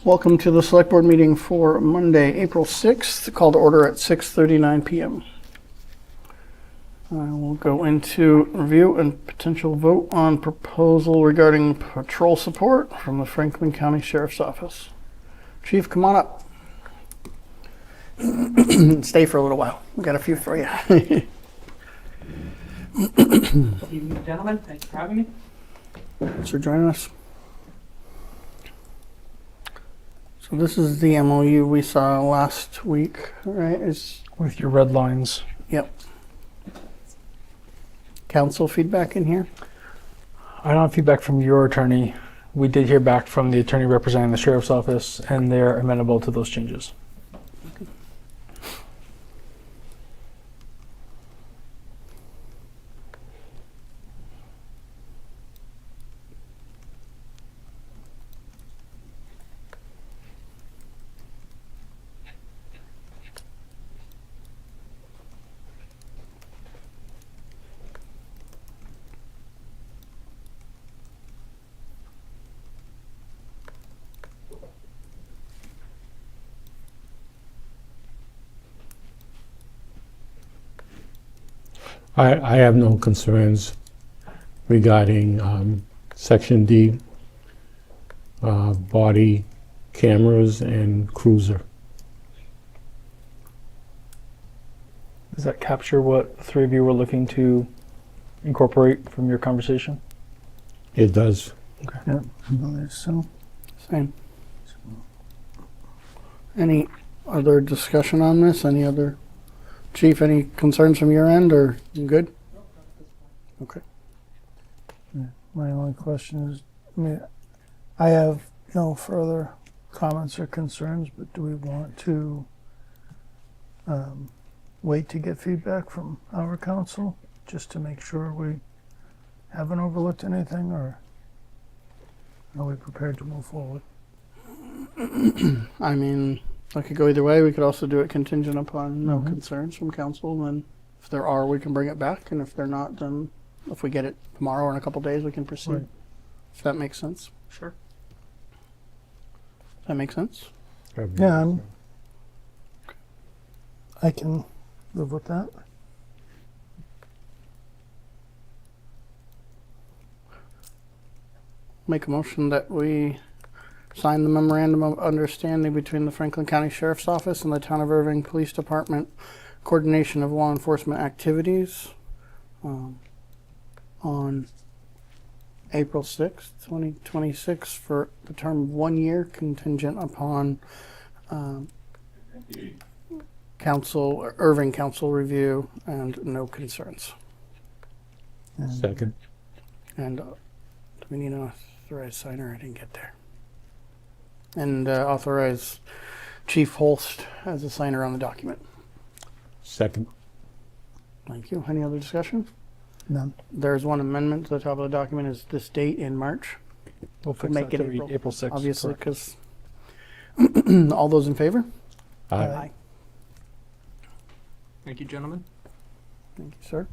Welcome to the Select Board meeting for Monday, April 6th, called to order at 6:39 p.m. I will go into review and potential vote on proposal regarding patrol support from the Franklin County Sheriff's Office. Chief, come on up. Stay for a little while. We got a few for you. Good evening, gentlemen. Thanks for having me. Thanks for joining us. So this is the MOU we saw last week, right? With your red lines. Yep. Council feedback in here? I don't have feedback from your attorney. We did hear back from the attorney representing the sheriff's office, and they're amenable to those changes. I have no concerns regarding Section D, body cameras and cruiser. Does that capture what the three of you were looking to incorporate from your conversation? It does. Okay. Yep, I believe so. Same. Any other discussion on this? Chief, any concerns from your end, or you good? Okay. My only question is, I have no further comments or concerns, but do we want to wait to get feedback from our council just to make sure we haven't overlooked anything, or are we prepared to move forward? I mean, I could go either way. We could also do it contingent upon no concerns from council. And if there are, we can bring it back. And if they're not, then if we get it tomorrow or in a couple days, we can proceed. Right. If that makes sense. Sure. Does that make sense? Yeah, I can live with that. Make a motion that we sign the memorandum of understanding between the Franklin County Sheriff's Office and the Town of Erving Police Department, coordination of law enforcement activities, on April 6th, 2026 for the term of 1 year, contingent upon Erving Council review and no concerns. Second. And do we need an authorized signer? I didn't get there. And authorize Chief Holst as a signer on the document. Second. Thank you. Any other discussion? None. There's one amendment to the top of the document, is this date in March. We'll fix Make that it to read April, April 6th. obviously, correct. because all those in favor? Aye. Thank you, gentlemen. Thank you, sir.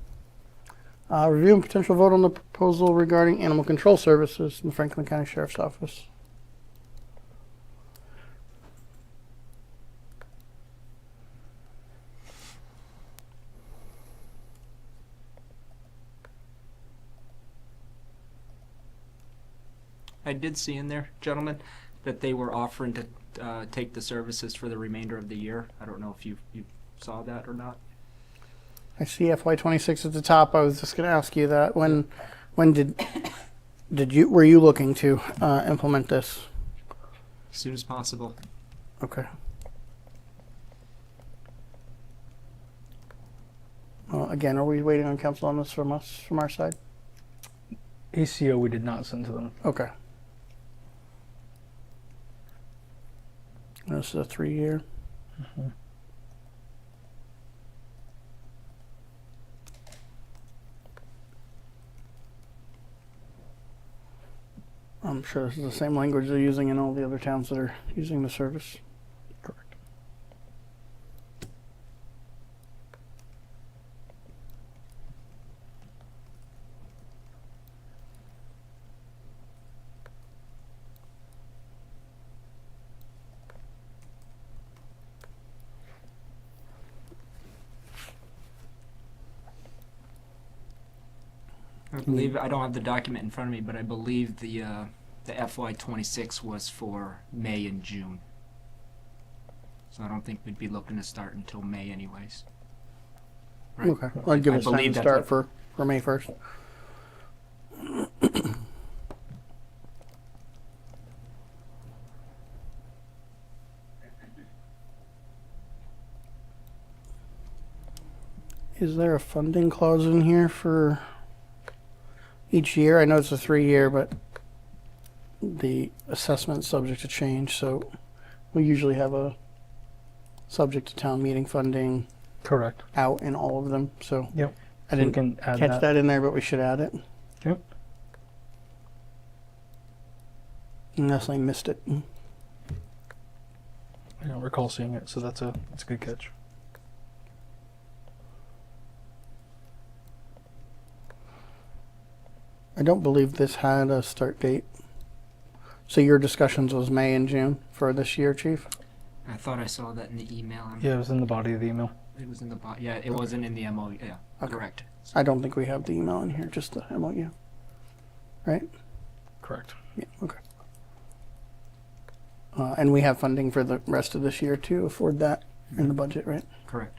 Review and potential vote on the proposal regarding animal control services in the Franklin County Sheriff's Office. I did see in there, gentlemen, that they were offering to take the services for the remainder of the year. I don't know if you saw that or not. I see FY26 at the top. I was just going to ask you that. When were you looking to implement this? As soon as possible. Okay. Again, are we waiting on council on this from our side? ACO we did not send to them. Okay. This is a 3-year. I'm sure this is the same language they're using in all the other towns that are using the service. Correct. believe, I don't have the document in front of me, but I believe the FY26 was for May and June. So I don't think we'd be looking to start until May anyways. Right. Okay, I'd give I us time to believe that's start what- for May 1st. Is there a funding clause in here for each year? I know it's a 3-year, but the assessment's subject to change, so we usually have a subject to town meeting funding Correct. out in all of them, so Yep. I So we didn't can add catch that in there, but we should add it. Yep. Unless I missed it. I don't recall seeing it, so that's a good catch. I don't believe this had a start date. So your discussions was May and June for this year, Chief? I thought I saw that in the email. Yeah, it was in the body of the email. It was in the yeah, it wasn't in the MOU. Yeah, Okay. correct. I don't think we have the email in here, just the MOU. Right? Correct. Yeah, okay. And we have funding for the rest of this year to afford that in the budget, right? Correct.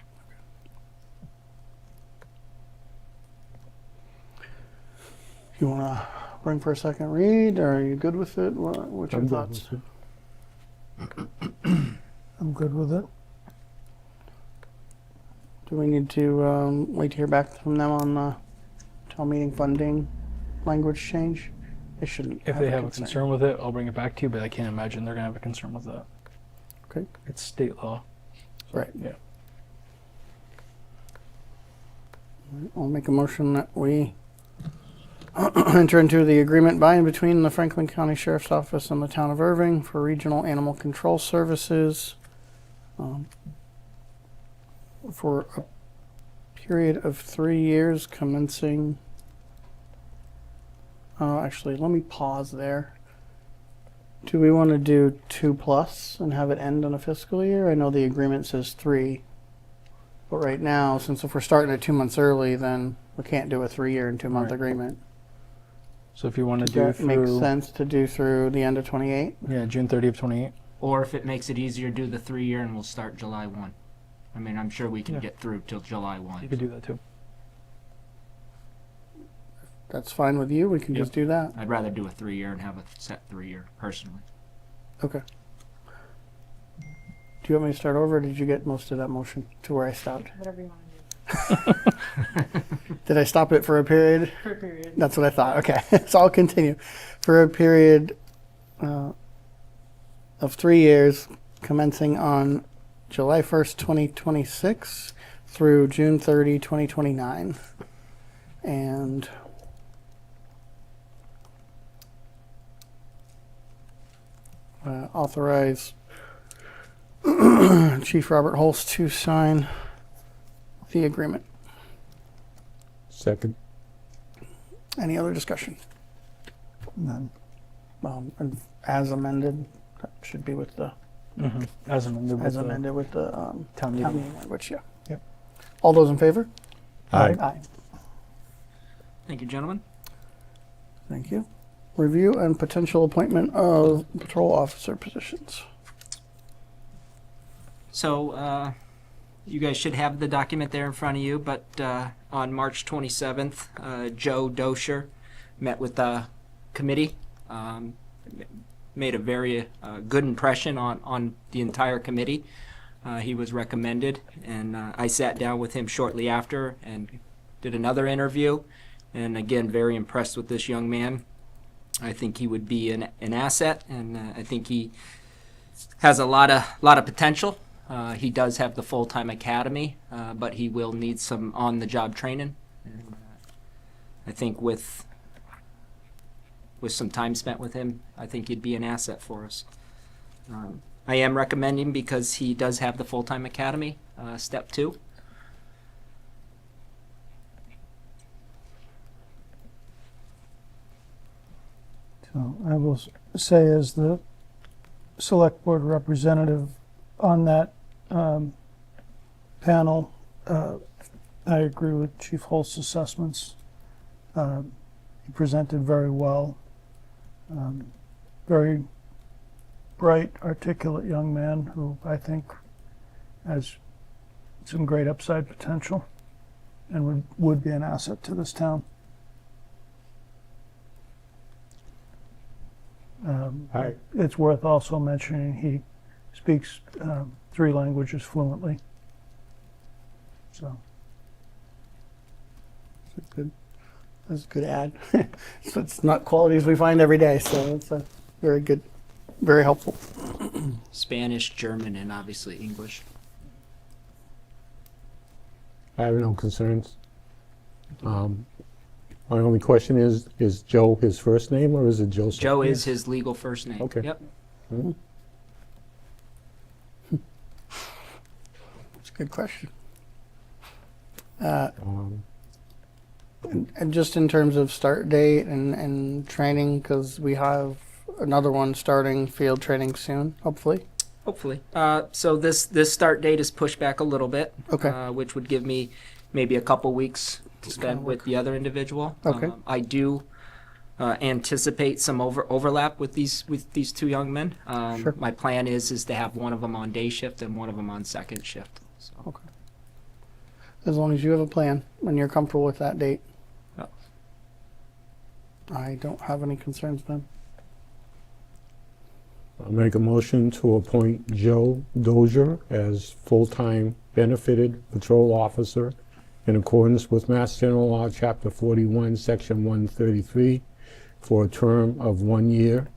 You want to bring for a second read, or are you good with it? What's your I'm good thoughts? with I'm good with it. Do we need to wait to hear back from them on the town meeting funding language change? They shouldn't. If they have a concern with it, I'll bring it back to you, but I can't imagine they're going to have a concern with that. Okay. It's state law. Right. Yeah. I'll make a motion that we enter into the agreement by and between the Franklin County Sheriff's Office and the town of Erving for regional animal control services for a period of 3 years commencing. Actually, let me pause there. Do we want to do 2+ and have it end in a fiscal year? I know the agreement says 3. But right now, since if we're starting it 2 months early, then we can't do a 3-year and 2-month Right. agreement. So if you want to Does do that make through sense to do through the end of 28? yeah, June 30th, 28. Or if it makes it easier, do the 3-year and we'll start July 1. I mean, I'm sure we can Yeah. get through till July You 1. could do that too. That's fine with you. We can Yep. just do that. I'd rather do a 3-year and have a set 3-year personally. Okay. Do you want me to start over, or did you get most of that motion to where I stopped? Whatever you want to Did I stop it for a period? do. Per period. That's what I thought. Okay. So I'll continue. For a period of 3 years, commencing on July 1st, 2026 through June 30, 2029. And authorize Chief Robert Holst to sign the agreement. Second. Any other discussion? None. And as amended, that should be with the As amended. with as the amended with the town town meeting. meeting language. Yeah. Yep. All those in favor? Aye. Aye. Thank you, gentlemen. Thank you. Review and potential appointment of patrol officer positions. So, you guys should have the document there in front of you, but on March 27th, Joe Dosher met with the committee, made a very good impression on the entire committee. He was recommended, and I sat down with him shortly after and did another interview, and again, very impressed with this young man. I think he would be an asset, and I think he has a lot of potential. He does have the full-time academy, but he will need some on-the-job training. And, I think with some time spent with him, I think he'd be an asset for us. I am recommending because he does have the full-time academy, step 2. So I will say, as the select board representative on that panel, I agree with Chief Holst's assessments. He presented very well. Very bright, articulate young man who I think has some great upside potential and would be an asset to this town. Aye. It's worth also mentioning he speaks 3 languages fluently. So, Good. That's a good ad. So it's not qualities we find every day, so it's a very good, very helpful. Spanish, German, and obviously English. I have no concerns. My only question is Joe his first name or is it Joseph? Joe is his legal first name. Okay. Yep. It's a good question. Um, And just in terms of start date and training, because we have another one starting field training soon, hopefully. Hopefully. So this start date is pushed back a little bit. Okay. Which would give me maybe a couple weeks to spend with the other individual. Okay. I do anticipate some overlap with these two young men. Sure. My plan is to have one of them on day shift and one of them on second shift. So. Okay. As long as you have a plan and you're comfortable with that date. Yeah. I don't have any concerns then. I'll make a motion to appoint Joe Dozier as full-time benefited patrol officer in accordance with Mass General Law, Chapter 41, Section 133, for a term of 1 year,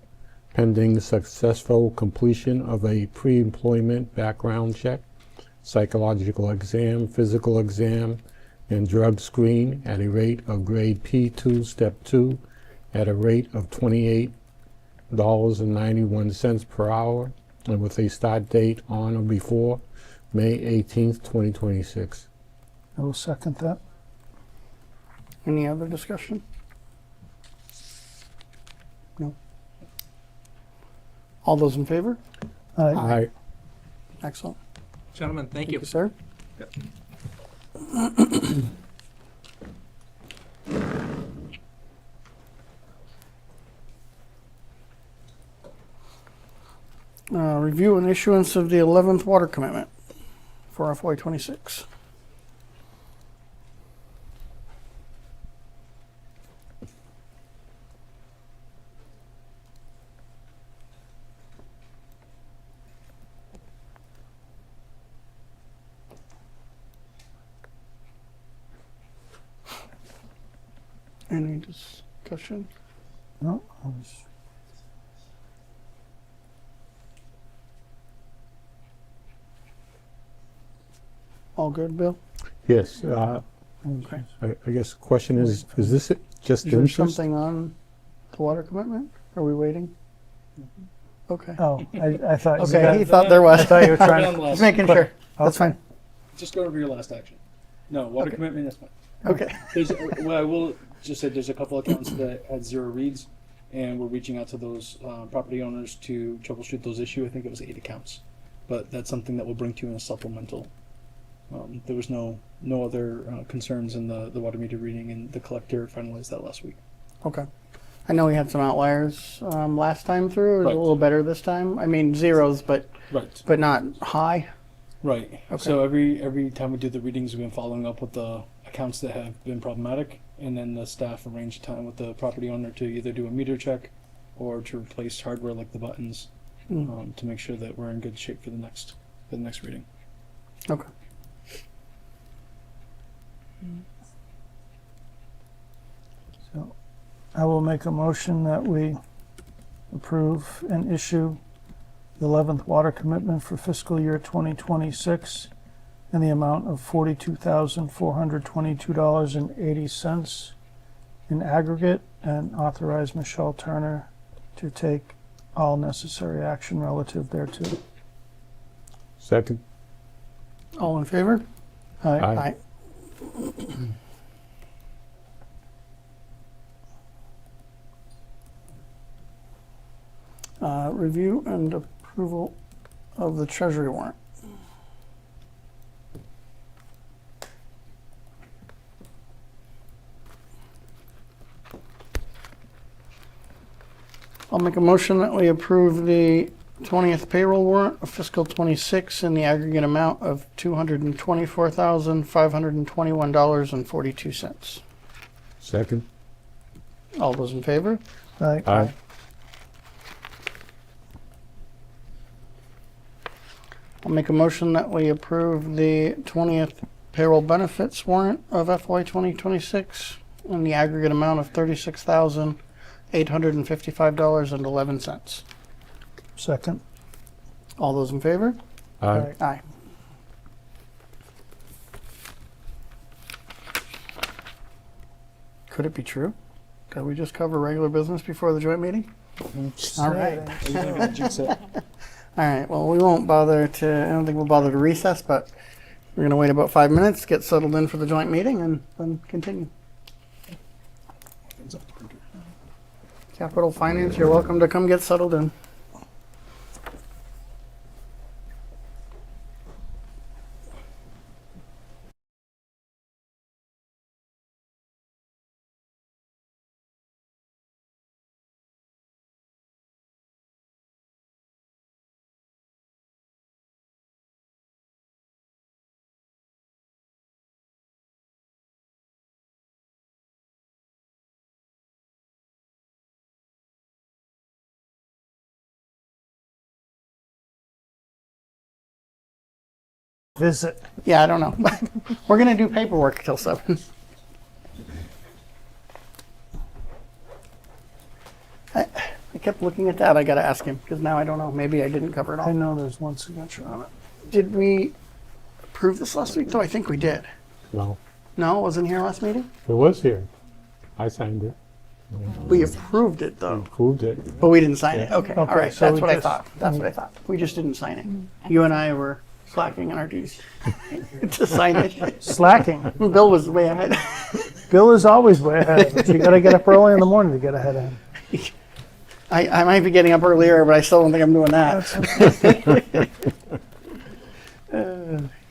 pending successful completion of a pre-employment background check, psychological exam, physical exam, and drug screen at a rate of grade P2, Step 2, at a rate of $28.91 per hour, and with a start date on or before May 18th, 2026. I will second that. Any other discussion? No. All those in favor? Aye. Aye. Excellent. Gentlemen, thank you. Sir. Review and issuance of the 11th water commitment for FY26. Any discussion? No, I was All good, Bill? Yes, Okay. I guess the question is this just Is there interest? something on the water commitment? Are we waiting? Okay. Oh, I thought you Okay, he got, thought there was. I thought you were trying to. Just making sure. That's fine. Just go over your last action. No, water Okay. commitment, that's fine. Okay. There's, well, I will just say there's a couple accounts that had 0 reads, and we're reaching out to those property owners to troubleshoot those issues. I think it was 8 accounts, but that's something that we'll bring to you in a supplemental. There was no other concerns in the water meter reading, and the collector finalized that last week. Okay. I know we had some outliers last time through. It was Right. a little better this time. I mean, zeros, but Right. not high. Right. Okay. So every time we do the readings, we've been following up with the accounts that have been problematic, and then the staff arrange time with the property owner to either do a meter check or to replace hardware like the buttons to make sure that we're in good shape for the next reading. Okay. So I will make a motion that we approve and issue the 11th water commitment for fiscal year 2026 in the amount of $42,422.80 in aggregate, and authorize Michelle Turner to take all necessary action relative thereto. Second? All in favor? Aye. Review and approval of the treasury warrant. I'll make a motion that we approve the 20th payroll warrant of fiscal 26 in the aggregate amount of $224,521.42. Second. All those in favor? Aye. Aye. I'll make a motion that we approve the 20th payroll benefits warrant of FY 2026 in the aggregate amount of $36,855.11. Second. All those in favor? Aye. Aye. Could it be true? Could we just cover regular business before the joint meeting? All right. All right, well, we won't bother to, I don't think we'll bother to recess, but we're going to wait about 5 minutes, get settled in for the joint meeting, and then continue. Capital Finance, you're welcome to come get settled in. Visit. Yeah, I don't know. We're going to do paperwork till 7. I kept looking at that. I got to ask him because now I don't know. Maybe I didn't cover it I all. know there's one signature on it. Did we approve this last week, though? I think we did. No, No, it wasn't here last meeting? it was here. I signed it. We approved it, though. Approved it. But we didn't sign it. Okay, all Okay, right. so That's we what I just- thought. That's what I thought. We just didn't sign it. You and I were slacking on our duties to sign it. Slacking. Bill was way ahead. Bill is always way ahead of us. You got to get up early in the morning to get ahead of him. I might be getting up earlier, but I still don't think I'm doing that.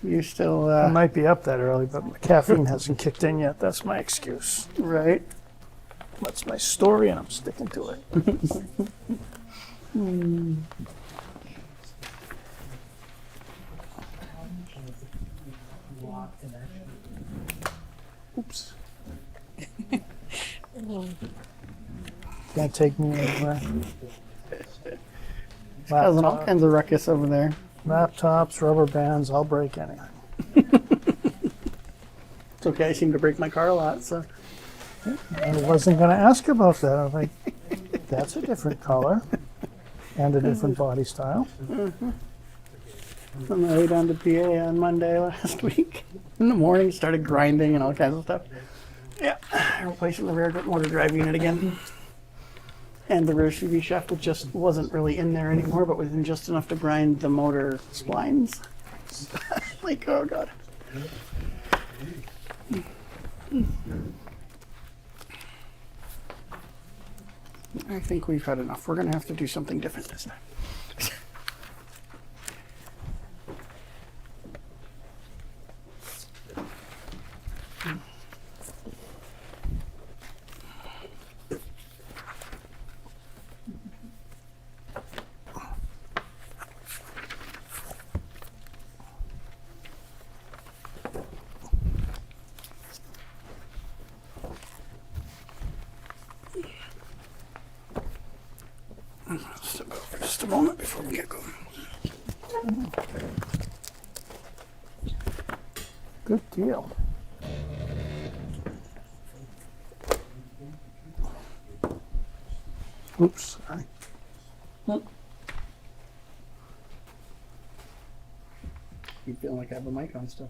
You still, I might be up that early, but my caffeine hasn't kicked in yet. That's my excuse. right? That's my story, and I'm sticking to it. Oops. Can't take me anywhere. Causing all Laptop, kinds of ruckus over there. laptops, rubber bands, I'll break anything. It's okay. I seem to break my car a lot, so. I wasn't going to ask about that. I was like, that's a different color and a different body style. On the way down to PA on Monday last week. In the morning, started grinding and all kinds of stuff. Yeah, replacing the rear motor drive unit again. And the rear CV shaft, which just wasn't really in there anymore, but was in just enough to grind the motor splines. Like, oh god. I think we've had enough. We're going to have to do something different this time. Step out for just a moment before we get going. Good deal. Oops, sorry. You feeling like I have a mic on still?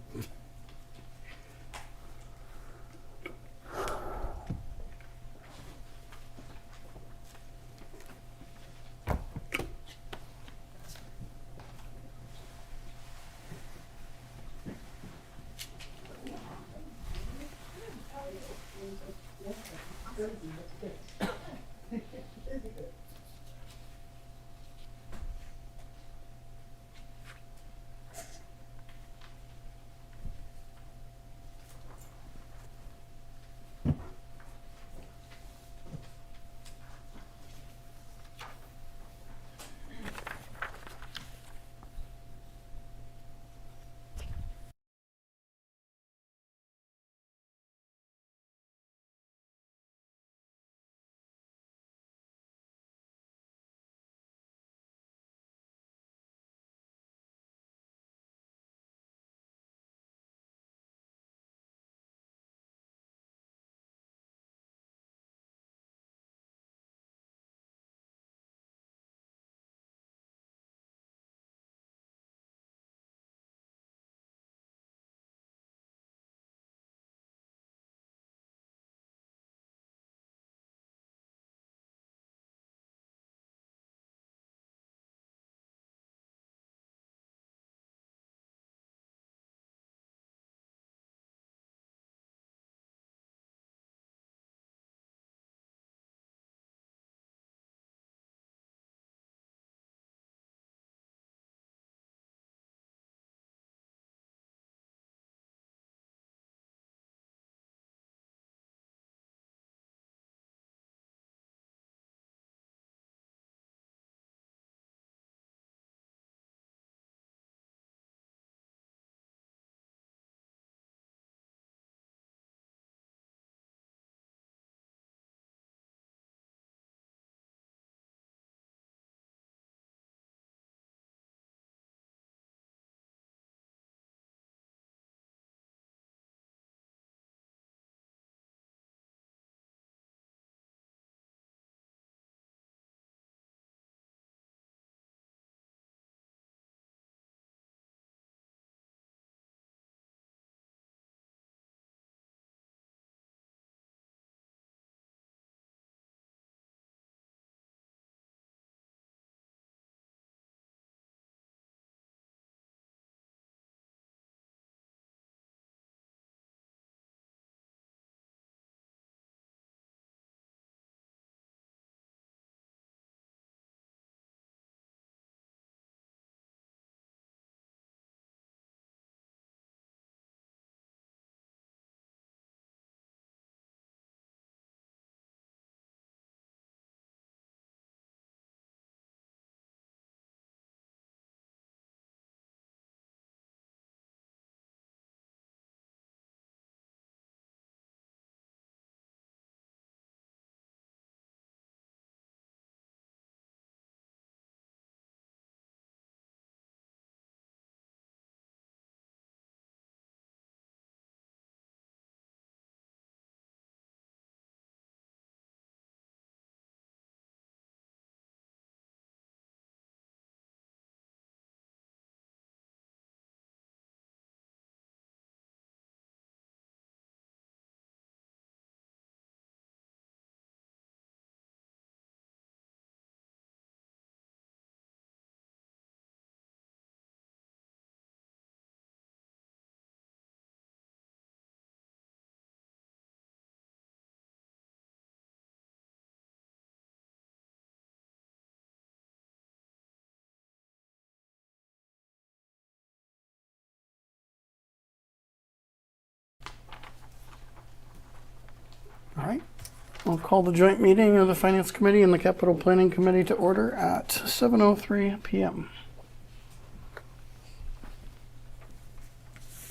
I'll call the joint meeting of the Finance Committee and the Capital Planning Committee to order at 7:03 p.m.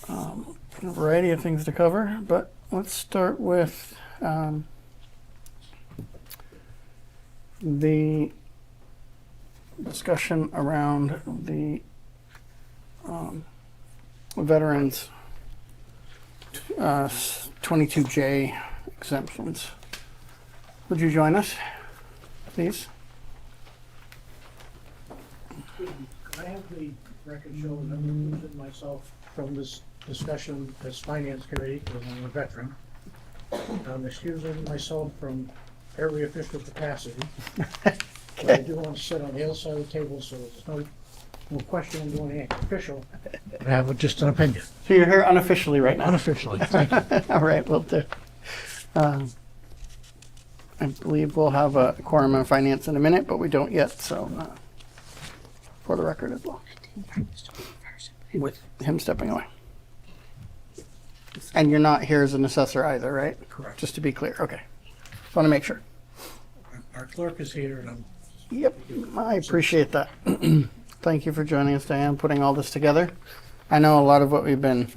A variety of things to cover, but let's start with the discussion around the veterans 22J exemptions. Would you join us, please? I have the record show that I'm removing myself from this discussion as Finance Committee because I'm a veteran. I'm excusing myself from every official capacity. But I do want to sit on the other side of the table so there's no question I'm doing anything official. I have just an opinion. So you're here unofficially right now. Unofficially, thank you. All right, we'll do. I believe we'll have a quorum on finance in a minute, but we don't yet, so for the record as well. With him stepping away. And you're not here as an assessor either, right? Correct. Just to be clear, okay. Just want to make sure. Our clerk is here and I'm Yep, I appreciate that. Thank you for joining us, Diane, putting all this together. I know a lot of what we've been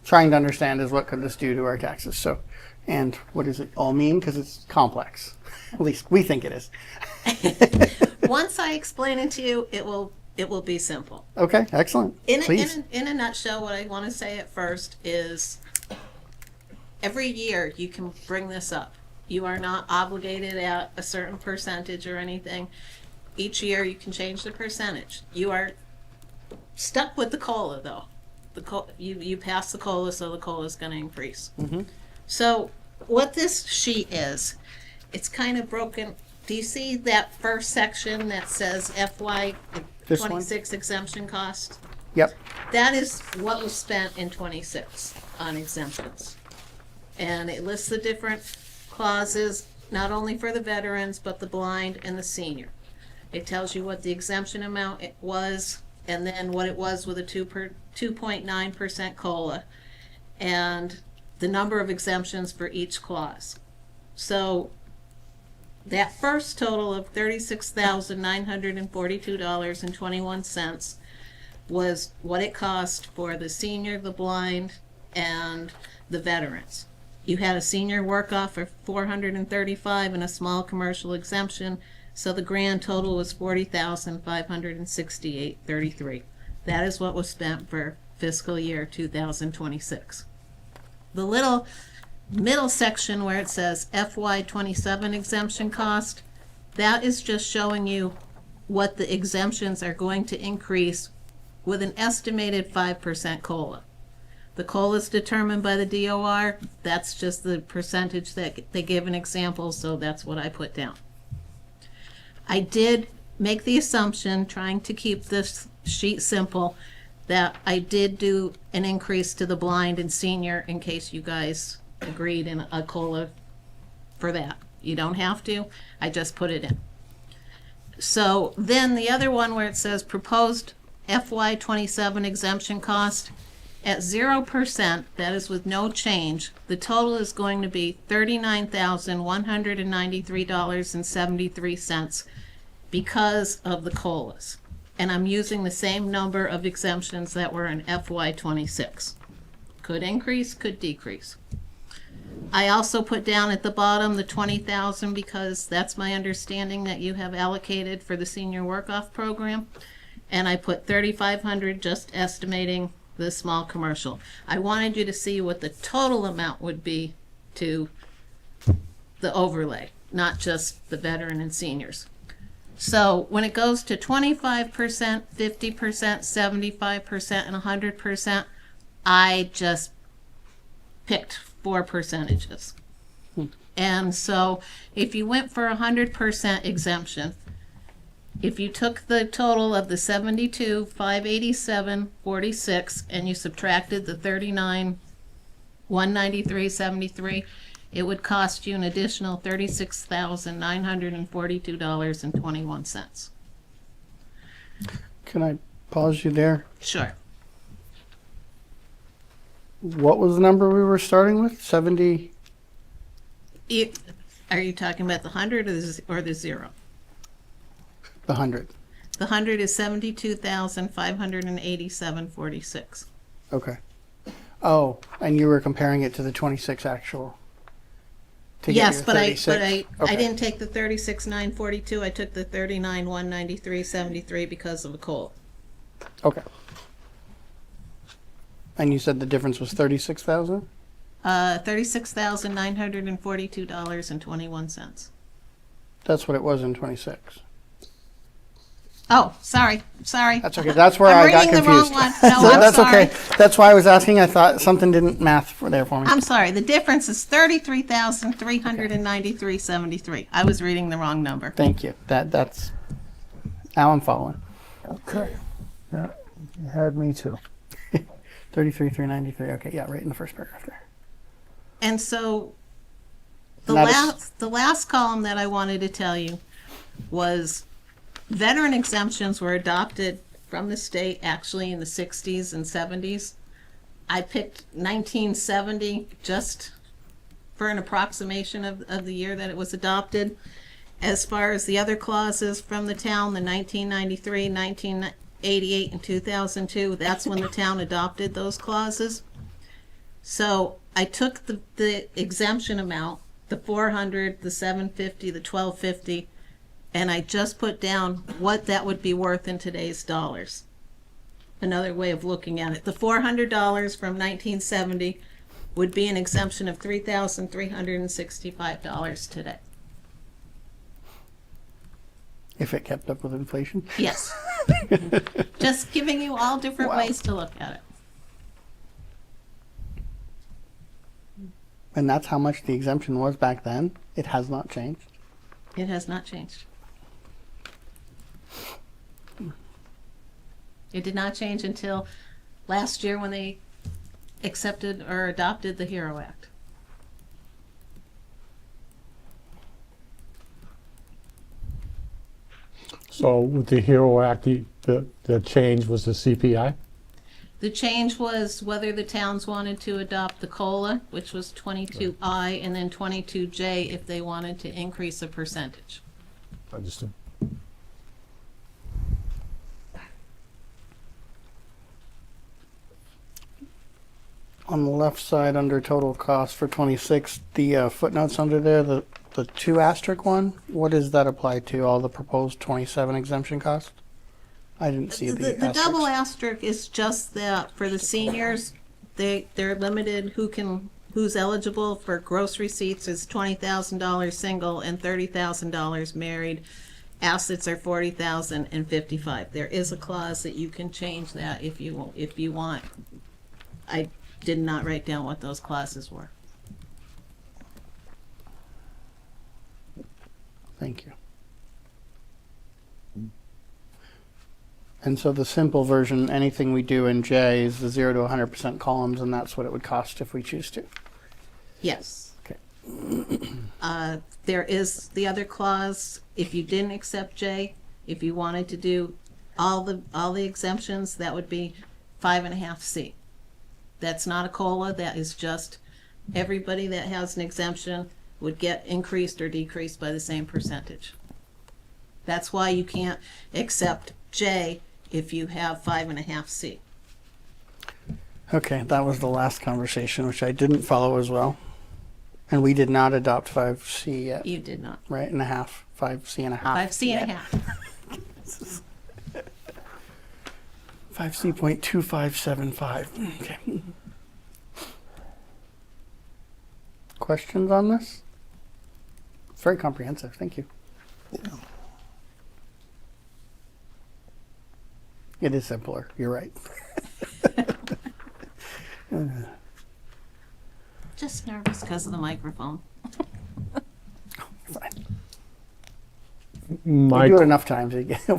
trying to understand is what could this do to our taxes, so, and what does it all mean? Because it's complex. At least we think it is. Once I explain it to you, it will be simple. Okay, excellent. Please. In a nutshell, what I want to say at first is every year you can bring this up. You are not obligated at a certain percentage or anything. Each year you can change the percentage. You are stuck with the COLA though. You pass the COLA, so the COLA is going to increase. Mm-hmm. So what this sheet is, it's kind of broken. Do you see that first section that says FY This one? 26 exemption cost? Yep. That is what was spent in 26 on exemptions. And it lists the different clauses, not only for the veterans, but the blind and the senior. It tells you what the exemption amount it was, and then what it was with a 2.9% COLA, and the number of exemptions for each clause. So that first total of $36,942.21 was what it cost for the senior, the blind, and the veterans. You had a senior work-off of $435 and a small commercial exemption, so the grand total was $40,568.33. That is what was spent for fiscal year 2026. The little middle section where it says FY27 exemption cost, that is just showing you what the exemptions are going to increase with an estimated 5% COLA. The COLA is determined by the DOR. That's just the percentage that they give an example, so that's what I put down. I did make the assumption, trying to keep this sheet simple, that I did do an increase to the blind and senior in case you guys agreed in a COLA for that. You don't have to, I just put it in. So then the other one where it says proposed FY27 exemption cost, at 0%, that is with no change, the total is going to be $39,193.73 because of the COLAs. And I'm using the same number of exemptions that were in FY26. Could increase, could decrease. I also put down at the bottom the $20,000 because that's my understanding that you have allocated for the senior work-off program. And I put $3,500 just estimating the small commercial. I wanted you to see what the total amount would be to the overlay, not just the veteran and seniors. So when it goes to 25%, 50%, 75%, and 100%, I just picked 4 percentages. And so if you went for 100% exemption, if you took the total of the 72,587.46 and you subtracted the 39,193.73, it would cost you an additional $36,942.21. Can I pause you there? Sure. What was the number we were starting with? 70? Are you talking about the 100 or the 0? The 100. The 100 is 72,587.46. Okay. Oh, and you were comparing it to the 26 actual. To get Yes, your but I 36? Okay. didn't take the 36,942. I took the 39,193.73 because of a COLA. Okay. And you said the difference was 36,000? $36,942.21. That's what it was in 26. Oh, sorry. That's okay. That's where I'm I got reading confused. the wrong one. No, I'm That's sorry. okay. That's why I was asking. I thought something didn't math there for me. I'm sorry. The difference is 33,393.73. I was reading the wrong number. Thank you. That's now I'm following. Okay. Yeah, you had me too. 33,393. Okay, yeah, right in the first paragraph there. And so the And that is- the last column that I wanted to tell you was veteran exemptions were adopted from the state actually in the 60s and 70s. I picked 1970 just for an approximation of the year that it was adopted. As far as the other clauses from the town, the 1993, 1988, and 2002, that's when the town adopted those clauses. So I took the exemption amount, the 400, the 750, the 1250, and I just put down what that would be worth in today's dollars. Another way of looking at it. The $400 from 1970 would be an exemption of $3,365 today. If it kept up with inflation. Yes. Just giving you all different Wow. ways to look at it. And that's how much the exemption was back then. It has not changed. It has not changed. It did not change until last year when they accepted or adopted the HERO Act. So with the HERO Act, the change was the CPI? The change was whether the towns wanted to adopt the COLA, which was 22I, and then 22J if they wanted to increase a percentage. Understood. On the left side, under total cost for 26, the footnotes under there, the 2 asterisk one, what does that apply to? All the proposed 27 exemption cost? I didn't see the The double asterisk. asterisk is just that for the seniors, they're limited who's eligible for gross receipts is $20,000 single and $30,000 married. Assets are $40,000 and $55,000. There is a clause that you can change that if you want. I did not write down what those clauses were. Thank you. And so the simple version, anything we do in J is the 0 to 100% columns, and that's what it would cost if we choose to. Yes. Okay. There is the other clause, if you didn't accept J, if you wanted to do all the exemptions, that would be 5.5C. That's not a COLA, that is just everybody that has an exemption would get increased or decreased by the same percentage. That's why you can't accept J if you have 5.5C. Okay, that was the last conversation, which I didn't follow as well. And we did not adopt 5C yet, You did not. right? And a half, 5C and a half. 5C and a yet. half. 5C.2575. Okay. Questions on this? It's very comprehensive. Thank you. It is simpler. You're right. Just nervous because of the microphone. Fine. My We do it enough times. You get Go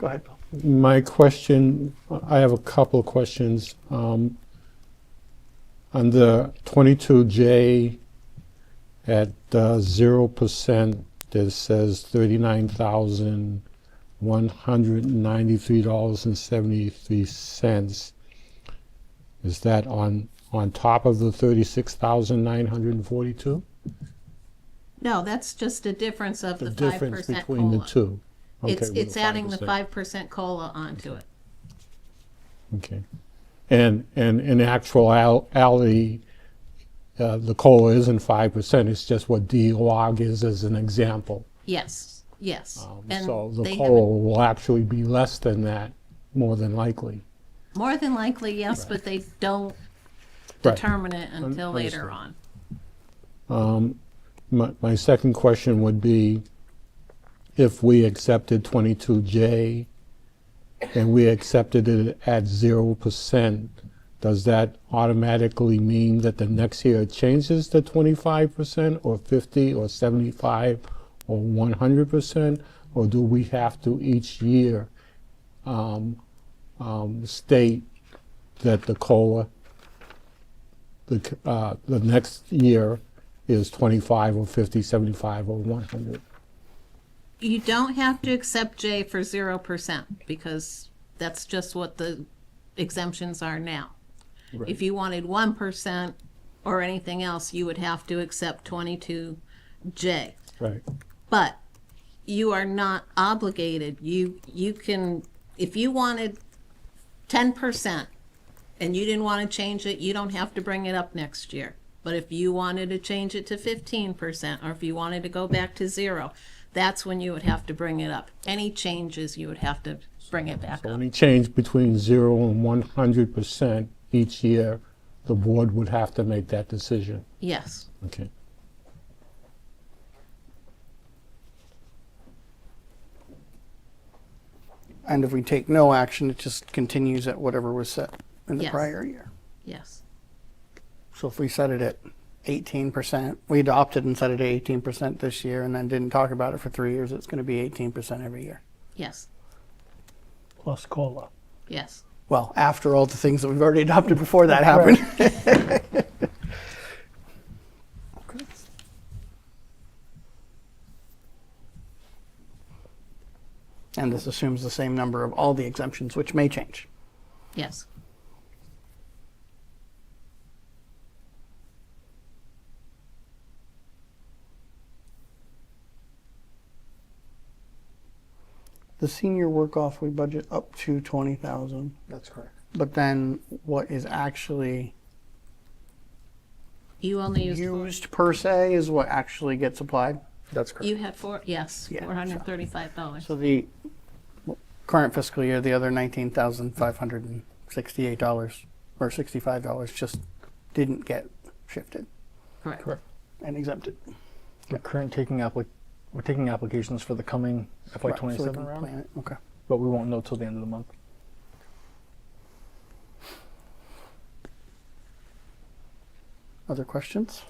ahead, Bill. My question, I have a couple of questions. On the 22J at 0%, it says $39,193.73. Is that on on top of the 36,942? No, that's just a difference of The the 5% difference between the COLA. two. It's, Okay, with it's adding the 5%. 5% COLA onto it. Okay. And in actuality, the COLA isn't 5%, it's just what DOOG is as an example. Yes, yes. And So the they COLA haven't, will actually be less than that, more than likely. more than likely, yes, but they don't Right. determine it until later Understood. on. My second question would be, if we accepted 22J and we accepted it at 0%, does that automatically mean that the next year it changes to 25% or 50 or 75 or 100%? Or do we have to each year state that the COLA, the next year is 25 or 50, 75 or 100? You don't have to accept J for 0% because that's just what the exemptions are now. If you wanted 1% or anything else, you would have to accept 22J. Right. But you are not obligated. You can, if you wanted 10% and you didn't want to change it, you don't have to bring it up next year. But if you wanted to change it to 15%, or if you wanted to go back to 0, that's when you would have to bring it up. Any changes, you would have to bring it back So up. any change between 0 and 100% each year, the board would have to make that decision. Yes, Okay. And if we take no action, it just continues at whatever was set in the Yes. prior year. yes, So if we set it at 18%, we adopted and set it at 18% this year and then didn't talk about it for 3 years, it's going to be 18% every year. yes, Plus COLA. yes. Well, after all the things that we've already adopted before that happened. And this assumes the same number of all the exemptions, which may change. Yes. The senior work off, we budget up to 20,000. That's correct. But then what is actually You only used used per se is what actually gets applied. That's correct. You had yes, Yeah, $435. So the current fiscal year, the other $19,568 or $65 just didn't get shifted Correct. Correct. and exempted. We're taking applications for the coming FY Right, so we 27 can round, plan it. Okay. but we won't know till the end of the month. Other questions?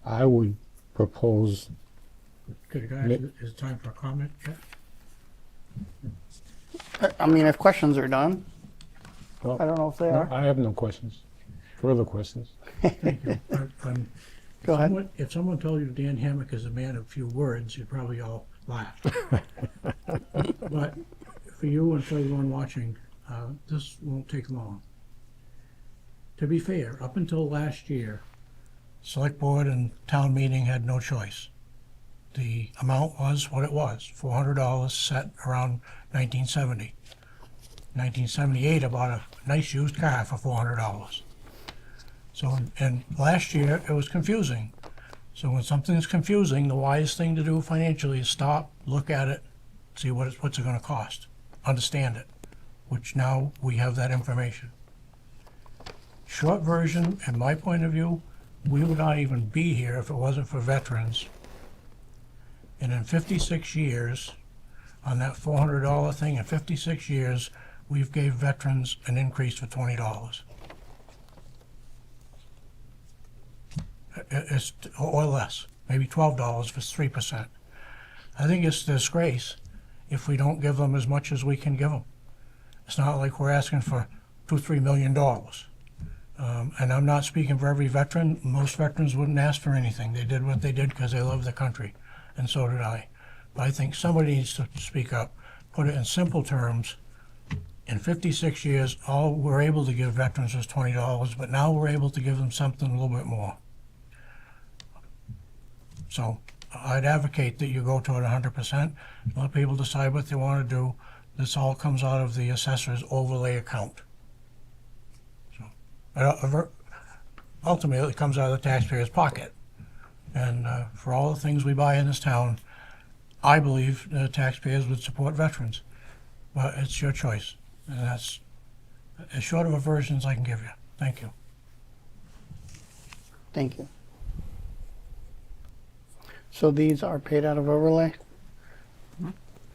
I would propose, Good, guys, is it time for a comment yet? I mean, if questions are done, well, I don't know if they no, are. I have no questions. Further questions? Thank you. Go ahead. If someone told you Dan Hammock is a man of few words, you'd probably all laugh. But for you and for everyone watching, this won't take long. To be fair, up until last year, Select Board and Town Meeting had no choice. The amount was what it was, $400 set around 1970. 1978, I bought a nice used car for $400. So, and last year, it was confusing. So when something's confusing, the wise thing to do financially is stop, look at it, see what's it gonna cost, understand it, which now we have that information. Short version, in my point of view, we would not even be here if it wasn't for veterans. And in 56 years, on that $400 thing, in 56 years, we've gave veterans an increase for $20. It's, or less, maybe $12 if it's 3%. I think it's a disgrace if we don't give them as much as we can give them. It's not like we're asking for $2-3 million. And I'm not speaking for every veteran. Most veterans wouldn't ask for anything. They did what they did because they love the country, and so did I. but I think somebody needs to speak up, put it in simple terms. In 56 years, all we're able to give veterans was $20, but now we're able to give them something a little bit more. So I'd advocate that you go toward 100%, let people decide what they want to do. This all comes out of the assessor's overlay account. So ultimately, it comes out of the taxpayer's pocket. And for all the things we buy in this town, I believe the taxpayers would support veterans. But it's your choice. And that's as short of a version as I can give you. Thank you. Thank you. So these are paid out of overlay?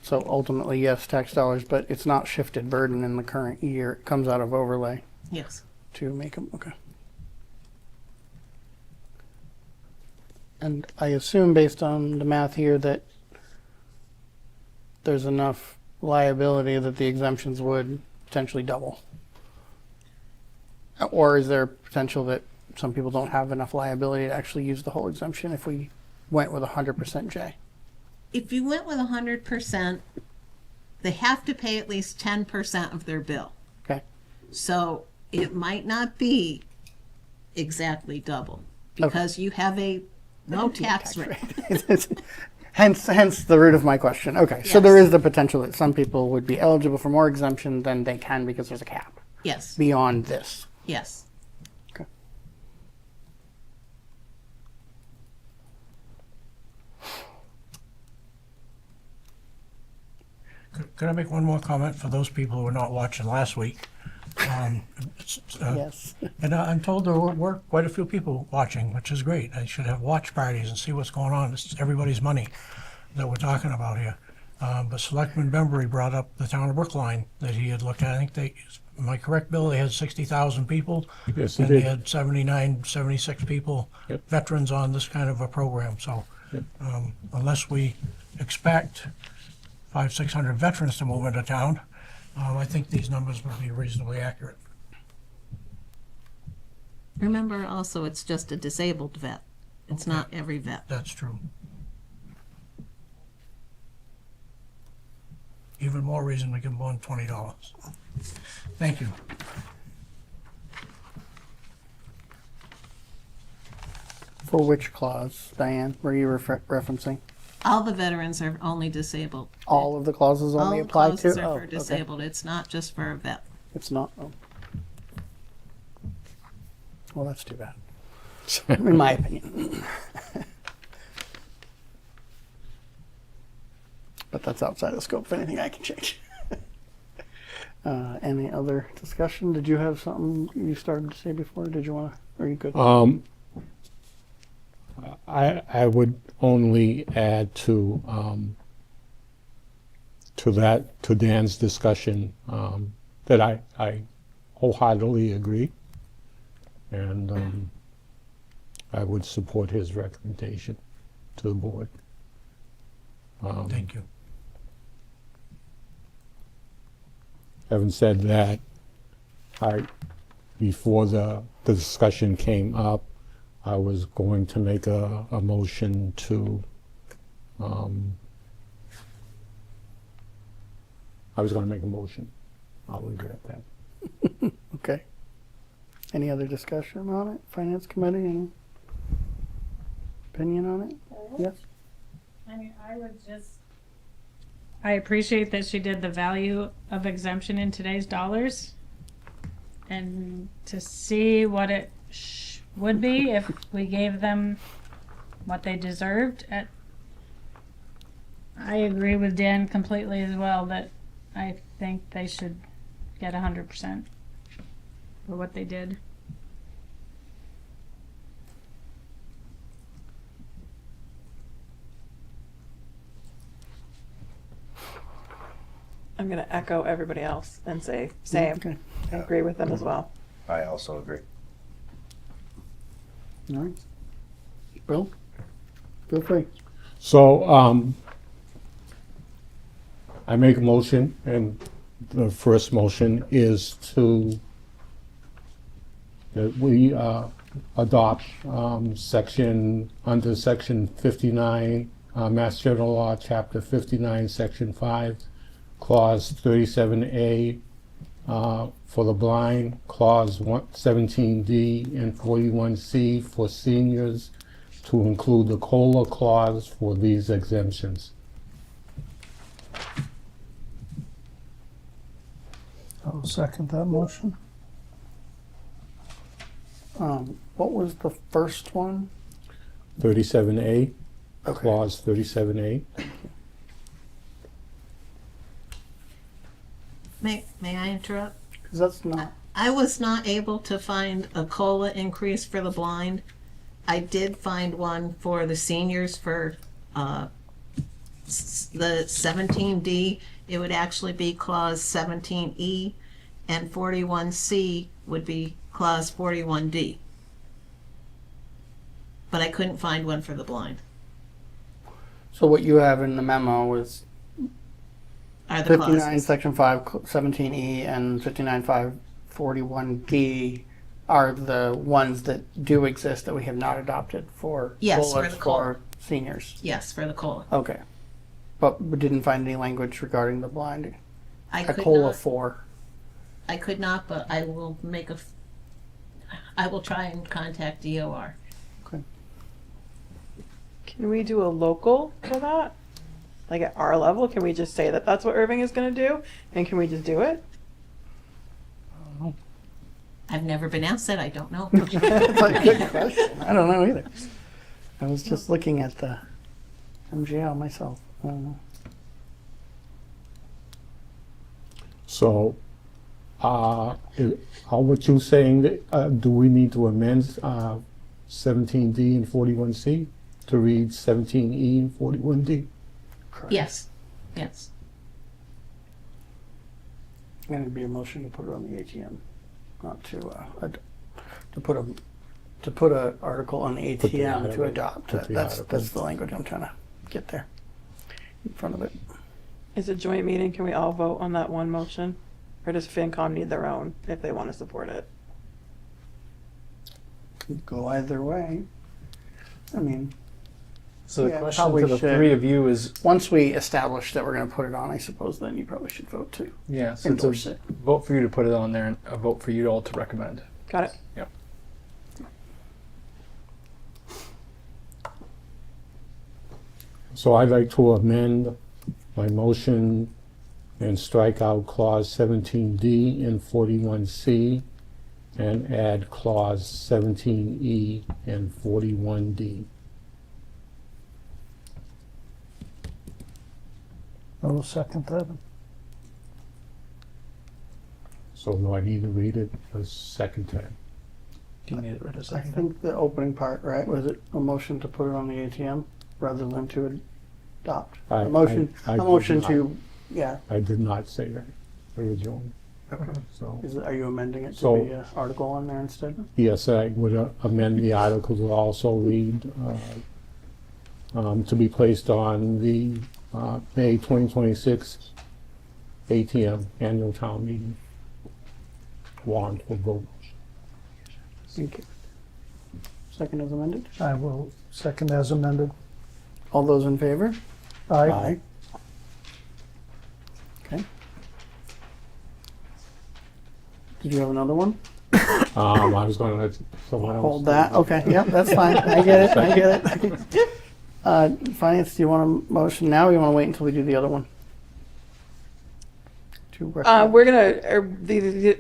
So ultimately, yes, tax dollars, but it's not shifted burden in the current year. It comes out of overlay Yes. to make them, okay. And I assume based on the math here that there's enough liability that the exemptions would potentially double. Or is there potential that some people don't have enough liability to actually use the whole exemption if we went with 100% J? If you went with 100%, they have to pay at least 10% of their bill. Okay. So it might not be exactly double because you have a no tax rate. hence the root of my question. Okay, so Yes. there is the potential that some people would be eligible for more exemption than they can because there's a cap Yes, beyond this. yes. Okay. Could I make one more comment for those people who were not watching last week? Yes. And I'm told there were quite a few people watching, which is great. I should have watch parties and see what's going on. It's everybody's money that we're talking about here. But Selectman Bembry brought up the town of Brookline that he had looked at. I think am I correct, Bill? They had 60,000 people. Yes, they and they did. had 79, 76 people, Yep. veterans on this kind of a program. So Yep. unless we expect 500-600 veterans to move into town, I think these numbers would be reasonably accurate. Remember also, it's just a disabled vet. It's not every vet. That's true. Even more reason we can bond $20. Thank you. For which clause, Diane, were you referencing? All the veterans are only disabled. All of the clauses All only the apply to? clauses are Oh, for okay. disabled. It's not just for a vet. It's not? Oh. Well, that's too bad, in my opinion. But that's outside the scope of anything I can change. Any other discussion? Did you have something you started to say before? Did you want to, are you good? I would only add to Dan's discussion that I wholeheartedly agree, and I would support his recommendation to the board. Thank you. Having said that, before the discussion came up, I was going to make a motion to, I was going to make a motion. I'll leave it at that. Okay. Any other discussion on it? Finance committee, any opinion on it? Yes? I mean, I appreciate that she did the value of exemption in today's dollars. And to see what it would be if we gave them what they deserved. I agree with Dan completely as well that I think they should get 100% for what they did. I'm going to echo everybody else and say same. Okay. I agree with them as well. I also agree. All right. Bill? Feel free. So I make a motion, and the first motion is that we adopt under section 59 Mass General Law, Chapter 59, Section 5, Clause 37A, for the blind, Clause 17D and 41C for seniors, to include the COLA clause for these exemptions. I'll second that motion. What was the first one? 37A, Okay. Clause 37A. May I interrupt? Because that's not. I was not able to find a COLA increase for the blind. I did find one for the seniors for the 17D. It would actually be clause 17E, and 41C would be clause 41D. But I couldn't find one for the blind. So what you have in the memo is Are the 59 clauses. section 5 17E and 59.5 41D are the ones that do exist that we have not adopted for Yes, for COLAs the COLA. for seniors. Yes, for the COLA. Okay. But we didn't find any language regarding the blind. I A could COLA not. 4. I could not, but I will I will try and contact DOR. Can we do a local for that? Like at our level, can we just say that that's what Erving is going to do? And can we just do it? I've never been asked that. I don't know. That's a good question. I don't know either. I was just looking at the MGL myself. I don't know. So, what you saying, do we need to amend 17D and 41C to read 17E and 41D? Correct. Yes, yes. And it'd be a motion to put it on the ATM, not to put a article on the Put the ATM to article- adopt. put the That's article. the language I'm trying to get there in front of it. Is a joint meeting? Can we all vote on that one motion? Or does FinCom need their own if they want to support it? Could go either way. I mean, So the Yeah, question probably to the should. three of you is, once we establish that we're going to put it on, I suppose then you probably should vote to yeah, so it's endorse a it. vote for you to put it on there and a vote for you all to recommend. Got it? Yep. So I'd like to amend my motion and strike out clause 17D and 41C and add clause 17E and 41D. I will second that. So do I need to read it a second time? Do you need it read a I second? think the opening part, right, was it a motion to put it on the ATM rather than to adopt? I- A motion, I a did motion not. to, yeah. I did not say that originally. Okay. So, Are you amending it to So- be an article on there instead? yes, I would amend the article to also read, to be placed on the May 2026 ATM annual town meeting warrant for vote. Thank you. Second is amended. I will second as amended. All those in favor? Aye. Okay. Did you have another one? I was going to let someone else. Hold that. Okay. Yep, that's fine. I get it. I get it. Finance, do you want a motion now or you want to wait until we do the other one? To recommend? We're gonna,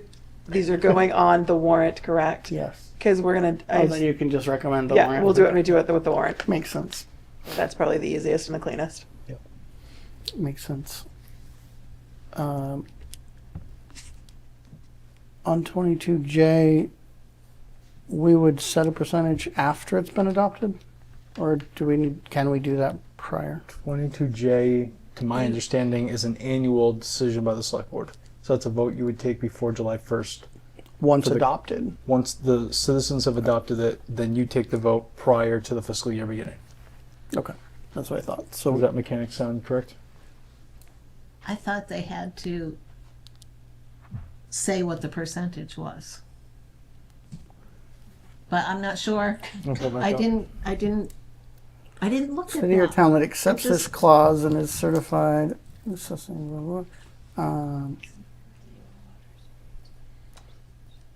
these are going on the warrant, correct? Yes. Because we're gonna, Oh, then you can just recommend the yeah, warrant. we'll do it when we do it with the warrant. Makes sense. That's probably the easiest and the cleanest. Makes sense. On 22J, we would set a percentage after it's been adopted? Or can we do that prior? 22J, to my understanding, is an annual decision by the select board. So that's a vote you would take before July 1st. Once For the- adopted? Once the citizens have adopted it, then you take the vote prior to the fiscal year beginning. Okay, that's what I thought. Does So that mechanic sound correct? I thought they had to say what the percentage was. But I'm not sure. I didn't I didn't look at City or that. town that accepts It this just- clause and is certified. Assessing, blah, blah.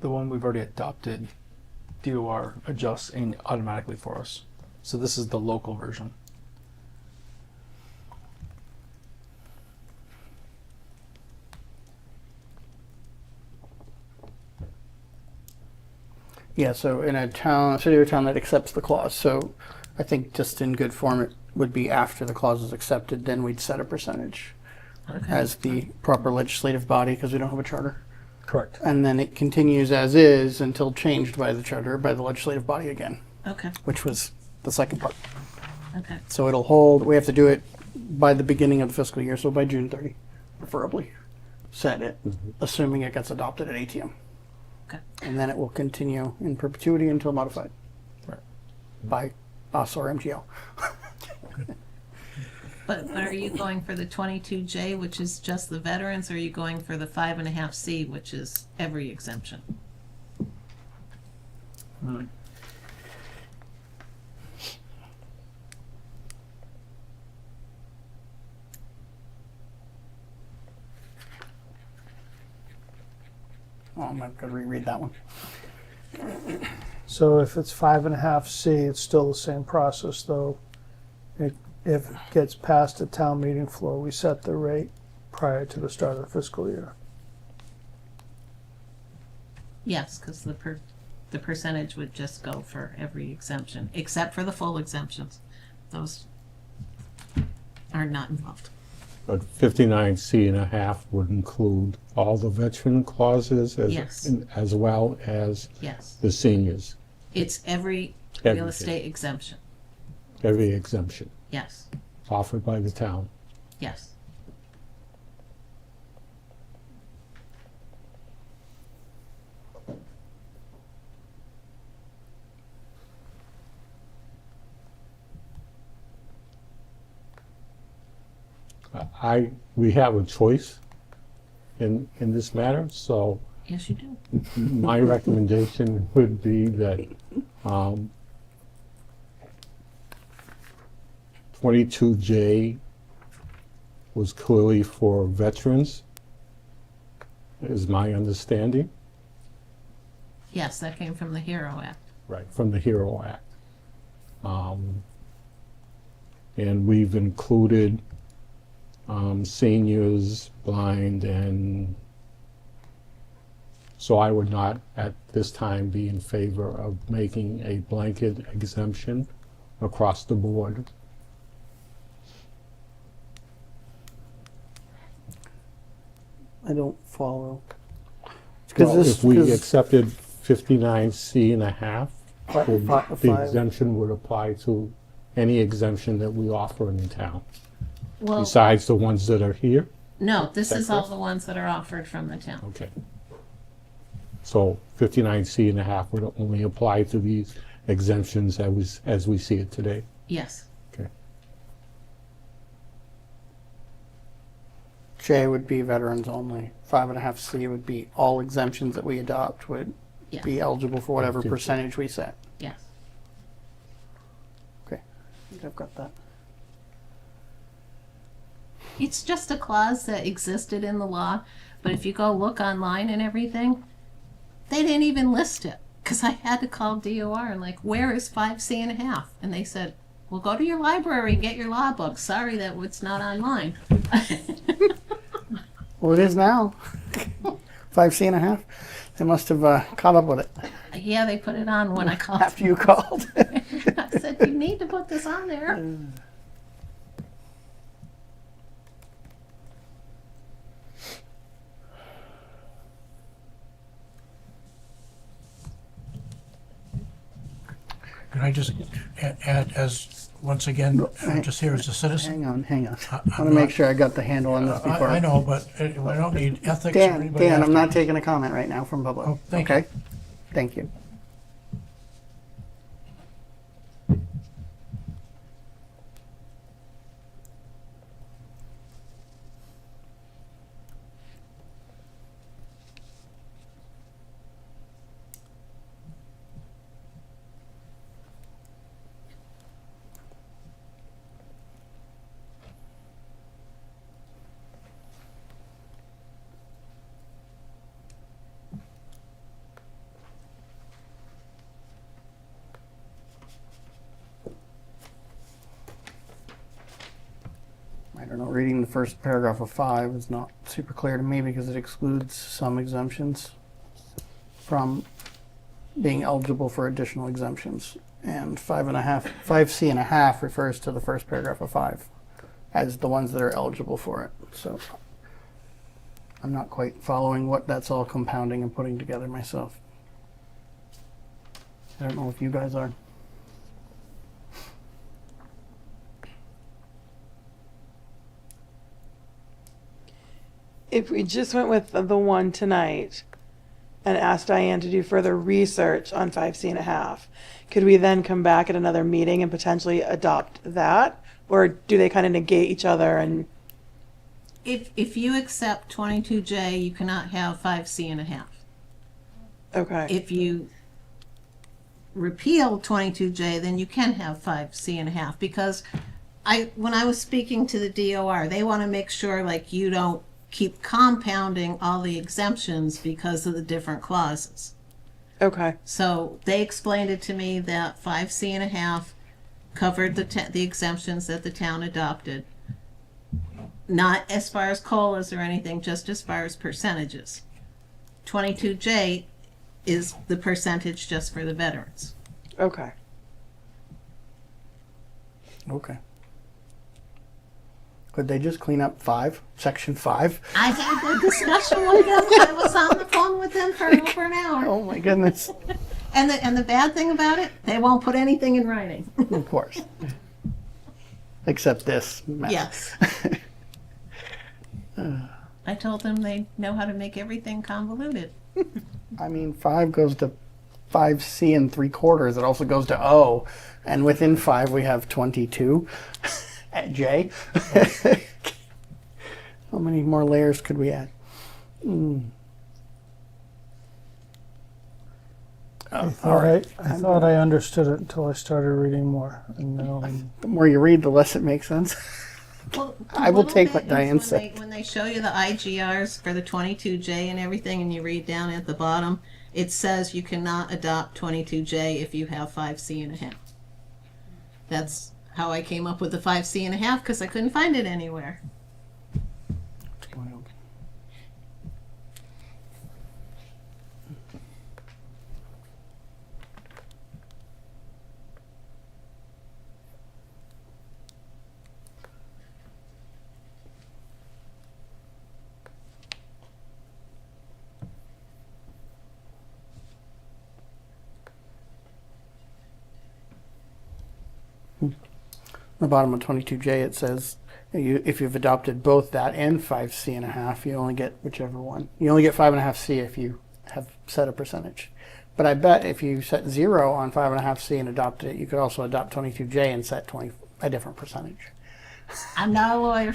The one we've already adopted, DOR adjusts automatically for us. So this is the local version. Yeah, so in a town, city or town that accepts the clause. So I think just in good form, it would be after the clause is accepted, then we'd set a percentage as the proper legislative body because we don't have a charter. Correct. And then it continues as is until changed by the charter, by the legislative body again, Okay, which was the second part. okay. So it'll hold, we have to do it by the beginning of the fiscal year, so by June 30, preferably. Set it, assuming it gets adopted at ATM. Okay. And then it will continue in perpetuity until modified. Right. By us or MGL. But are you going for the 22J, which is just the veterans, or are you going for the 5.5C, which is every exemption? Oh, I'm going to reread that one. So if it's 5.5C, it's still the same process, though. If it gets past the town meeting floor, we set the rate prior to the start of the fiscal year. Yes, because the percentage would just go for every exemption, except for the full exemptions. Those are not involved. But 59C and a half would include all the veteran clauses Yes. as well as Yes, the seniors, it's every real Everything. estate exemption. every exemption Yes, offered by the town. yes. We have a choice in this matter, so Yes, you do. my recommendation would be that 22J was clearly for veterans, is my understanding. Yes, that came from the HERO Act. Right. From the HERO Act. And we've included seniors, blind, and so I would not at this time be in favor of making a blanket exemption across the board. I don't follow. Well, if we accepted 59C and a half, the five. exemption would apply to any exemption that we offer in the town, Well, besides the ones that are here. no, this that is all correct? the ones that are offered from the town. Okay. So 59C and a half would only apply to these exemptions as we see it today. Yes, Okay. J would be veterans only. 5.5C would be all exemptions that we adopt would yes, be eligible for whatever 50. percentage we set. yes. Okay, I think I've got that. It's just a clause that existed in the law, but if you go look online and everything, they didn't even list it. Because I had to call DOR and like, where is 5C and a half? And they said, well, go to your library and get your law book. Sorry that it's not online. Well, it is now. 5C and a half. They must have caught up with it Yeah, they put it on when I called. after you called. I said, you need to put this on there. Can I just add as, once again, just here as a citizen? Hang on. I I- want to make sure I got the handle on this before. I know, but I don't need ethics or Dan, anybody I'm after not me. taking a comment right now from public. Oh, thank you. Okay? Thank you. don't know, reading the first paragraph of 5 is not super clear to me because it excludes some exemptions from being eligible for additional exemptions. And 5C and a half refers to the first paragraph of 5 as the ones that are eligible for it. So I'm not quite following what that's all compounding and putting together myself. I don't know if you guys are. If we just went with the one tonight and asked Diane to do further research on 5C and a half, could we then come back at another meeting and potentially adopt that? Or do they kind of negate each other and, If you accept 22J, you cannot have 5C and a half. okay, If you repeal 22J, then you can have 5C and a half, because when I was speaking to the DOR, they want to make sure like you don't keep compounding all the exemptions because of the different clauses. okay, So they explained it to me that 5C and a half covered the exemptions that the town adopted. Not as far as COLAs or anything, just as far as percentages. 22J is the percentage just for the veterans. okay. Okay. Could they just clean up 5, section 5? I had the discussion with them. I was on the phone with them for over an hour. Oh my goodness. And the bad thing about it, they won't put anything in writing. Of course. Except this mess. Yes. I told them they know how to make everything convoluted. I mean, 5 goes to 5C and 3/4. It also goes to O. And within 5, we have 22 at J. How many more layers could we add? All right. I thought I understood it until I started reading more. And now The more you read, the less it makes sense. Well, I will a little take bit what is Diane when said. when they show you the IGRs for the 22J and everything, and you read down at the bottom, it says you cannot adopt 22J if you have 5C and a half. That's how I came up with the 5C and a half, because I couldn't find it anywhere. The bottom of 22J, it says if you've adopted both that and 5C and a half, you only get whichever one. You only get 5.5C if you have set a percentage. But I bet if you set 0 on 5.5C and adopted it, you could also adopt 22J and set a different percentage. I'm not a lawyer.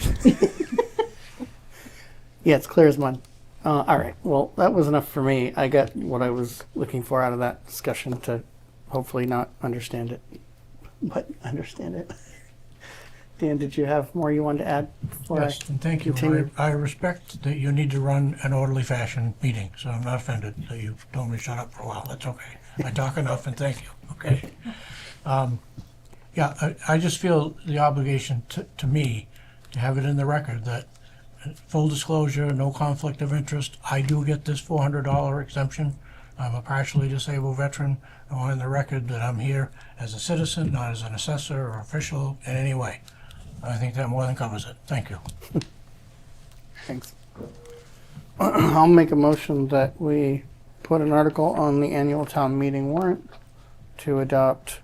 Yeah, it's clear as mud. All right. Well, that was enough for me. I got what I was looking for out of that discussion to hopefully not understand it, but understand it. Dan, did you have more you wanted to add? before Yes, I and thank you. continue? I respect that you need to run an orderly fashion meeting, so I'm not offended that you told me to shut up for a while. That's okay. I talk enough and thank you, okay? Yeah, I just feel the obligation to me to have it in the record that full disclosure, no conflict of interest. I do get this $400 exemption. I'm a partially disabled veteran. I want in the record that I'm here as a citizen, not as an assessor or official in any way. I think that more than covers it. Thank you. Thanks. I'll make a motion that we put an article on the annual town meeting warrant to adopt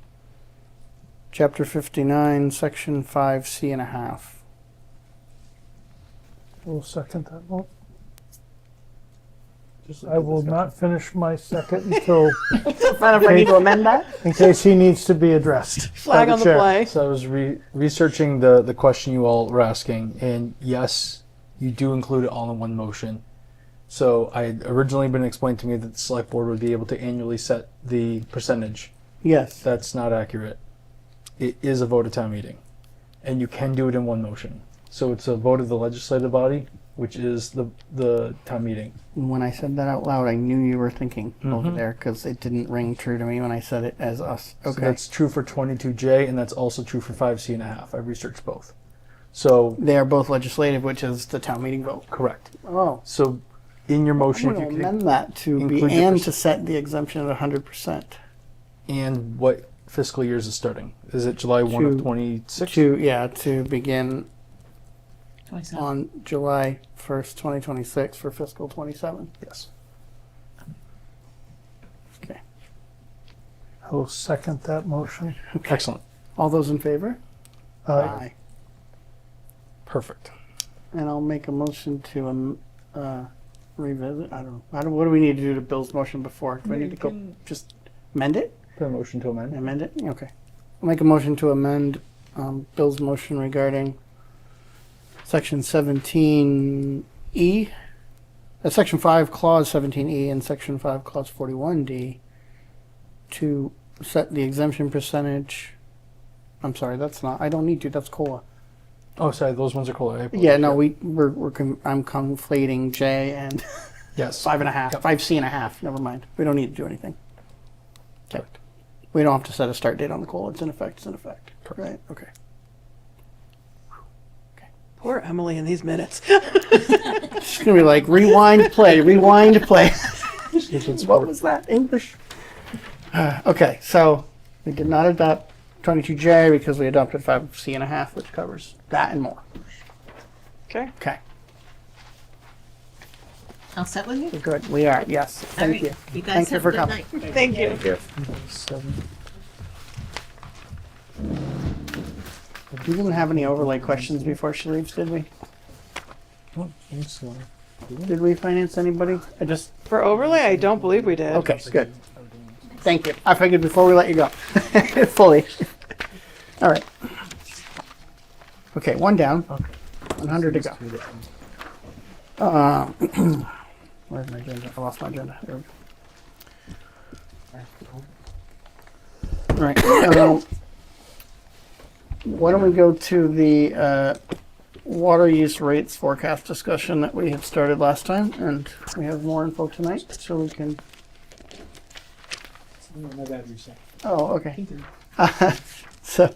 Chapter 59, Section 5C and a half. we'll second that one. I will not finish my second until, Find out if I need to amend that. in case he needs to be addressed. Flag by on the chair. play. So I was researching the question you all were asking, and yes, you do include it all in one motion. So I had originally been explained to me that the select board would be able to annually set the percentage. Yes. That's not accurate. It is a vote at town meeting, and you can do it in one motion. So it's a vote of the legislative body, which is the town meeting. When I said that out loud, I knew you were thinking over there because it didn't ring true to me when I said it as us. So Okay. that's true for 22J, and that's also true for 5C and a half. I researched both. So, They are both legislative, which is the town meeting vote. correct. Oh. So, in your I'm motion, going if to you amend that to be include your and percent- to set the exemption at 100%. and what fiscal year is it starting? Is it July 1 of To- 26? To begin 27. on July 1st, 2026 for fiscal 27. Yes. Okay. I will second that motion. Excellent. All those in favor? Perfect. And I'll make a motion to revisit. I don't know. What do we need to do to Bill's motion before? Do I need to go just amend it? Put a motion to amend. Amend it? Okay. I'll make a motion to amend Bill's motion regarding section 17E, section 5, clause 17E, and section 5, clause 41D to set the exemption percentage. I'm sorry, that's not, I don't need to, that's COLA. Oh, sorry, those ones are cool. Yeah, no, I'm conflating J and Yes. 5.5, Yep. 5C.5. Never mind. We don't need to do anything. Okay. We don't have to set a start date on the COLA. It's in effect. It's in effect. Right? Okay. Poor Emily in these minutes. It's gonna be like rewind, play, rewind, play. What was that? English? Okay, so we did not adopt 22J because we adopted 5C.5, which covers that and more. Okay. Okay, All set with you? we're good. We are. Yes. All Thank right. you. You guys Thank you have for a good coming. night. Thank you. We didn't have any overlay questions before she leaves, did we? Did we finance anybody? I just For overlay, I don't believe we did. okay. Good. Thank you. I figured before we let you go, fully. All right. Okay, one down. 100 to go. Where's my agenda? I lost my agenda. There we go. All right. Why don't we go to the water use rates forecast discussion that we had started last time, and we have more info tonight, so we can. My bad, reset. Oh, okay. So,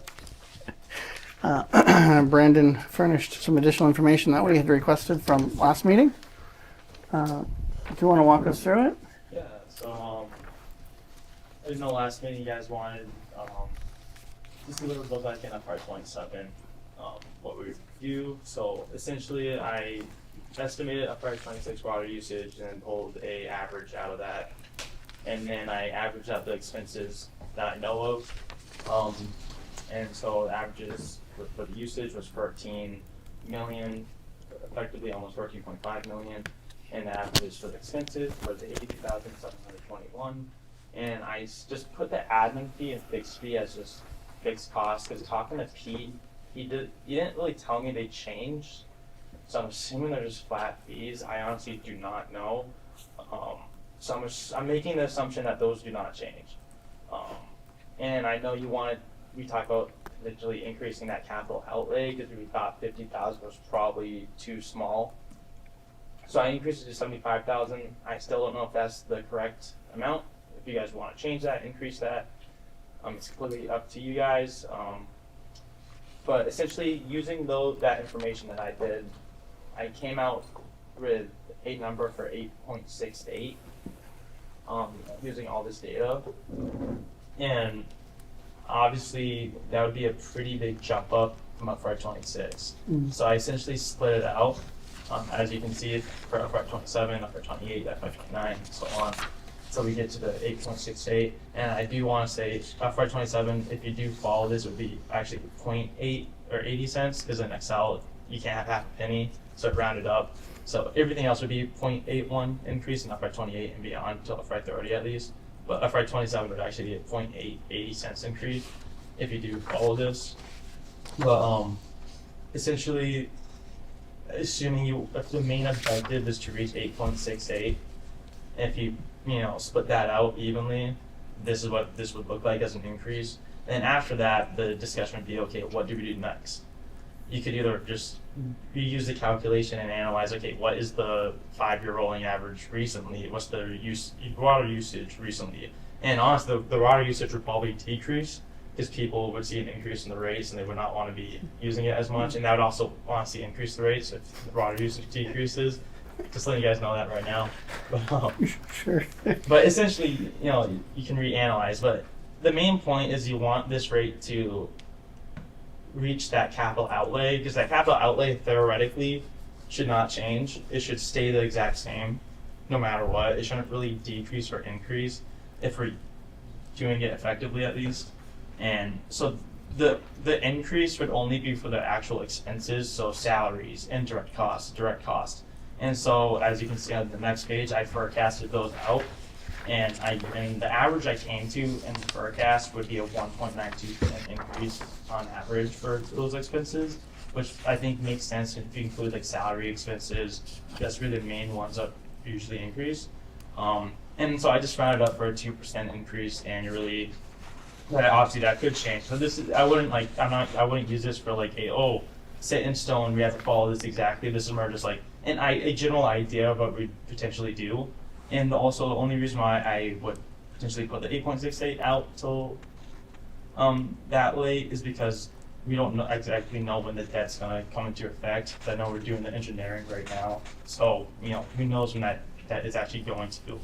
Brandon furnished some additional information that we had requested from last meeting. Do you want to walk us through it? Yeah, so, I know last meeting you guys wanted, to see what it would look like in FY 27, what we would do. So essentially, I estimated FY 26 water usage and pulled a average out of that. And then I averaged out the expenses that I know of. And so the averages for the usage was 13 million, effectively almost 14.5 million. And the averages for the expenses was 80,721. And I just put the admin fee and fixed fee as just fixed costs, because talking to Pete, he didn't really tell me they changed. So I'm assuming they're just flat fees. I honestly do not know. So I'm making the assumption that those do not change. And I know we talked about potentially increasing that capital outlay because we thought 50,000 was probably too small. So I increased it to 75,000. I still don't know if that's the correct amount. If you guys want to change that, increase that, it's completely up to you guys. But essentially, using that information that I did, I came out with a number for 8.68. Using all this data, and obviously that would be a pretty big jump up from FY 26. So I essentially split it out, as you can see, for FY 27, FY 28, FY 29, and so on. So we get to the 8.68, and I do want to say FY 27, if you do follow this, it would be actually 0.8 or 80 cents, because in Excel you can't have half a penny, so it rounded up. So everything else would be 0.81 increase in FY 28 and beyond until FY 30 at least. But FY 27 would actually be a 0.880 cents increase if you do follow this. But essentially, assuming if the main objective is to reach 8.68, if you split that out evenly, this is what this would look like as an increase. And after that, the discussion would be, okay, what do we do next? You could either just reuse the calculation and analyze, okay, what is the 5-year rolling average recently? What's the water usage recently? And honestly, the water usage would probably decrease because people would see an increase in the rates and they would not want to be using it as much, and that would also honestly increase the rates if the water usage decreases. Just letting you guys know that right now. But, Sure. but essentially, you can reanalyze. But the main point is you want this rate to reach that capital outlay, because that capital outlay theoretically should not change. It should stay the exact same no matter what. It shouldn't really decrease or increase if we're doing it effectively, at least. And so the increase would only be for the actual expenses, so salaries, indirect direct costs. And so, as you can see on the next page, I forecasted those out, and the average I came to in the forecast would be a 1.92% increase on average for those expenses, which I think makes sense if you include like salary expenses. That's really the main ones that usually increase. And so I just rounded up for a 2% increase annually. But obviously that could change. So I wouldn't use this for like set in stone, we have to follow this exactly. This is more just like a general idea of what we potentially do. And also the only reason why I would potentially put the 8.68 out till that late is because we don't exactly know when the debt's gonna come into effect. I know we're doing the engineering right now, so who knows when that debt is actually going to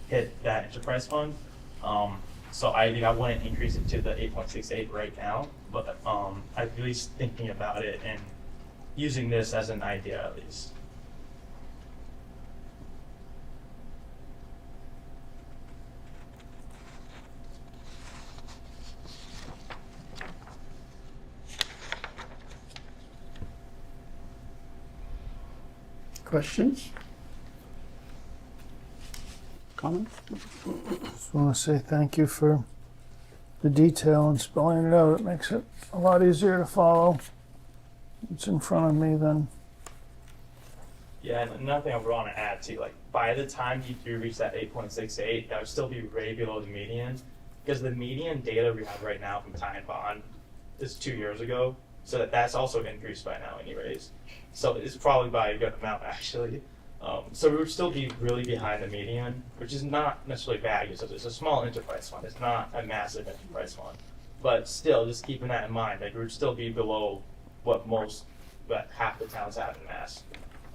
hit that enterprise fund. So I wouldn't increase it to the 8.68 right now, but I'm at least thinking about it and using this as an idea at least. Questions? Comments? Just want to say thank you for the detail and spelling it out. It makes it a lot easier to follow. It's in front of me then. Yeah, and another thing I would want to add too, like by the time you do reach that 8.68, that would still be way below the median, because the median data we have right now from Time Bond is 2 years ago, so that's also increased by now anyways. So it's probably by a good amount actually. So we would still be really behind the median, which is not necessarily bad because it's a small enterprise fund. It's not a massive enterprise fund, but still, just keeping that in mind, like we would still be below what half the towns have in Mass,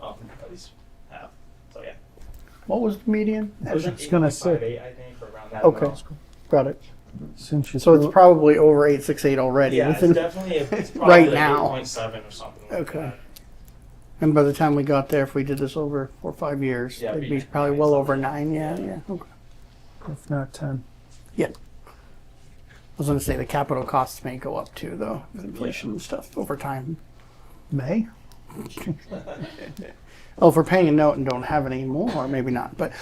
at least have. So yeah. What was the median? It was like was gonna say- 8.58, I think, or around that. Okay, amount. got it. Since you So it's threw- probably over 868 already. Yeah, it's within- definitely it's probably Right like now. 8.7 or something. Like Okay. that. And by the time we got there, if we did this over 4 or 5 years, Yeah, it'd it'd be be probably 9 well something. over 9. Yeah. Okay. if not 10. I was going to say the capital costs may go up too, though, with inflation and stuff over time. May? Oh, if we're paying a note and don't have any more, maybe not. But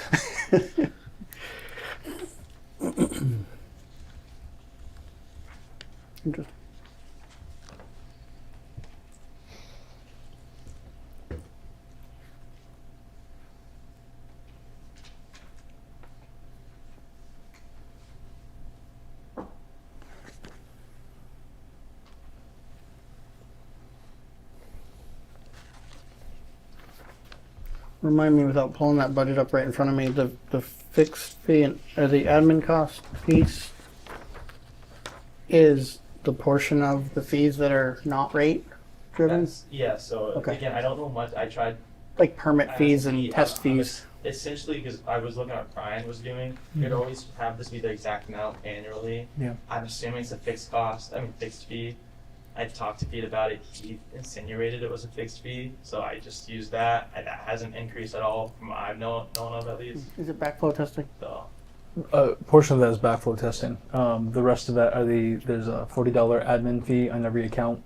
interesting. Remind me, without pulling that budget up right in front of me, the fixed fee or the admin cost piece is the portion of the fees that are not rate driven, Yeah, so Okay. again, I don't know much. I tried like permit fees and test I'm fees. essentially, because I was looking at what Brian was doing, you'd always have this be the exact amount annually. Yeah. I'm assuming it's a fixed fixed fee. I talked to Pete about it. He insinuated it was a fixed fee, so I just used that. And that hasn't increased at all from what I've known of at least. Is it backflow testing? So A portion of that is backflow testing. The rest of that there's a $40 admin fee on every account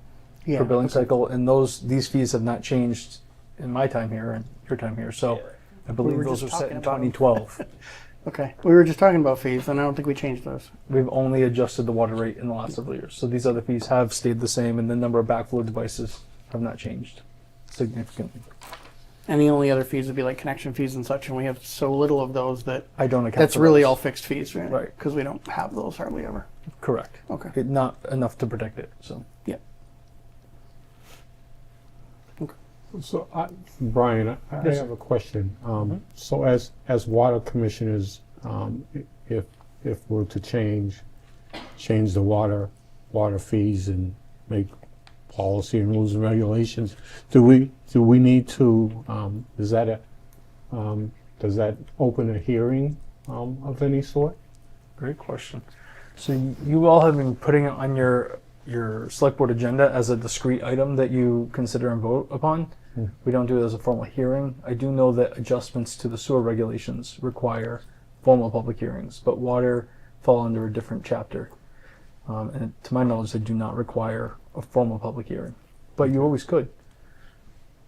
Yeah. per billing cycle, and these fees have not changed in my time here and your time here. So yeah. I believe were those just were set talking in about 'em. 2012. Okay. We were just talking about fees, and I don't think we changed those. We've only adjusted the water rate in the last several years. So these other fees have stayed the same, and the number of backflow devices have not changed significantly. And the only other fees would be like connection fees and such, and we have so little of those that I don't account that's for really those. all fixed fees, right? Right. Because we don't have those hardly ever. Correct. Okay. Not enough to protect it. So So, Brian, I Yes, have a question. So, as water commissioners, if we're to change the water water fees and make policy and rules and regulations. Do we need to, does that open a hearing of any sort? Great question. So you all have been putting it on your select board agenda as a discrete item that you consider and vote upon. We don't do it as a formal hearing. I do know that adjustments to the sewer regulations require formal public hearings, but water fall under a different chapter. And to my knowledge, they do not require a formal public hearing. But you always could.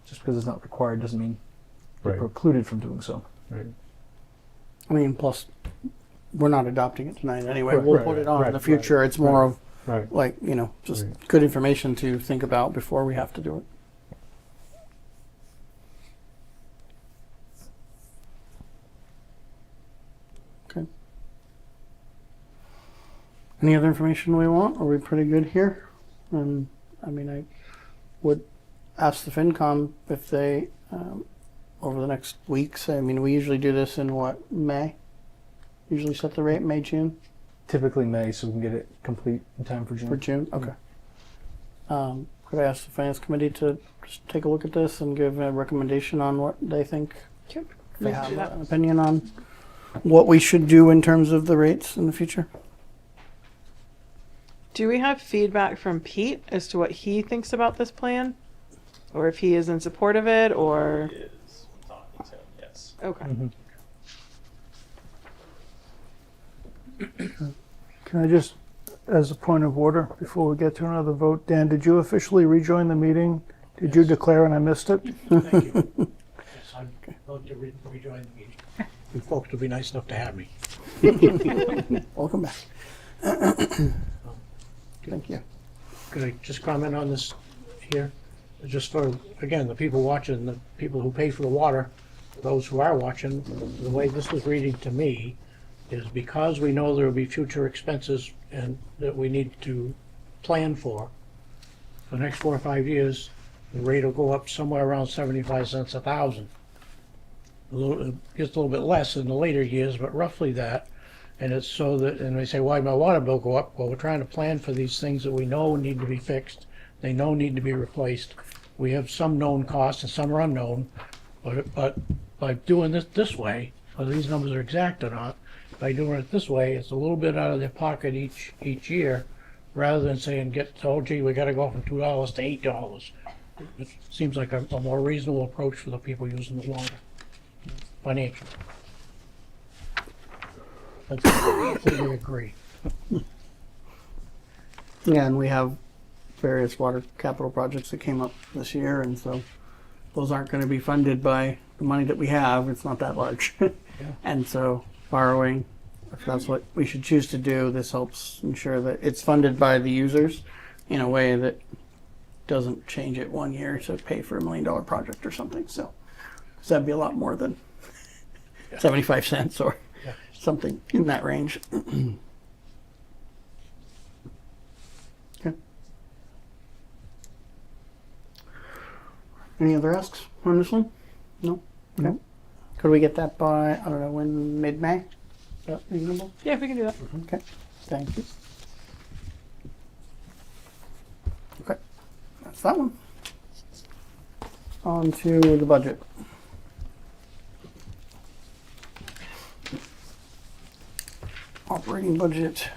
Just because it's not required doesn't mean you're Right. precluded from doing so. Right. I mean, plus, we're not adopting it tonight anyway. Right, We'll right, put it on in right, the future. right, It's more of Right. like, you know, just Right. good information to think about before we have to do it. Okay. Any other information we want? Are we pretty good here? I mean, I would ask the FinCom if they, over the next weeks, I mean, we usually do this in what, May? Usually set the rate, May, June? Typically May, so we can get it complete in time for June. For June, okay. Could I ask the finance committee to just take a look at this and give a recommendation on what they think? Sure. If they We can have do that. an opinion on what we should do in terms of the rates in the future? Do we have feedback from Pete as to what he thinks about this plan? Or if he is in support of it, or? Is talking to him, yes. Okay. Can I just, as a point of order, before we get to another vote, Dan, did you officially rejoin the meeting? Did you declare and I missed it? Thank you. Yes, I'm going to rejoin the meeting. You folks will be nice enough to have me. Welcome back. Thank you. Could I just comment on this here? Just for, again, the people watching, the people who pay for the water, those who are watching, the way this was reading to me is because we know there will be future expenses and that we need to plan for the next 4 or 5 years, the rate will go up somewhere around 75 cents a thousand. It gets a little bit less in the later years, but roughly that. And it's so that, and they say, why my water bill go up? Well, we're trying to plan for these things that we know need to be fixed. They know need to be replaced. We have some known costs and some are unknown. But by doing this way, whether these numbers are exact or not, by doing it this way, it's a little bit out of their pocket each year, rather than saying, oh gee, we gotta go from $2 to $8. It seems like a more reasonable approach for the people using the water, financially. I completely agree. Yeah, and we have various water capital projects that came up this year, and so those aren't going to be funded by the money that we have. It's not that large. And so borrowing, if that's what we should choose to do, this helps ensure that it's funded by the users in a way that doesn't change it one year to pay for $1 million project or something. So 'cause that'd be a lot more than 75 cents or something in that range. Okay. Any other asks on this one? No? Okay. Could we get that by, I don't know, when, mid-May? Is that reasonable? Yeah, we can do that. Okay, thank you. Okay, that's that one. On to the budget. Operating budget.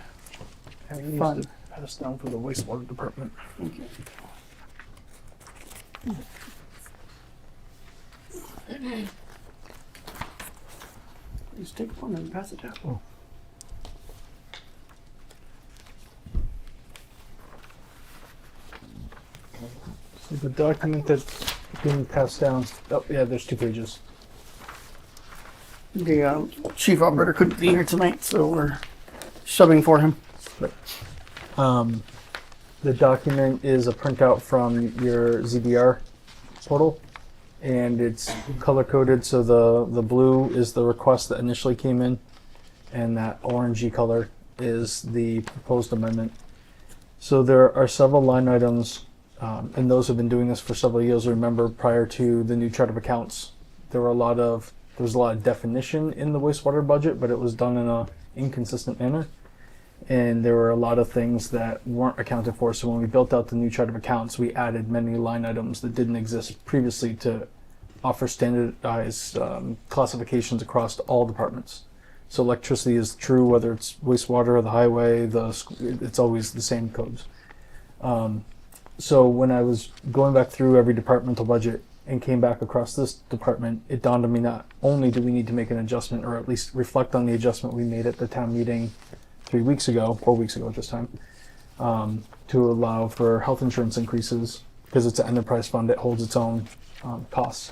Fund. Pass down for the wastewater department. Thank you. Please take one and pass it down. Oh. So the document that's being passed down, oh yeah, there's 2 pages. The chief operator couldn't be here tonight, so we're subbing for him. The document is a printout from your ZBR portal, and it's color coded. So the blue is the request that initially came in, and that orangey color is the proposed amendment. So there are several line items, and those have been doing this for several years. Remember, prior to the new chart of accounts, there was a lot of definition in the wastewater budget, but it was done in a inconsistent manner. and there were a lot of things that weren't accounted for. So when we built out the new chart of accounts, we added many line items that didn't exist previously to offer standardized classifications across all departments. So electricity is true whether it's wastewater or the highway. It's always the same codes. So when I was going back through every departmental budget and came back across this department, it dawned on me not only do we need to make an adjustment, or at least reflect on the adjustment we made at the town meeting 4 weeks ago at this time, to allow for health insurance increases, because it's an enterprise fund, it holds its own costs.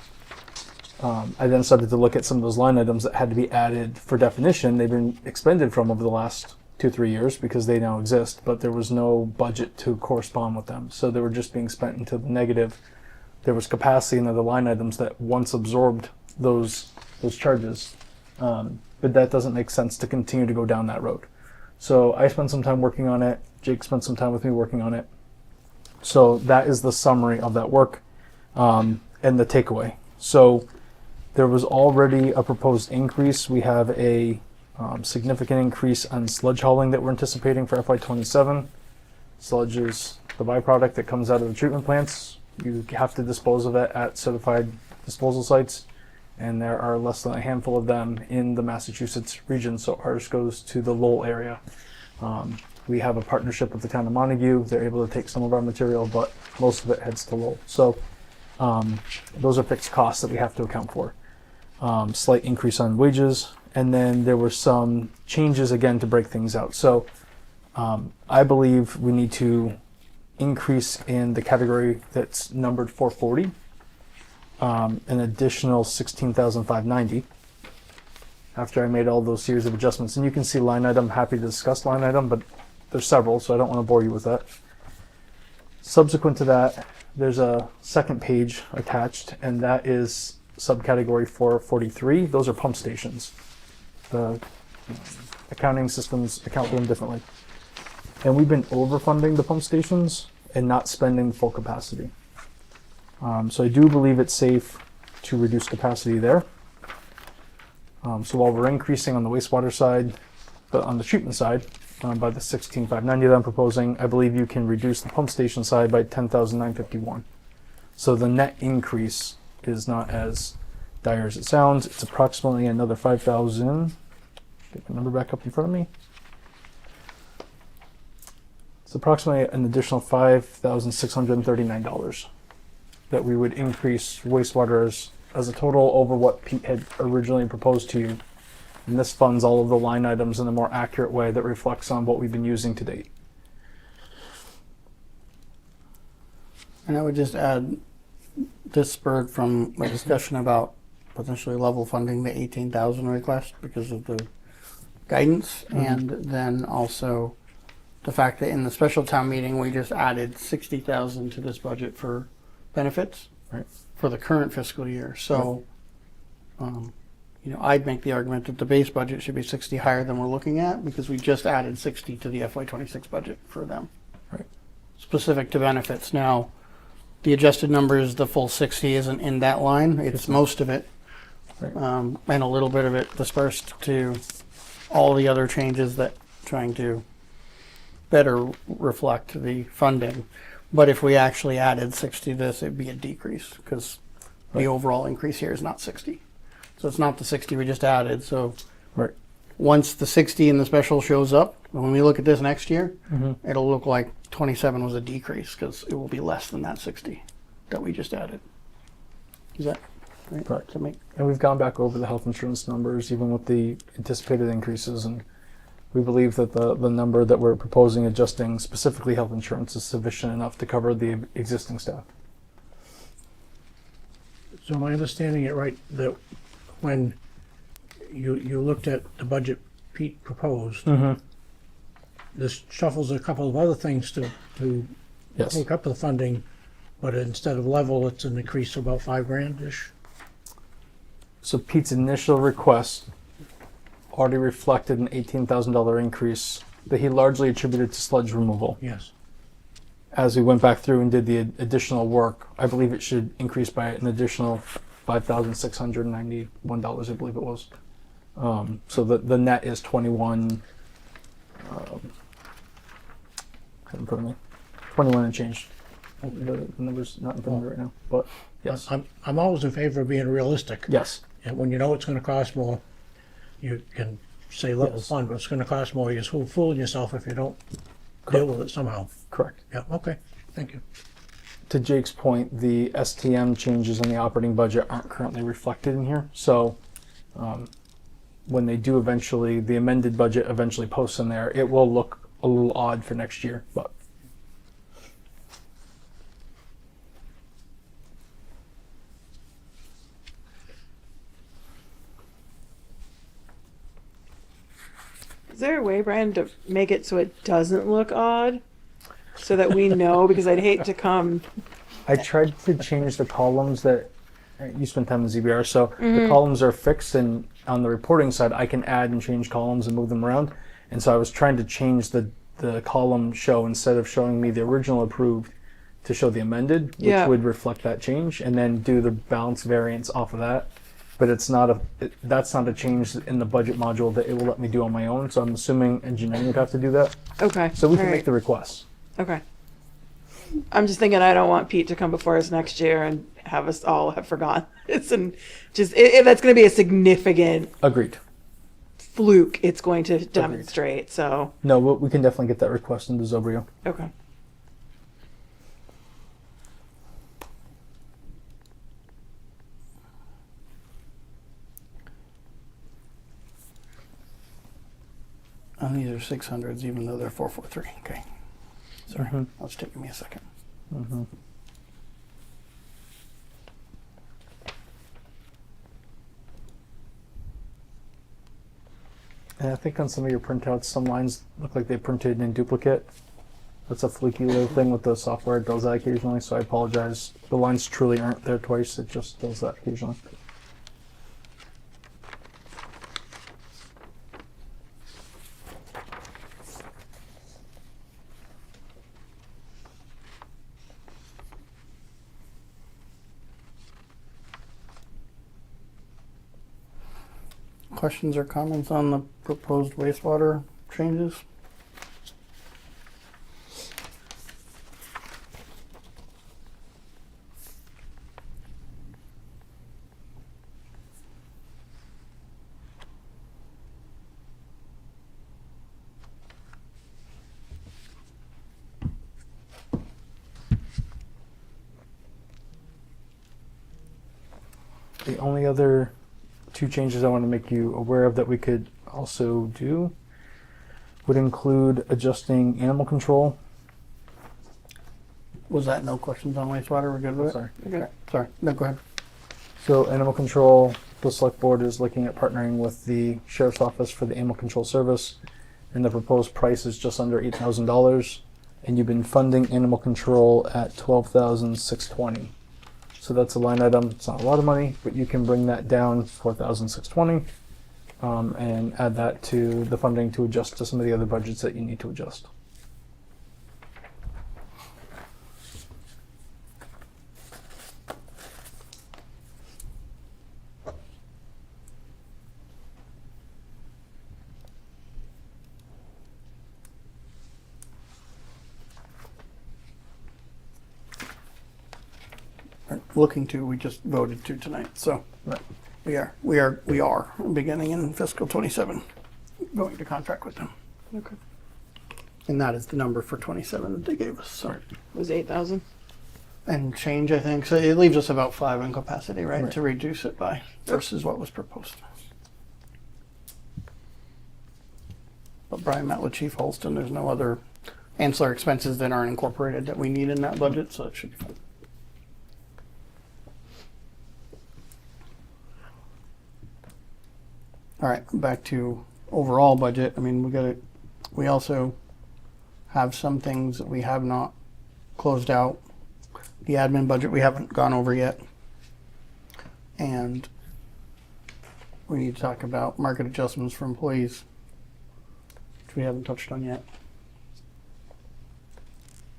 I then started to look at some of those line items that had to be added for definition. They've been expended from over the last 2-3 years because they now exist, but there was no budget to correspond with them. So they were just being spent into the negative. There was capacity in other line items that once absorbed those charges. But that doesn't make sense to continue to go down that road. So I spent some time working on it. Jake spent some time with me working on it. So that is the summary of that work and the takeaway. So there was already a proposed increase. We have a significant increase on sludge hauling that we're anticipating for FY27. Sludge is the byproduct that comes out of the treatment plants. You have to dispose of it at certified disposal sites, and there are less than a handful of them in the Massachusetts region, so ours goes to the Lowell area. We have a partnership with the town of Montague. They're able to take some of our material, but most of it heads to Lowell. So those are fixed costs that we have to account for. Slight increase on wages, and then there were some changes again to break things out. So I believe we need to increase in the category that's numbered 440, an additional 16,590 after I made all those series of adjustments. And you can see line item, happy to discuss line item, but there's several, so I don't want to bore you with that. Subsequent to that, there's a second page attached, and that is subcategory 443. Those are pump stations. The accounting systems account for them differently. And we've been overfunding the pump stations and not spending full capacity. So I do believe it's safe to reduce capacity there. So while we're increasing on the wastewater side, but on the treatment side, by the 16,590 that I'm proposing, I believe you can reduce the pump station side by 10,951. So the net increase is not as dire as it sounds. It's approximately another 5,000. Get the number back up in front of me. It's approximately an additional $5,639 that we would increase wastewater as a total over what Pete had originally proposed to you. And this funds all of the line items in a more accurate way that reflects on what we've been using to date. And I would just add, this spurred from a discussion about potentially level funding the 18,000 request because of the guidance, and then also the fact that in the special town meeting we just added 60,000 to this budget for benefits, right, for the current fiscal year. So, I'd make the argument that the base budget should be 60 higher than we're looking at because we just added 60 to the FY26 budget for them, right, specific to benefits. Now, the adjusted numbers, the full 60 isn't in that line. It's most of it, right. And a little bit of it dispersed to all the other changes that trying to better reflect the funding. But if we actually added 60 to this, it'd be a decrease because the overall increase here is not 60. So it's not the 60 we just added. So Right. once the 60 in the special shows up, when we look at this next year, Mm-hmm. it'll look like 27 was a decrease because it will be less than that 60 that we just added. Is that right? Correct. To make And we've gone back over the health insurance numbers, even with the anticipated increases, and we believe that the number that we're proposing adjusting specifically health insurance is sufficient enough to cover the existing staff. So am I understanding it right, that when you looked at the budget Pete proposed, this shuffles a couple of other things to Yes. take up the funding, but instead of level, it's an increase of about $5,000-ish? So Pete's initial request already reflected an $18,000 increase that he largely attributed to sludge removal. Yes. As we went back through and did the additional work, I believe it should increase by an additional $5,691, I believe it was. So the net is 21. in front of me. 21 and change. The number's not in front of me right now, but yes. I'm always in favor of being realistic. Yes. And when you know it's gonna cost more, you can say level Yes. fund, but it's gonna cost more. You're fooling yourself if you don't deal with it somehow. Correct. Yeah, okay, thank you. To Jake's point, the STM changes in the operating budget aren't currently reflected in here. So when they do eventually, the amended budget eventually posts in there, it will look a little odd for next year. But Is there a way, Brian, to make it so it doesn't look odd? So that we know, because I'd hate to come. I tried to change the columns that you spend time in ZBR. So the columns are fixed, and on the reporting side, I can add and change columns and move them around. And so I was trying to change the column show, instead of showing me the original approved, to show the amended, which Yeah. would reflect that change, and then do the balance variance off of that. But it's not that's not a change in the budget module that it will let me do on my own. So I'm assuming engineering would have to do that. Okay. So we can all make right. the requests. Okay. I'm just thinking I don't want Pete to come before us next year and have us all have forgotten. It's if that's going to be a significant Agreed. fluke, it's going to demonstrate. So No, we can definitely get that request into Zobrio. okay. And these are 600s, even though they're 443. Okay. Sorry, Mhm. that was taking me a second. Mm-hmm. And I think on some of your printouts, some lines look like they printed in duplicate. That's a fluky little thing with the software. It does that occasionally, so I apologize. The lines truly aren't there twice. It just does that occasionally. Questions or comments on the proposed wastewater changes? The only other two changes I want to make you aware of that we could also do would include adjusting animal control. Was that no questions on wastewater? We're good with it? Sorry. Okay. Sorry. No, go ahead. So animal control, the select board is looking at partnering with the sheriff's office for the animal control service, and the proposed price is just under $8,000, and you've been funding animal control at $12,620. So that's a line item. It's not a lot of money, but you can bring that down $4,620, and add that to the funding to adjust to some of the other budgets that you need to adjust. Looking to, we just voted to tonight. So Right. we are beginning in fiscal 27, going to contract with them. Okay. And that is the number for 27 that they gave us. So. It was 8,000. And change, I think. So it leaves us about 5 in capacity, right? Right. To reduce it by versus what was proposed. But Brian met with Chief Holston. There's no other ancillary expenses that aren't incorporated that we need in that budget, so it should be fine. All right, back to overall budget. I mean, we also have some things that we have not closed out. The admin budget we haven't gone over yet. And we need to talk about market adjustments for employees, which we haven't touched on yet.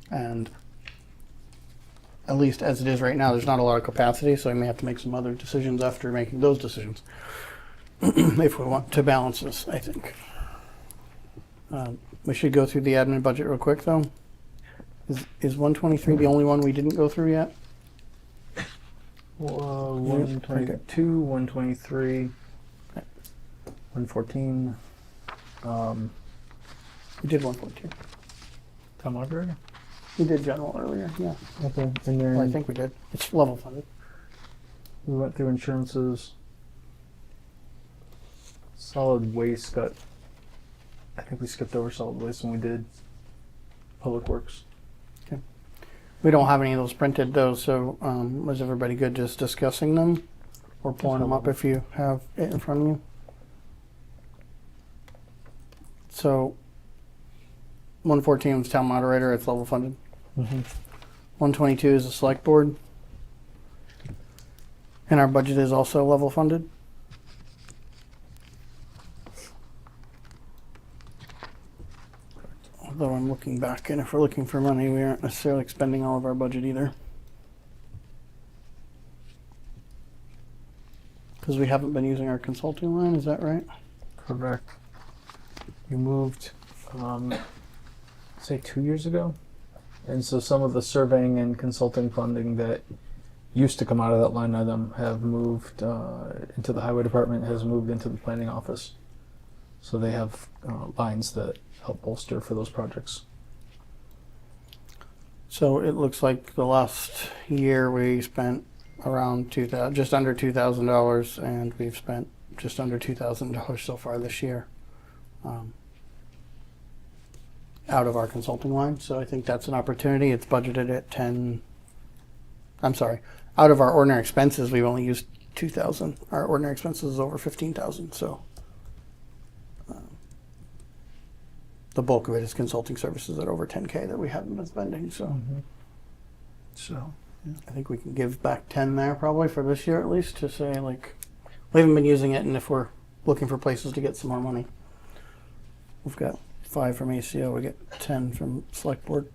And at least as it is right now, there's not a lot of capacity, so we may have to make some other decisions after making those decisions. If we want to balance this, I think. We should go through the admin budget real quick, though. Is 123 the only one we didn't go through yet? 122, 123, 114. We did 142. Town moderator? We did general earlier, yeah. Okay. And then Well, I think we did. It's level funded. we went through insurances. Solid waste got. I think we skipped over solid waste when we did public works. We don't have any of those printed though, so was everybody good just discussing them? Or pulling them up if you have it in front of you? So 114 is town moderator, it's level funded. Mm-hmm. 122 is the select board. And our budget is also level funded. Although I'm looking back, and if we're looking for money, we aren't necessarily expending all of our budget either. Because we haven't been using our consulting line, is that right? Correct. You moved, say 2 years ago, and so some of the surveying and consulting funding that used to come out of that line item have moved into the highway department, has moved into the planning office. So they have lines that help bolster for those projects. So it looks like the last year we spent around just under $2,000, and we've spent just under $2,000 so far this year out of our consulting line. So I think that's an opportunity. It's budgeted at 10. I'm sorry. Out of our ordinary expenses, we've only used 2,000. Our ordinary expenses is over 15,000. So the bulk of it is consulting services at over 10K that we haven't been spending. So, so yeah, I think we can give back 10 there probably for this year at least to say like we haven't been using it, and if we're looking for places to get some more money, we've got 5 from ACO, we get 10 from select board.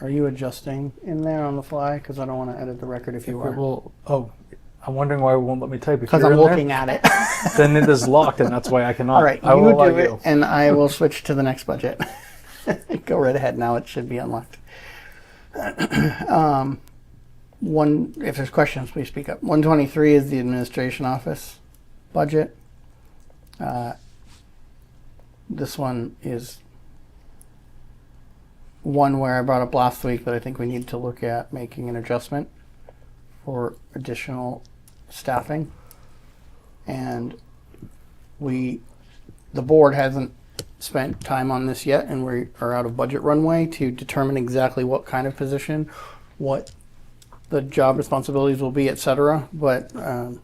Are you adjusting in there on the fly? Because I don't want to edit the record if you are. Well, oh, I'm wondering why it won't let me type. Because I'm looking at it. Then it is locked, and that's why I cannot. All right, I will you allow do it, and I will switch to the next budget. Go right ahead. Now it should be unlocked. If there's questions, please speak up. 123 is the administration office budget. This one is one where I brought up last week that I think we need to look at making an adjustment for additional staffing. And the board hasn't spent time on this yet, and we are out of budget runway to determine exactly what kind of position, what the job responsibilities will be, etc. But and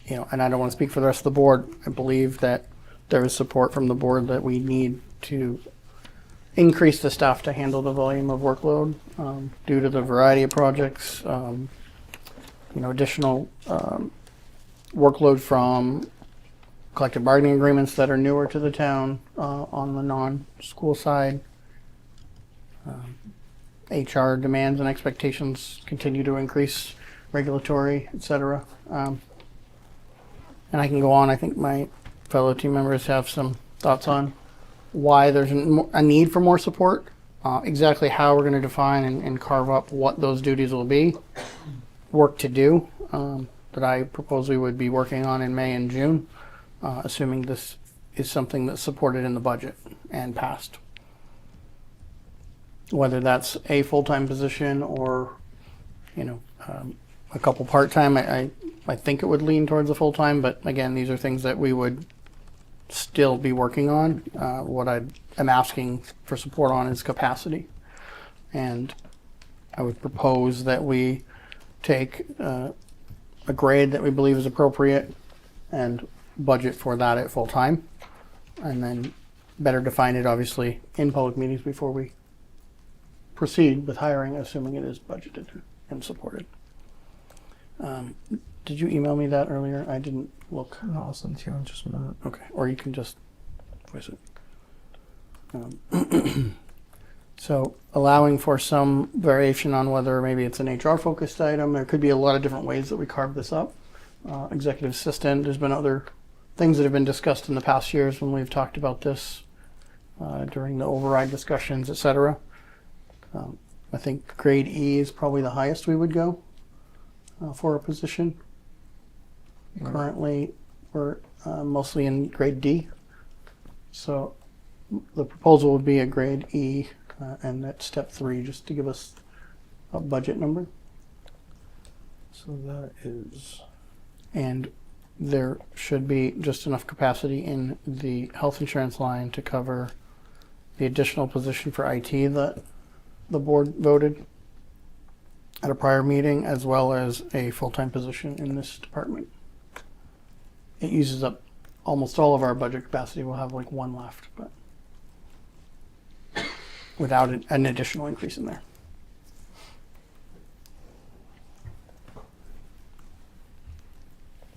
I don't want to speak for the rest of the board. I believe that there is support from the board that we need to increase the staff to handle the volume of workload due to the variety of projects, additional workload from collective bargaining agreements that are newer to the town on the non-school side. HR demands and expectations continue to increase, regulatory, etc. And I can go on. I think my fellow team members have some thoughts on why there's a need for more support, exactly how we're going to define and carve up what those duties will be, work to do that I propose we would be working on in May and June, assuming this is something that's supported in the budget and passed. Whether that's a full-time position or, a couple part-time, I think it would lean towards a full-time, but again, these are things that we would still be working on. What I am asking for support on is capacity. And I would propose that we take a grade that we believe is appropriate and budget for that at full time, and then better define it obviously in public meetings before we proceed with hiring, assuming it is budgeted and supported. Did you email me that earlier? I didn't look. No, I'll send it to you in just a minute. Okay, or you can just voice it. So allowing for some variation on whether maybe it's an HR focused item, there could be a lot of different ways that we carve this up. Executive assistant, there's been other things that have been discussed in the past years when we've talked about this. during the override discussions, etc. I think grade E is probably the highest we would go for a position. Currently, we're mostly in grade D. So the proposal would be a grade E, and at step 3, just to give us a budget number. So that is. And there should be just enough capacity in the health insurance line to cover the additional position for IT that the board voted at a prior meeting, as well as a full-time position in this department. It uses up almost all of our budget capacity. We'll have like 1 left, but without an additional increase in there.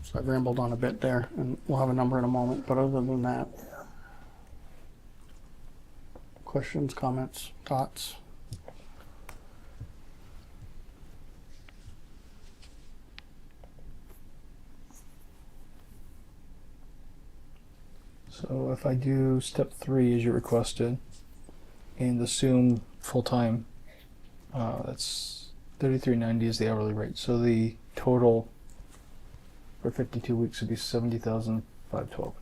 So I've rambled on a bit there, and we'll have a number in a moment, but other than that, questions, comments, thoughts? So if I do step 3 as you requested and assume full-time, that's $33.90 is the hourly rate. So the total for 52 weeks would be $70,512.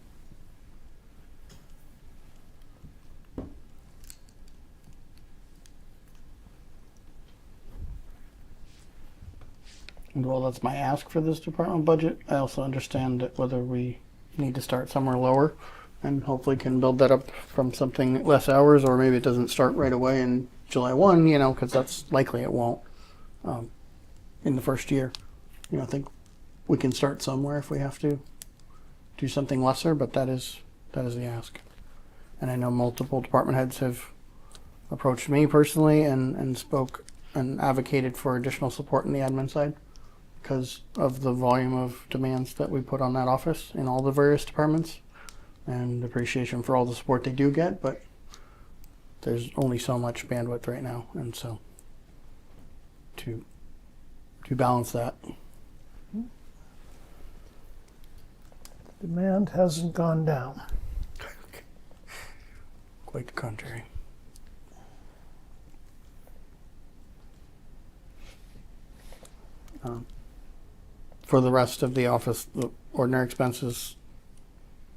And while that's my ask for this department budget, I also understand that whether we need to start somewhere lower and hopefully can build that up from something less hours, or maybe it doesn't start right away in July 1, because that's likely it won't in the first year. I think we can start somewhere if we have to do something lesser, but that is the ask. And I know multiple department heads have approached me personally and spoke and advocated for additional support in the admin side because of the volume of demands that we put on that office in all the various departments, and appreciation for all the support they do get, but there's only so much bandwidth right now, and so to balance that. Demand hasn't gone down. Quite the contrary. For the rest of the office, the ordinary expenses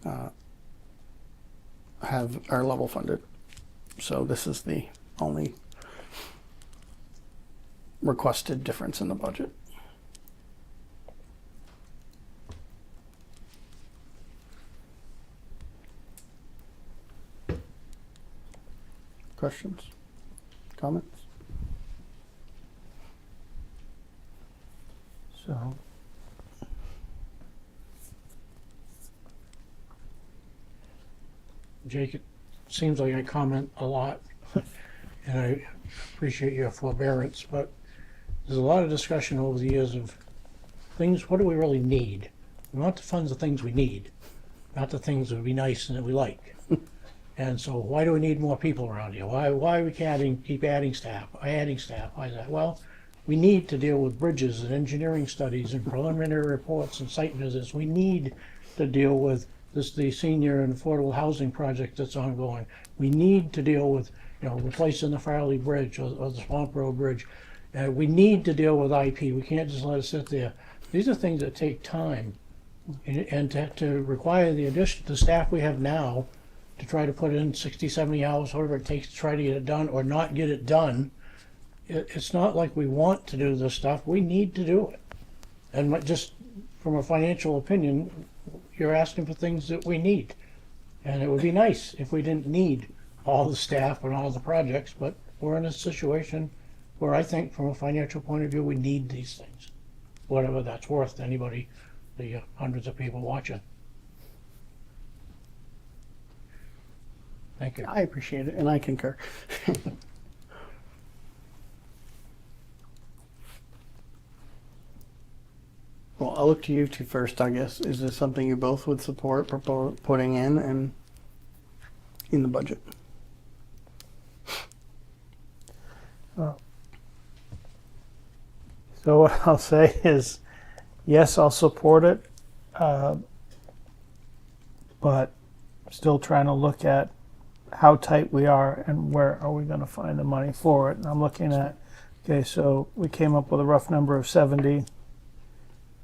are level funded. So this is the only requested difference in the budget. Questions? Comments? So, Jake, it seems like I comment a lot, and I appreciate your forbearance, but there's a lot of discussion over the years of things, what do we really need? We want to fund the things we need, not the things that would be nice and that we like. And so why do we need more people around here? Why we can't keep adding staff? Why is that? Well, we need to deal with bridges and engineering studies and preliminary reports and site visits. We need to deal with the senior and affordable housing project that's ongoing. We need to deal with, replacing the Farley Bridge or the Swamp Road Bridge. We need to deal with IP. We can't just let it sit there. These are things that take time, and to require the staff we have now to try to put in 60, 70 hours, whatever it takes to try to get it done or not get it done. It's not like we want to do this stuff. We need to do it. And just from a financial opinion, you're asking for things that we need. And it would be nice if we didn't need all the staff and all the projects, but we're in a situation where I think from a financial point of view, we need these things. Whatever that's worth to anybody, the hundreds of people watching. Thank you. I appreciate it, and I concur. Well, I'll look to you two first, I guess. Is this something you both would support putting in and in the budget? So what I'll say is, yes, I'll support it, but still trying to look at how tight we are and where are we gonna find the money for it. And I'm looking at, okay, so we came up with a rough number of 70.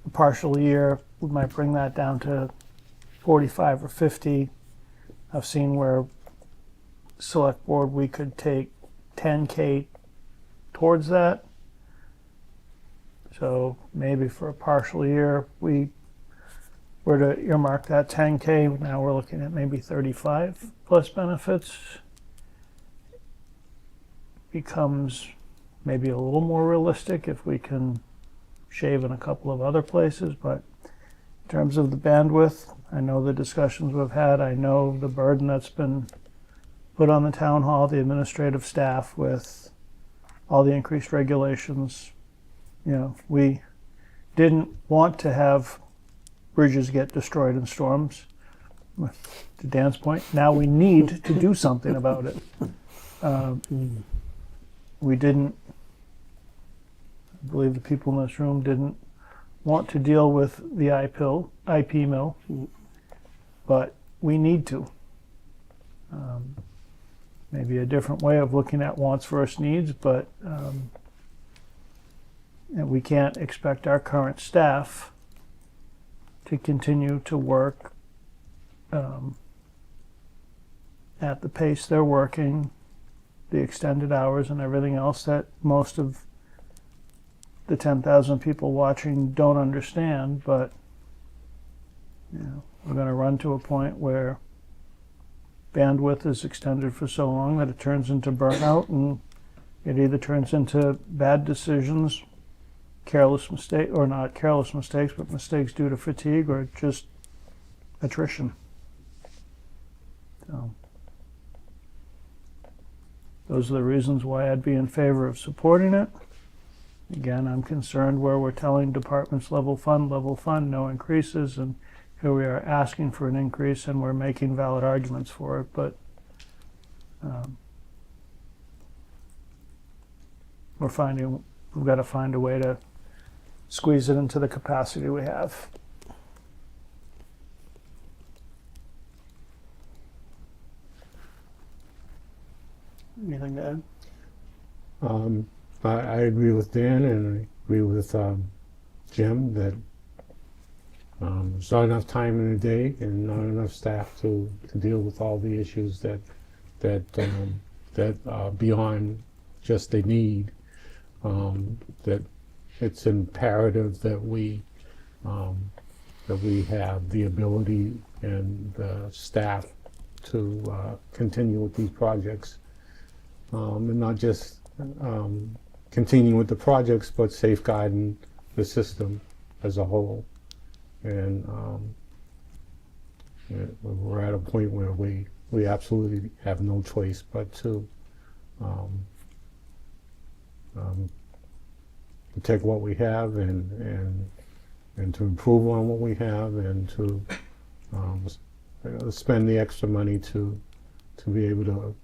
A partial year, we might bring that down to 45 or 50. I've seen where select board, we could take 10K towards that. So maybe for a partial year, we were to earmark that 10K. Now we're looking at maybe 35 plus benefits. Becomes maybe a little more realistic if we can shave in a couple of other places. But in terms of the bandwidth, I know the discussions we've had. I know the burden that's been put on the town hall, the administrative staff with all the increased regulations. You know, we didn't want to have bridges get destroyed in storms. To Dan's point, now we need to do something about it. We didn't, I believe the people in this room didn't want to deal with the IP mill, but we need to. Maybe a different way of looking at wants versus needs, but and we can't expect our current staff to continue to work at the pace they're working, the extended hours and everything else that most of the 10,000 people watching don't understand. But you know, we're going to run to a point where bandwidth is extended for so long that it turns into burnout, and it either turns into bad decisions, careless mistake, or not careless mistakes, but mistakes due to fatigue, or just attrition. So those are the reasons why I'd be in favor of supporting it. Again, I'm concerned where we're telling departments level fund, no increases, and here we are asking for an increase and we're making valid arguments for it, but we've got to find a way to squeeze it into the capacity we have. Anything to add? I agree with Dan and I agree with Jim that there's not enough time in the day and not enough staff to deal with all the issues that are beyond just a need. That it's imperative that we have the ability and the staff to continue with these projects, and not just continue with the projects, but safeguarding the system as a whole. And we're at a point where we absolutely have no choice but to protect what we have and to improve on what we have and to spend the extra money to be able to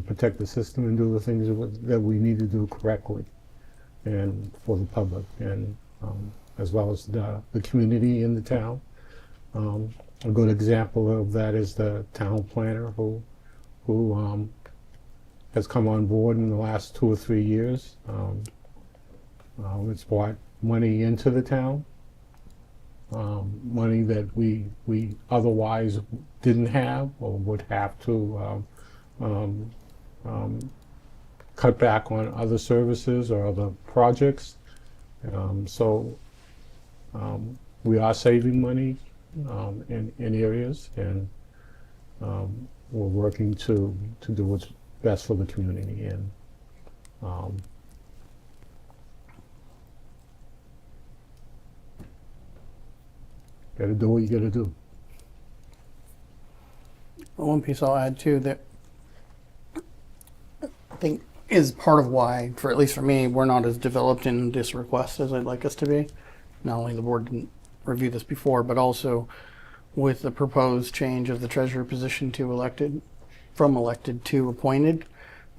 protect the system and do the things that we need to do correctly and for the public and as well as the community in the town. A good example of that is the town planner who has come on board in the last 2 or 3 years. It's brought money into the town, money that we otherwise didn't have or would have to cut back on other services or other projects. So we are saving money in areas, and we're working to do what's best for the community. And got to do what you got to do. One piece I'll add too that I think is part of why, for at least for me, we're not as developed in this request as I'd like us to be. Not only the board didn't review this before, but also with the proposed change of the treasurer position to elected, from elected to appointed.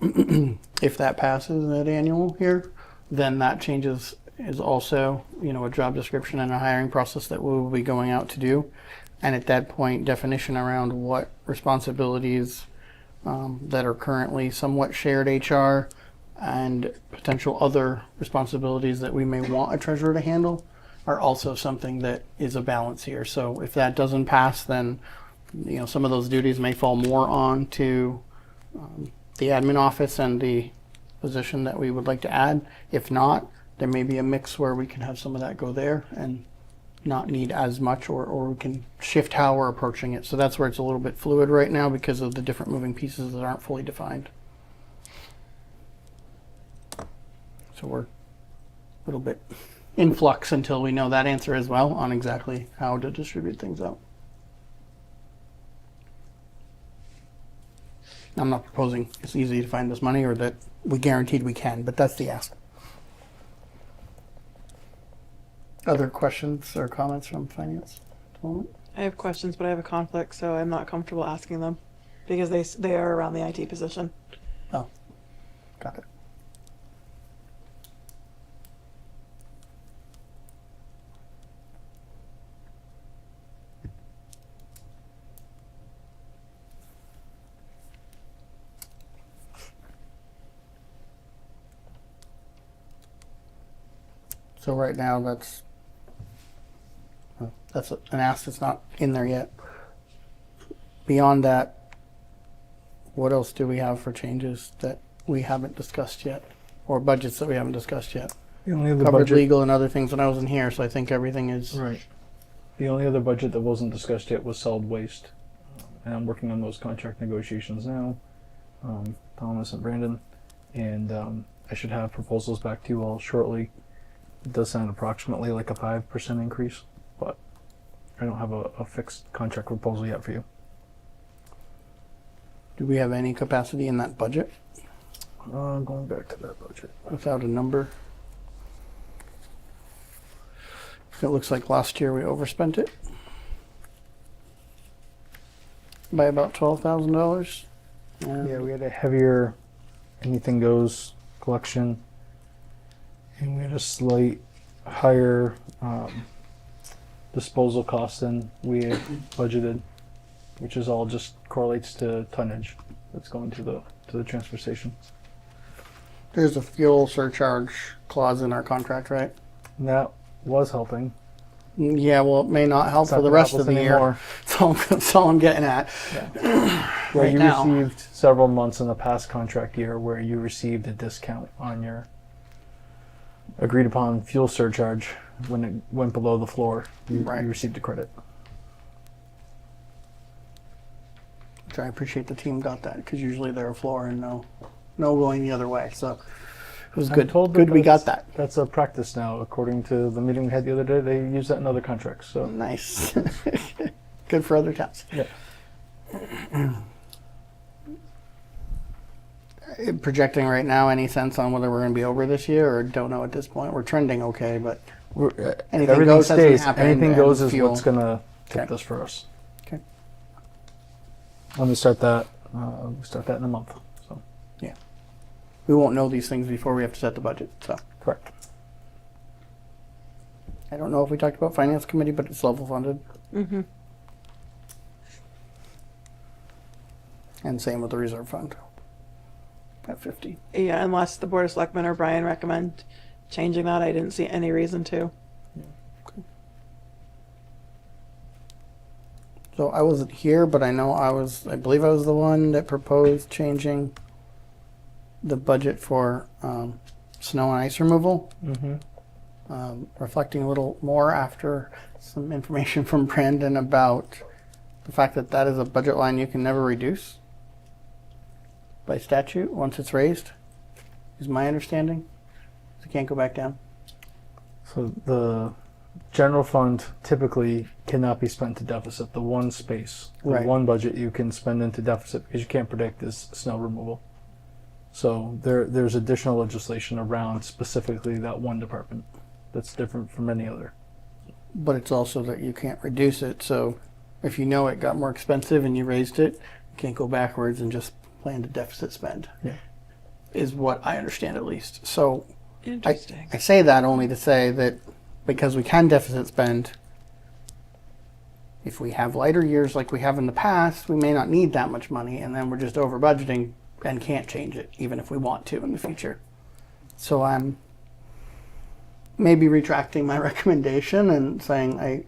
If that passes at annual here, then that changes is also, a job description and a hiring process that we will be going out to do. And at that point, definition around what responsibilities that are currently somewhat shared HR and potential other responsibilities that we may want a treasurer to handle are also something that is a balance here. So if that doesn't pass, then some of those duties may fall more on to the admin office and the position that we would like to add. If not, there may be a mix where we can have some of that go there and not need as much, or we can shift how we're approaching it. So that's where it's a little bit fluid right now because of the different moving pieces that aren't fully defined. So we're a little bit in flux until we know that answer as well on exactly how to distribute things out. I'm not proposing it's easy to find this money or that we guaranteed we can, but that's the ask. Other questions or comments from finance at the moment? I have questions, but I have a conflict, so I'm not comfortable asking them because they are around the IT position. Oh, got it. So right now that's an ask that's not in there yet. Beyond that, what else do we have for changes that we haven't discussed yet, or budgets that we haven't discussed yet? The only other Covered budget, legal and other things when I wasn't here, so I think everything is right. The only other budget that wasn't discussed yet was solid waste, and I'm working on those contract negotiations now. Thomas and Brandon, and I should have proposals back to you all shortly. It does sound approximately like a 5% increase, but I don't have a fixed contract proposal yet for you. Do we have any capacity in that budget Going back to that budget. without a number? It looks like last year we overspent it by about $12,000. Yeah, we had a heavier anything goes collection, and we had a slight higher disposal cost than we had budgeted, which is all just correlates to tonnage that's going to the transfer station. There's a fuel surcharge clause in our contract, right? And that was helping. Yeah, well, it may not help It's for not the gonna rest help of us the year. anymore. That's all I'm getting at. Where Right you now. received several months in the past contract year where you received a discount on your agreed upon fuel surcharge when it went below the floor. You Right. received a credit. Which I appreciate the team got that because usually they're a floor and no going the other way. So it was I'm good. told Good we got that's- that. That's a practice now. According to the meeting we had the other day, they use that in other contracts. So Nice. Good for other towns. yeah. Projecting right now, any sense on whether we're going to be over this year or don't know at this point? We're trending okay, but Anything everything goes hasn't stays. happened, Anything and goes is fuel. what's gonna tip Okay. this for us. Okay. Let me start that. We start that in a month. So we won't know these things before we have to set the budget. So correct. I don't know if we talked about finance committee, but it's level funded. Mm-hmm. And same with the reserve fund at 50. Yeah, unless the Board of Selectmen or Brian recommend changing that, I didn't see any reason to. So I wasn't here, but I know I believe I was the one that proposed changing the budget for snow and ice removal. Mm-hmm. Reflecting a little more after some information from Brandon about the fact that that is a budget line you can never reduce by statute once it's raised, is my understanding. It can't go back down. So the general fund typically cannot be spent to deficit. The one space, the Right. one budget you can spend into deficit because you can't predict is snow removal. So there's additional legislation around specifically that one department that's different from any other. But it's also that you can't reduce it. So if you know it got more expensive and you raised it, you can't go backwards and just plan to deficit spend. Yeah. Is what I understand at least. So Interesting. I say that only to say that because we can deficit spend, If we have lighter years like we have in the past, we may not need that much money, and then we're just over budgeting and can't change it, even if we want to in the future. So I'm maybe retracting my recommendation and saying I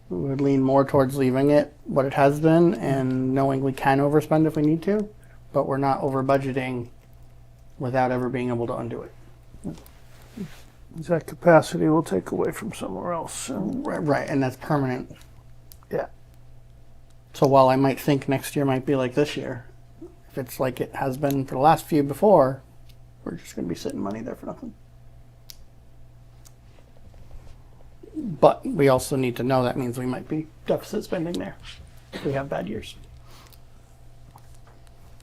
would lean more towards leaving it what it has been and knowing we can overspend if we need to, but we're not over budgeting without ever being able to undo it. That capacity will take away from somewhere else. So. Right, and that's permanent. Yeah. So while I might think next year might be like this year, if it's like it has been for the last few before, we're just going to be sitting money there for nothing. But we also need to know that means we might be deficit spending there if we have bad years.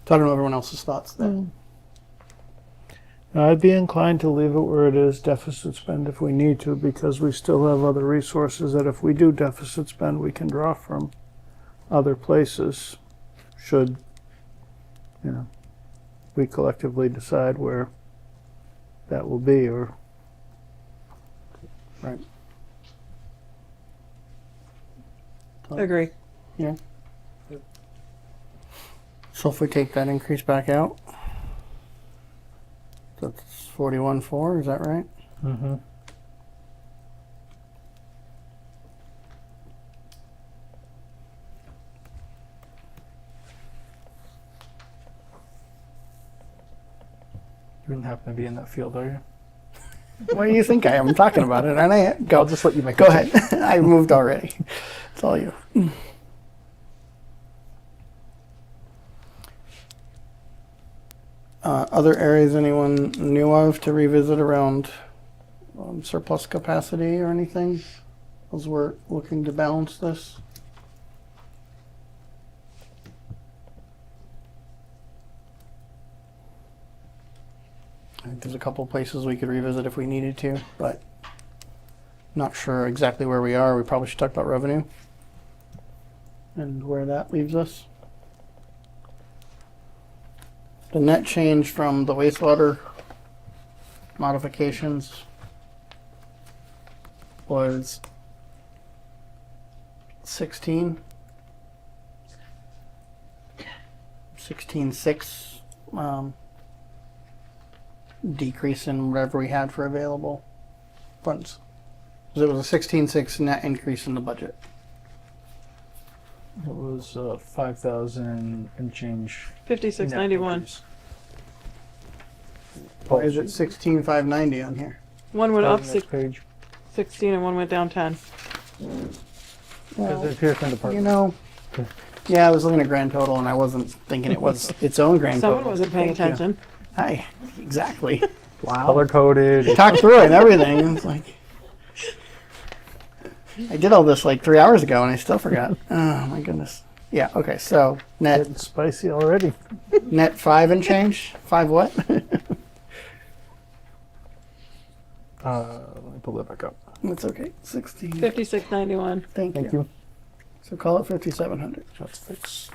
So I don't know everyone else's thoughts there. I'd be inclined to leave it where it is, deficit spend if we need to, because we still have other resources that if we do deficit spend, we can draw from other places, should, we collectively decide where that will be, or. Right. Agree. Yeah. So if we take that increase back out, that's 41.4, is that right? Mm-hmm. You wouldn't happen to be in that field, are you? What do you think I am? I'm talking about it, and I go. I'll just let you make Go a ahead. I moved already. It's all you. Other areas anyone knew of to revisit around surplus capacity or anything as we're looking to balance this? I think there's a couple places we could revisit if we needed to, but not sure exactly where we are. We probably should talk about revenue and where that leaves us. The net change from the wastewater modifications was 16.6 decrease in whatever we had for available funds. So it was a 16.6 net increase in the budget. It was 5,000 and change. 5691. Why is it 16,590 on here? One went up Next page. 16 and one went down 10. Well, It's here from the you department. know, yeah, I was looking at grand total and I wasn't thinking it was its own grand Someone total. wasn't paying Thank you. attention. Hi, exactly. Wow. Color coded. Talked through it and everything. And it's like, I did all this like 3 hours ago and I still forgot. Oh my goodness. Yeah. Okay. So net Getting spicy already. net 5 and change. 5 what? Let me pull that back up. That's okay. 16. 5691. Thank Thank you. you. So call it 5,700. That's fixed.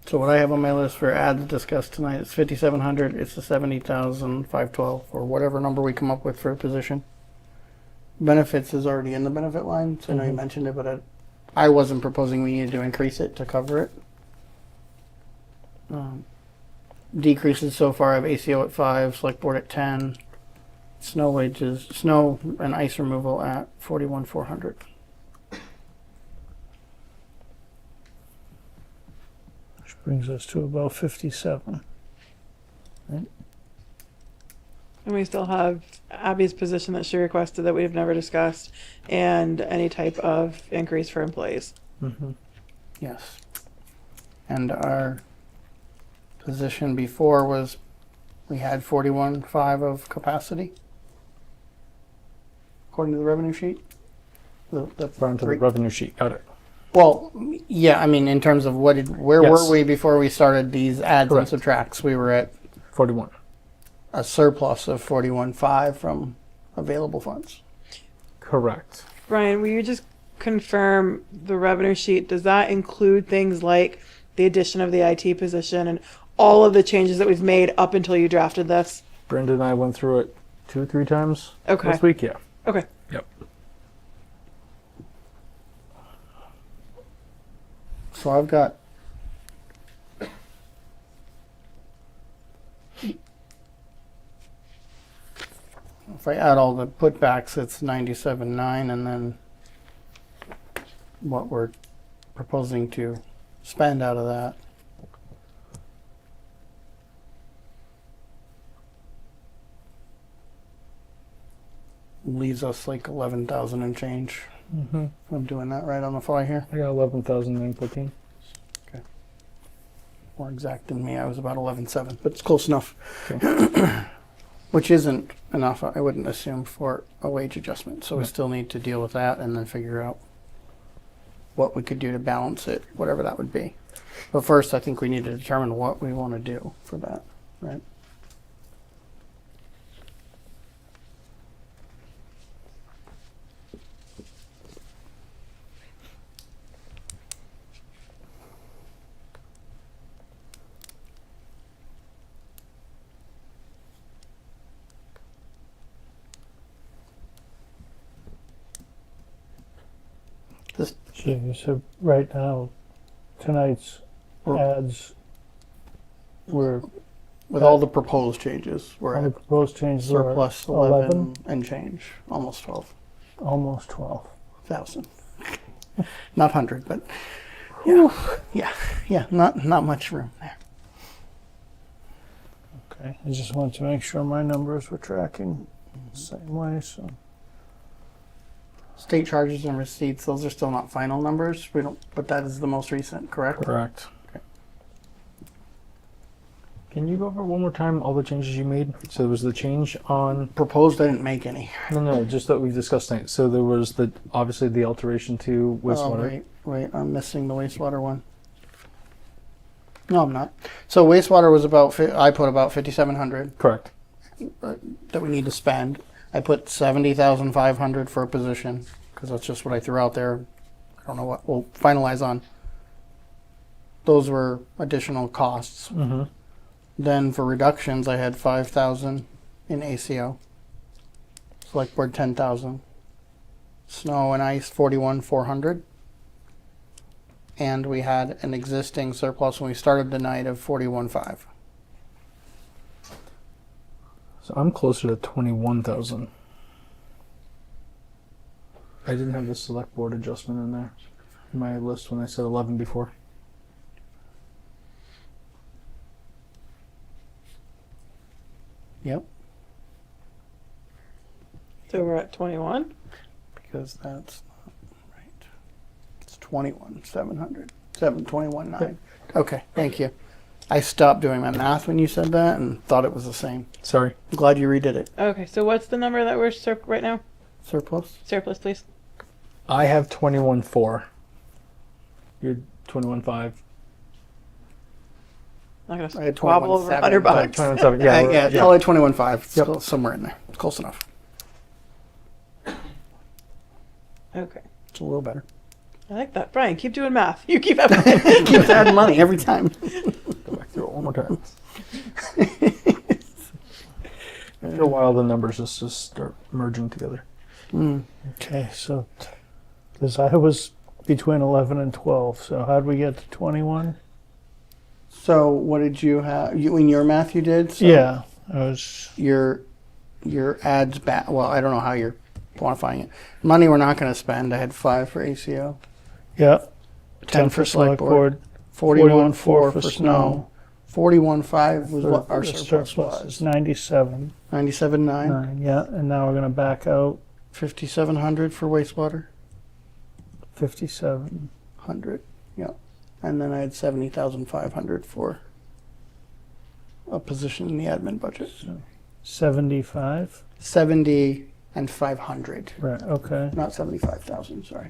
So what I have on my list for ads discussed tonight is 5,700. It's the 70,512 or whatever number we come up with for a position. Benefits is already in the benefit line, so I know you mentioned it, but I wasn't proposing we needed to increase it to cover it. Decreases so far I have ACO at 5, select board at 10, snow wages, snow and ice removal at 41,400. Which brings us to about 57. And we still have Abby's position that she requested that we've never discussed, and any type of increase for employees. Mm-hmm. Yes. And our position before was we had 41.5 of capacity according to the revenue sheet. Front to the revenue sheet. Got it. Well, yeah, I mean in terms of where Yes. were we before we started these adds Correct. and subtracts? We were at 41. a surplus of 41.5 from available funds. Correct. Brian, will you just confirm the revenue sheet? Does that include things like the addition of the IT position and all of the changes that we've made up until you drafted this? Brenda and I went through it 2-3 times Okay. this week. Yeah. Okay. So I've got. If I add all the putbacks, it's 97.9, and then what we're proposing to spend out of that. Leaves us like 11,000 and change. Mm-hmm. If I'm doing that right on the fly here. I got 11,914. More exact than me. I was about 11.7, but it's close enough. Okay. Which isn't enough, I wouldn't assume, for a wage adjustment. So we still need to deal with that and then figure out what we could do to balance it, whatever that would be. But first, I think we need to determine what we want to do for that, right? This, So right now, tonight's We're- ads were, with all the proposed changes, we're all the at proposed changes were surplus 11 and change, almost 12,000. almost 12. Not 100, but yeah, not much room there. Okay, I just wanted to make sure my numbers were tracking the same way, so. State charges and receipts, those are still not final numbers. We don't, but that is the most recent, correct? Correct. Okay. Can you go over one more time all the changes you made? So there was the change on Proposed, I didn't make any. no, just that we've discussed tonight. So there was the obviously the alteration to Oh, wastewater. wait, I'm missing the wastewater one. No, I'm not. So wastewater was about, I put about 5,700 Correct. that we need to spend. I put 70,500 for a position because that's just what I threw out there. I don't know what we'll finalize on. Those were additional costs. Mm-hmm. Then for reductions, I had 5,000 in ACO. Select board 10,000. Snow and ice 41,400. And we had an existing surplus when we started the night of 41,500. So I'm closer to 21,000. I didn't have the select board adjustment in there in my list when I said 11 before. Yep, So we're at 21? because that's not right. It's 21,700. 21,900. Okay, thank you. I stopped doing my math when you said that and thought it was the same. Sorry. I'm glad you redid it. Okay, so what's the number that we're right now? Surplus? Surplus, please. I have 21.4. You're 21.5. Not I gonna had squabble over 100 21.7. bucks. 21.7. Yeah, Yeah. yeah, probably 21,500. It's Yep. close, somewhere in there. It's close enough. Okay. It's a little better. I like that. Brian, keep doing math. You keep having Keeps adding money every time. Go back through it one more time. After a while, the numbers just start merging together. Okay, so, because I was between 11 and 12, so how'd we get to 21? So what did you have? You in your math you did? So Yeah, I was, Your ads back. Well, I don't know how you're quantifying it. Money we're not going to spend. I had 5 for ACO, yeah, 10 for select board, 41.4 for snow, 41.5 was what our the surplus is was. 97, 97.9, yeah, and now we're gonna back out 5,700 for wastewater, 57. Yeah, and then I had 70,500 for a position in the admin budget. 75, 70 and 500, right, okay, not 75,000. Sorry,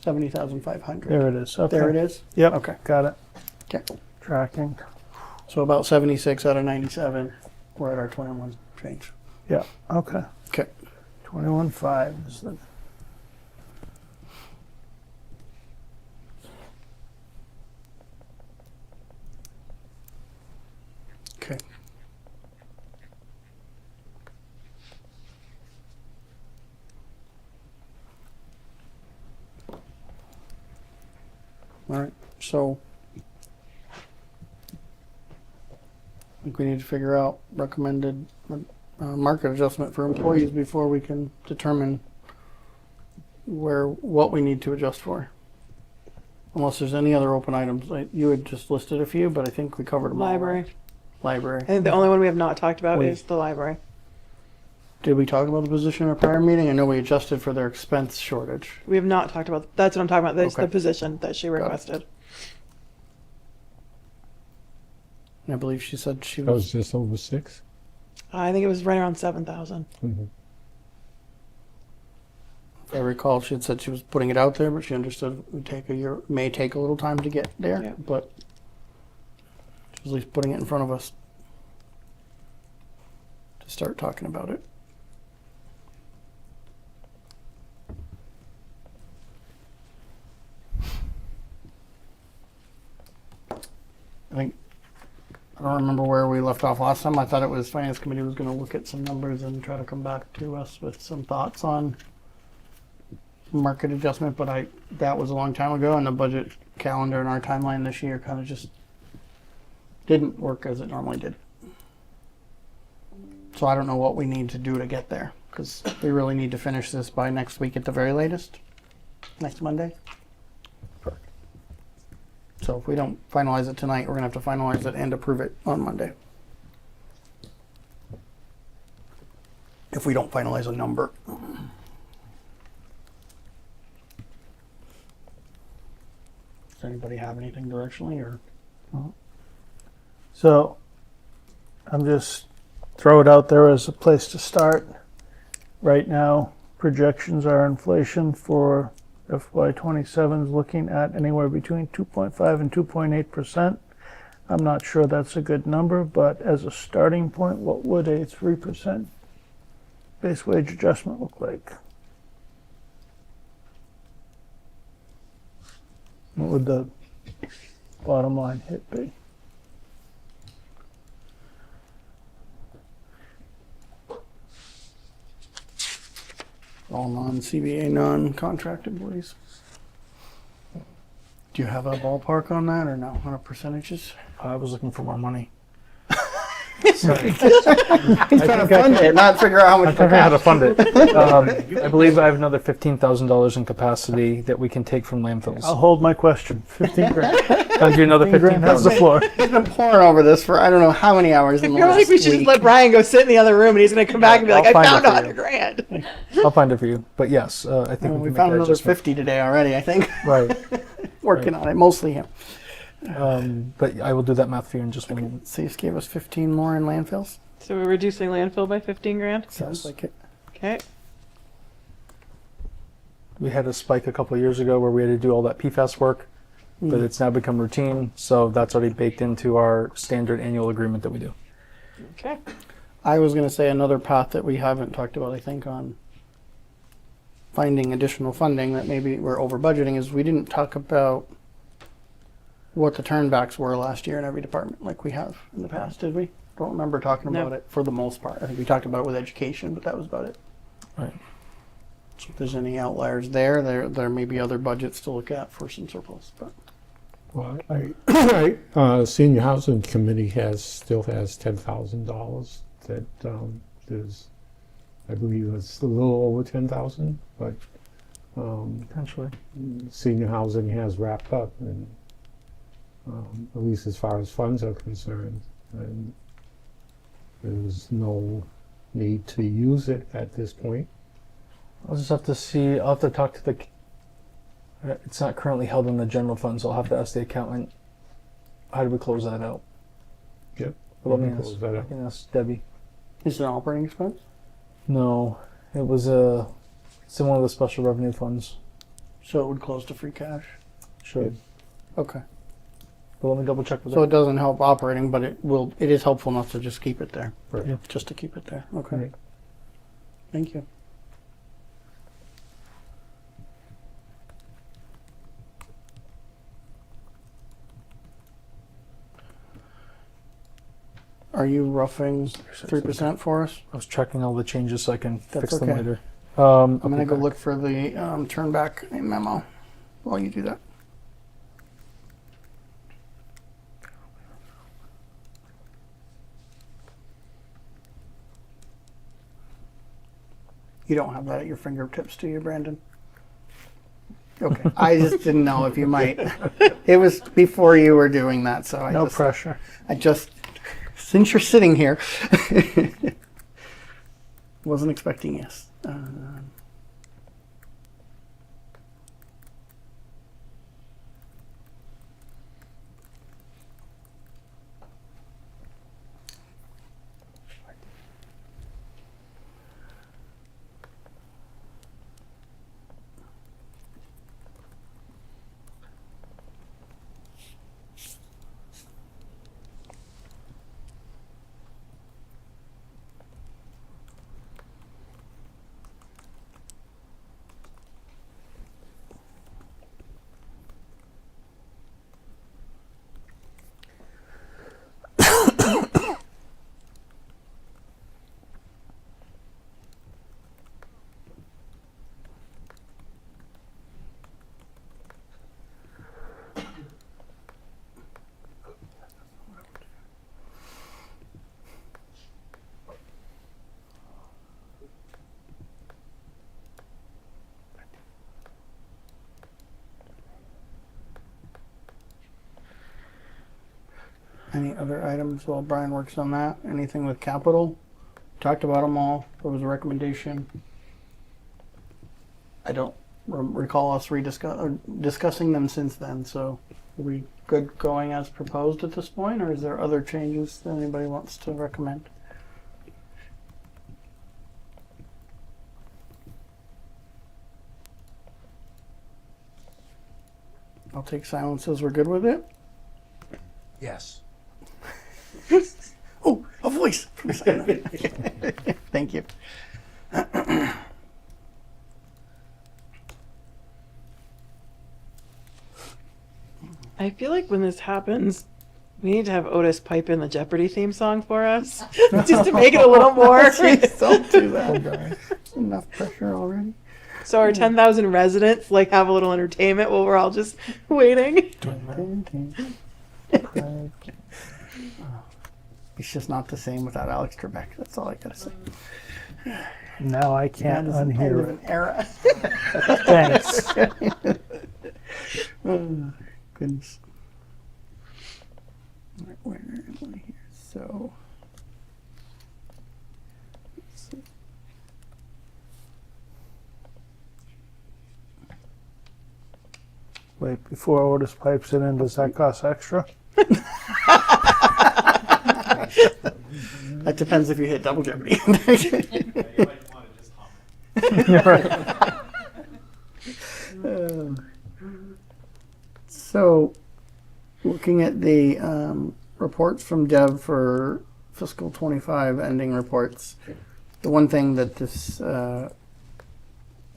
70,500. there it is, okay. There it is. Yep, Okay. got it, Okay. tracking, So about 76 out of 97. We're at our 21 change. yeah, okay. Okay. 21.5 is the, Okay. All right. so I think we need to figure out recommended market adjustment for employees before we can determine what we need to adjust for. Unless there's any other open items. You had just listed a few, but I think we covered them all. Library. Library. I think the only one we have not talked about We- is the library. Did we talk about the position in a prior meeting? I know we adjusted for their expense shortage. We have not talked about, that's what I'm talking about. That's Okay. the position that she requested. And I believe she said she That was was. just over 6. I think it was right around 7,000. Mm-hmm. If I recall, she had said she was putting it out there, but she understood it would take a year, may take a little time to get there, Yeah. but she was at least putting it in front of us to start talking about it. I think, I don't remember where we left off last time. I thought it was Finance Committee was gonna look at some numbers and try to come back to us with some thoughts on market adjustment, but that was a long time ago, and the budget calendar and our timeline this year kind of just didn't work as it normally did. So I don't know what we need to do to get there, because we really need to finish this by next week at the very latest, next Monday. So if we don't finalize it tonight, we're gonna have to finalize it and approve it on Monday. If we don't finalize a number. Does anybody have anything directionally, or? So I'm just throw it out there as a place to start. Right now, projections are inflation for FY27 is looking at anywhere between 2.5 and 2.8%. I'm not sure that's a good number, but as a starting point, what would a 3% base wage adjustment look like? What would the bottom line hit be? All non-CBA, non-contract employees. Do you have a ballpark on that, or no, on percentages? I was looking for more money. He's trying to fund it, not figure out how I'm much trying to figure out how to it fund it. I believe I have another $15,000 in capacity that we can take from landfills. I'll hold my question. 15 grand. I'll give you another 15 grand has the 15,000. floor. He's been pouring over this for I don't know how many hours I in the feel last like we should just week. let Brian go sit in the other room and he's going to come back and be like, I'll I find found it for you. 100 grand. I'll find it for you. But yes, I think We can found make that another adjustment. 50 today already, I think. Right. Working on it, mostly him. But I will do that math for you in just one moment. So you just gave us 15 more in landfills? So we're reducing landfill by 15 grand? Sounds like it. Okay. We had a spike a couple of years ago where we had to do all that PFAS work, but it's now become routine. So that's already baked into our standard annual agreement that we do. Okay. I was going to say another path that we haven't talked about, I think, on finding additional funding that maybe we're over budgeting is we didn't talk about what the turnbacks were last year in every department like we have in the past, did we? Don't remember talking No. about it for the most part. I think we talked about it with education, but that was about it. Right. So if there's any outliers there may be other budgets to look at for some surplus. But Well, Senior Housing Committee still has $10,000 that there's, I believe it's a little over 10,000, but Potentially. senior housing has wrapped up, and at least as far as funds are concerned, and there's no need to use it at this point. I'll just have to see. I'll have to talk to the. It's not currently held in the general fund, so I'll have to ask the accountant. How do we close that out? Yep. But let We me can ask. close that I out. can ask Debbie. is it an operating expense? No, it was it's in one of the special revenue funds. So it would close to free cash? Should. Okay. But let me double check with So her. it doesn't help operating, but it is helpful enough to just keep it there. Right. Yeah. Just to keep it there. Okay. Right. Thank you. Are you roughing 3% for us? I was checking all the changes so I can That's fix them okay. later. I'm gonna go look for the turn back memo while you do that. You don't have that at your fingertips, do you, Brandon? Okay. I just didn't know if you might. It was before you were doing that, so No pressure. I just, since you're sitting here, wasn't expecting yes. Any other items while Brian works on that? Anything with capital? Talked about them all. There was a recommendation. I don't recall us discussing them since then, so are we good going as proposed at this point, or is there other changes that anybody wants to recommend? I'll take silence as we're good with it. Yes. Oh, a voice. Thank you. I feel like when this happens, we need to have Otis pipe in the Jeopardy theme song for us, just to make it a little more. Jeez, don't do that. Enough pressure already. So our 10,000 residents like have a little entertainment while we're all just waiting. It's just not the same without Alex Trebek. That's all I gotta say. Now I can't That is the end unhear of it. an era. Thanks. Oh, goodness. All right, where am I here? So. Let's see. Wait, before Otis pipes it in, does that cost extra? That depends if you hit double jeopardy. You might want to just hum. So, looking at the reports from Deb for fiscal 25 ending reports, the one thing that this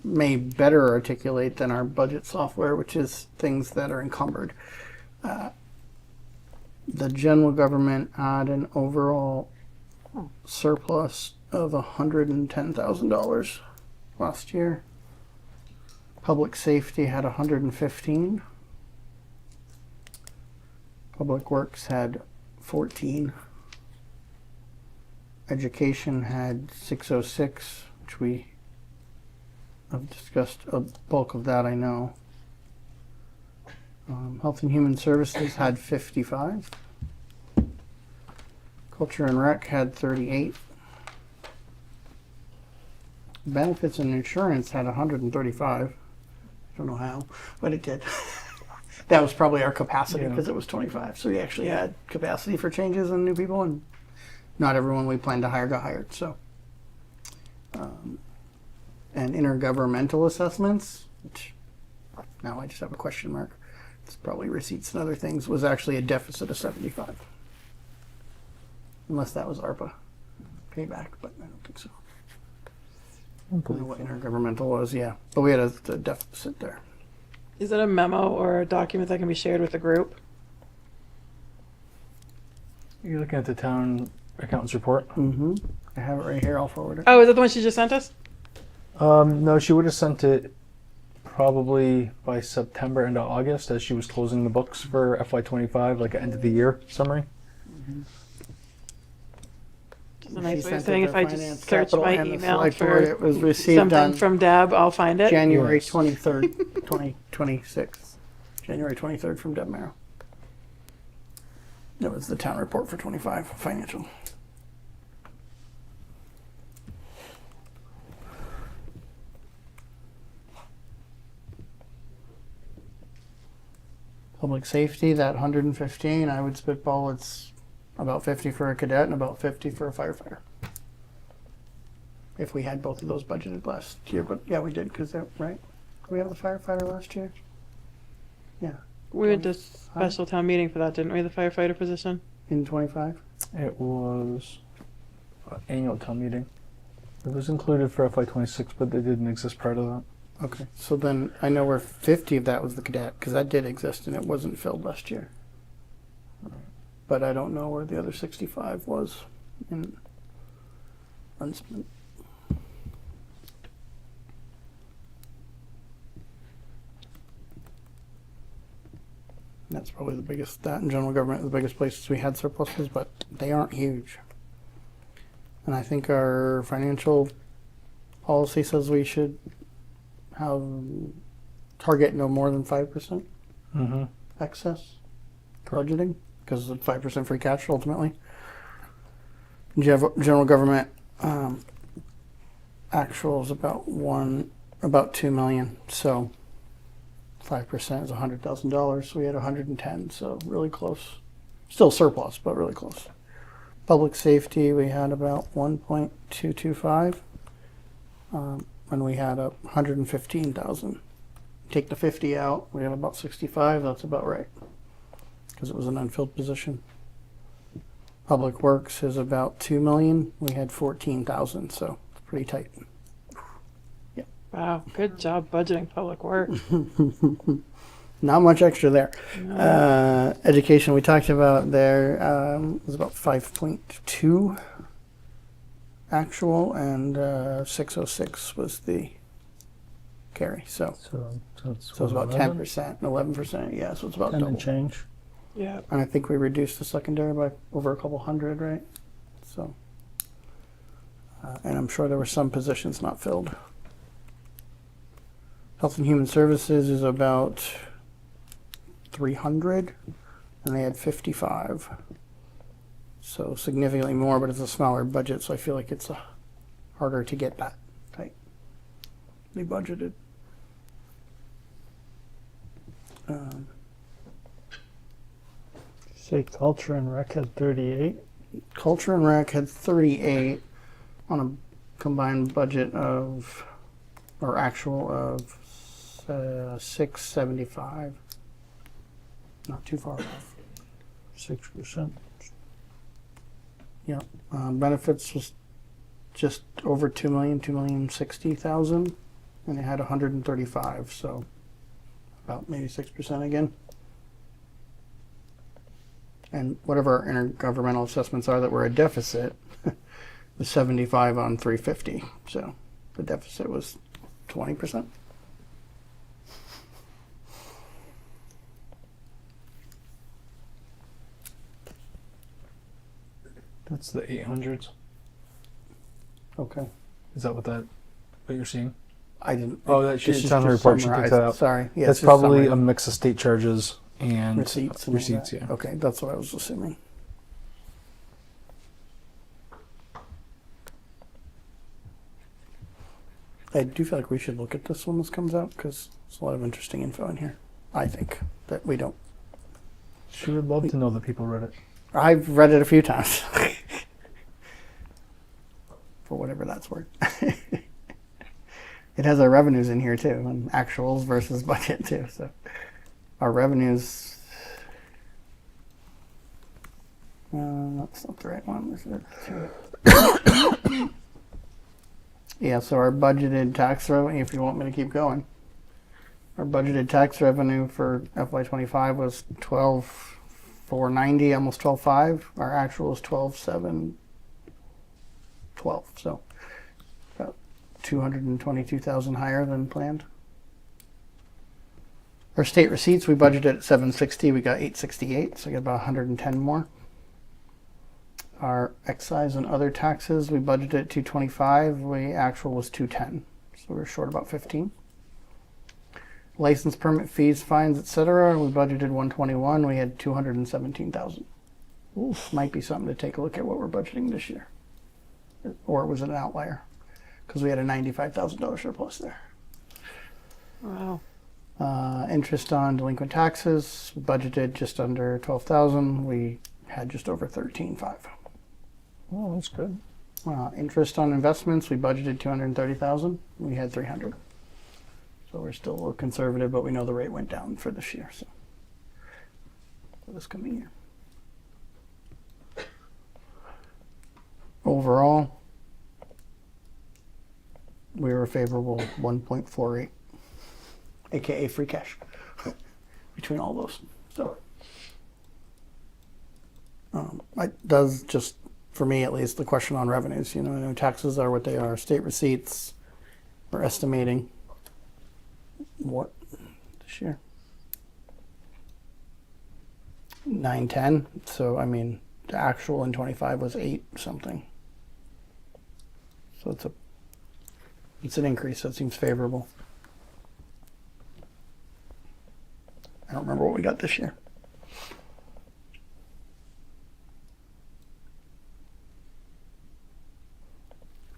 may better articulate than our budget software, which is things that are encumbered. The general government had an overall surplus of $110,000 last year. Public safety had 115. Public works had 14. Education had 606, which we have discussed a bulk of that, I know. Health and Human Services had 55. Culture and Rec had 38. Benefits and Insurance had 135. I don't know how, but it did. That was probably our capacity because it was 25. So we actually had capacity for changes and new people, and not everyone we planned to hire got hired. So, and intergovernmental assessments, which now I just have a question mark. It's probably receipts and other things, was actually a deficit of 75. Unless that was ARPA payback, but I don't think so. I don't know what intergovernmental was, yeah. But we had a deficit there. Is it a memo or a document that can be shared with the group? You're looking at the town accountant's report? Mm-hmm. I have it right here. I'll forward it. Oh, is that the one she just sent us? No, she would have sent it probably by September into August as she was closing the books for FY25, like an end of the year summary. It's a nice She way of sent saying it if to I finance, just search capital, my and the email select board. for It was received something on from Deb, I'll find it. January Yes. 23rd, 2026. January 23rd from Deb Merrill. That was the town report for 25 financial. Public safety, that 115, I would spitball it's about 50 for a cadet and about 50 for a firefighter. If we had both of those budgeted last year, but yeah, we did, because that, right? Did we have the firefighter last year? Yeah, We went to special town meeting for that, didn't we, the firefighter position? in 25. It was annual town meeting. It was included for FY26, but they didn't exist prior to that. Okay, so then I know where 50 of that was the cadet, because that did exist and it wasn't filled last year. But I don't know where the other 65 was in unspent. That's probably the biggest, that and general government are the biggest places we had surpluses, but they aren't huge. And I think our financial policy says we should have target no more than 5% Mm-hmm. excess budgeting, because of 5% free cash ultimately. General government actual is about 2 million, so 5% is $100,000. So we had 110, so really close. Still surplus, but really close. Public safety, we had about 1.225, and we had 115,000. Take the 50 out, we have about 65. That's about right, because it was an unfilled position. Public works is about 2 million. We had 14,000, so it's pretty tight. Wow, good job budgeting public work. Not much extra there. Education, we talked about there, was about 5.2 actual, and 606 was the carry. So it's about 10%, 11%. Yeah, so it's about 10 double. and change. Yeah. And I think we reduced the secondary by over a couple hundred, right? So, and I'm sure there were some positions not filled. Health and Human Services is about 300, and they had 55. So significantly more, but it's a smaller budget, so I feel like it's harder to get that tight. They budgeted. Say culture and rec had 38. Culture and Rec had 38 on a combined budget of, or actual of 675. Not too far off. 6%. Yeah. Benefits was just over 2 million, 2,060,000, and they had 135, so about maybe 6% again. And whatever our intergovernmental assessments are that were a deficit was 75 on 350, so the deficit was 20%. That's the 800s. Okay. Is that what you're seeing? I didn't. Oh, that this should is sound just report. She summarized. takes that out. Sorry. Yeah, That's it's just probably summary. a mix of state charges and Receipts. And all receipts. that. Yeah. Okay, that's what I was assuming. I do feel like we should look at this when this comes out, because there's a lot of interesting info in here. I think that we don't. She would love to know that people read it. I've read it a few times. For whatever that's worth. It has our revenues in here too, and actuals versus budget too. So our revenues. That's not the right one. Is it? Yeah, so our budgeted tax revenue, if you want me to keep going, our budgeted tax revenue for FY25 was 12,490, almost 12,500. Our actual is 12,712. So about 222,000 higher than planned. Our state receipts, we budgeted at 760. We got 868, so we got about 110 more. Our excise and other taxes, we budgeted at 225. We actual was 210, so we're short about 15. License permit fees, fines, etc. We budgeted 121. We had 217,000. Might be something to take a look at what we're budgeting this year, or was it an outlier? Because we had a $95,000 surplus there. Wow. Interest on delinquent taxes, budgeted just under 12,000. We had just over 13.5. Oh, that's good. Interest on investments, we budgeted 230,000. We had 300. So we're still a little conservative, but we know the rate went down for this year. So for this coming year. Overall, we were favorable 1.48, aka free cash, between all those. So it does just, for me at least, the question on revenues. You know, taxes are what they are. State receipts, we're estimating what this year? 910. So I mean, the actual in 25 was 8 something. So it's an increase. That seems favorable. I don't remember what we got this year.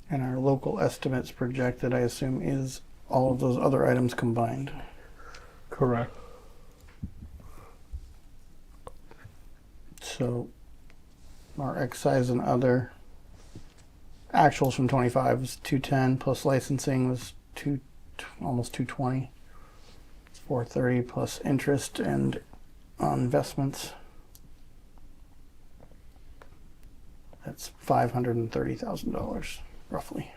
And our local estimates projected, I assume, is all of those other items combined. Correct. So our excise and other actuals from 25 was 210 plus licensing was almost 220. It's 430 plus interest and on investments. That's $530,000 roughly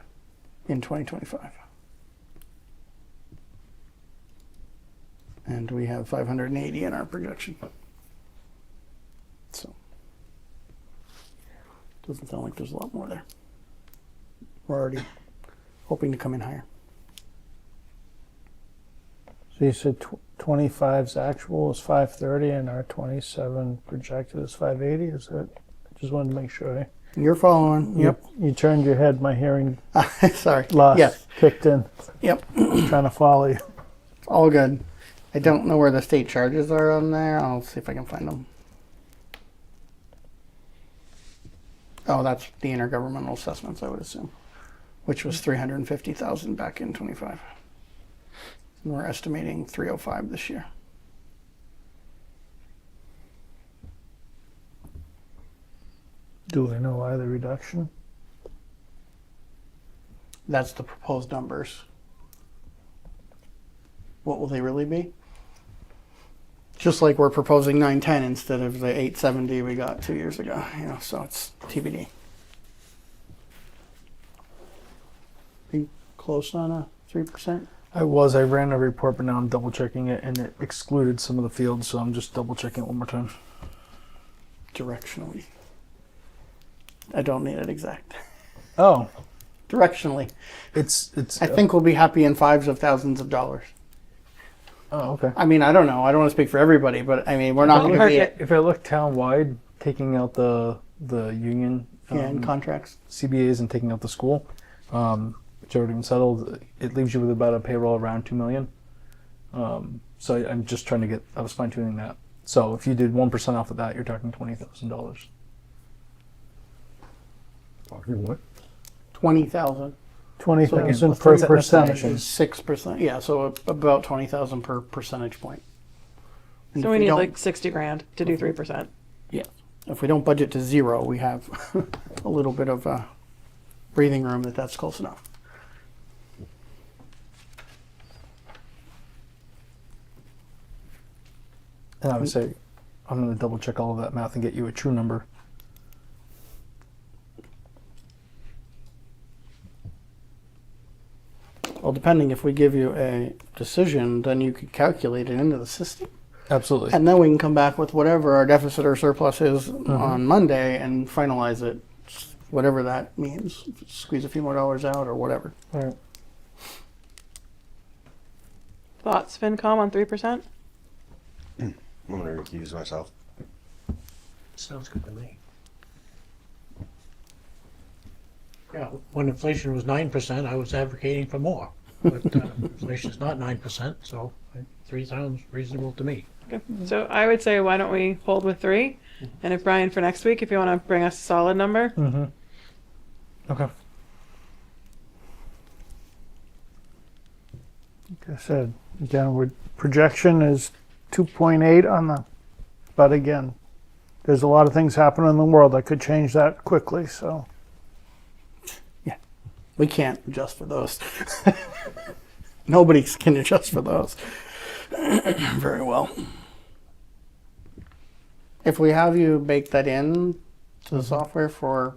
in 2025. And we have 580 in our projection. So doesn't sound like there's a lot more there. We're already hoping to come in higher. So you said 25's actual is 530 and our 27 projected is 580. Is that? I just wanted to make sure. You're following. Yep. You turned your head. My hearing Sorry. loss Yes. kicked in. Yep. Trying to follow you. All good. I don't know where the state charges are on there. I'll see if I can find them. Oh, that's the intergovernmental assessments, I would assume, which was 350,000 back in 25. And we're estimating 305 this year. Do we know why the reduction? That's the proposed numbers. What will they really be? Just like we're proposing 910 instead of the 870 we got 2 years ago. You know, so it's TBD. Be close on a 3%. I ran a report, but now I'm double checking it, and it excluded some of the fields, so I'm just double checking it one more time. Directionally. I don't need it exact. Oh, Directionally. it's. I think we'll be happy in fives of thousands of dollars. Oh, okay. I mean, I don't know. I don't want to speak for everybody, but I mean, we're not going to be at If I look town-wide, taking out the union in contracts. CBAs and taking out the school, which already been settled, it leaves you with about a payroll around $2 million. So I'm just trying to get. I was fine-tuning that. So if you did 1% off of that, you're talking $20,000. Talking what? 20,000 20,000 So per again, percentage. is 6%. Yeah, so about 20,000 per percentage point. And So if we need don't- like 60 grand to do 3%. Yeah. If we don't budget to zero, we have a little bit of breathing room that's close enough. And I would say, I'm going to double check all of that math and get you a true number. Well, depending if we give you a decision, then you could calculate it into the system. Absolutely. And then we can come back with whatever our deficit or surplus is on Monday and finalize it, whatever that means. Squeeze a few more dollars out or whatever. All right. Thoughts, FinCom, on 3%? I'm gonna recuse myself. Sounds good to me. Yeah, when inflation was 9%, I was advocating for more. But inflation's not 9%, so 3 sounds reasonable to me. Okay. So I would say, why don't we hold with 3? And if Brian, for next week, if you want to bring us a solid number. Mm-hmm. Okay. Like I said, downward projection is 2.8 on the, but again, there's a lot of things happening in the world that could change that quickly, so. We can't adjust for those. Nobody can adjust for those very well. If we have you bake that in to the software for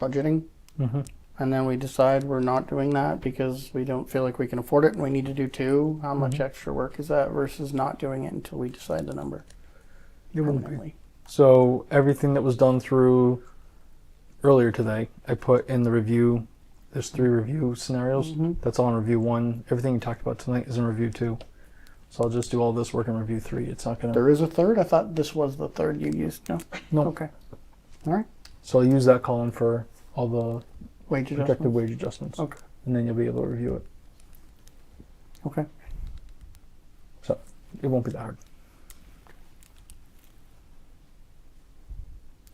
budgeting, Mm-hmm. and then we decide we're not doing that because we don't feel like we can afford it and we need to do 2, how much extra work is that versus not doing it until we decide the number permanently? So everything that was done through earlier today, I put in the review. There's 3 review scenarios. That's all in review 1. Everything you talked about tonight is in review 2. So I'll just do all this work in review 3. It's not gonna. There is a third? I thought this was the third you used. No? No. Okay. All right. So I'll use that column for all the Wage projected adjustment. wage adjustments. Okay. And then you'll be able to review it. Okay. So it won't be that hard.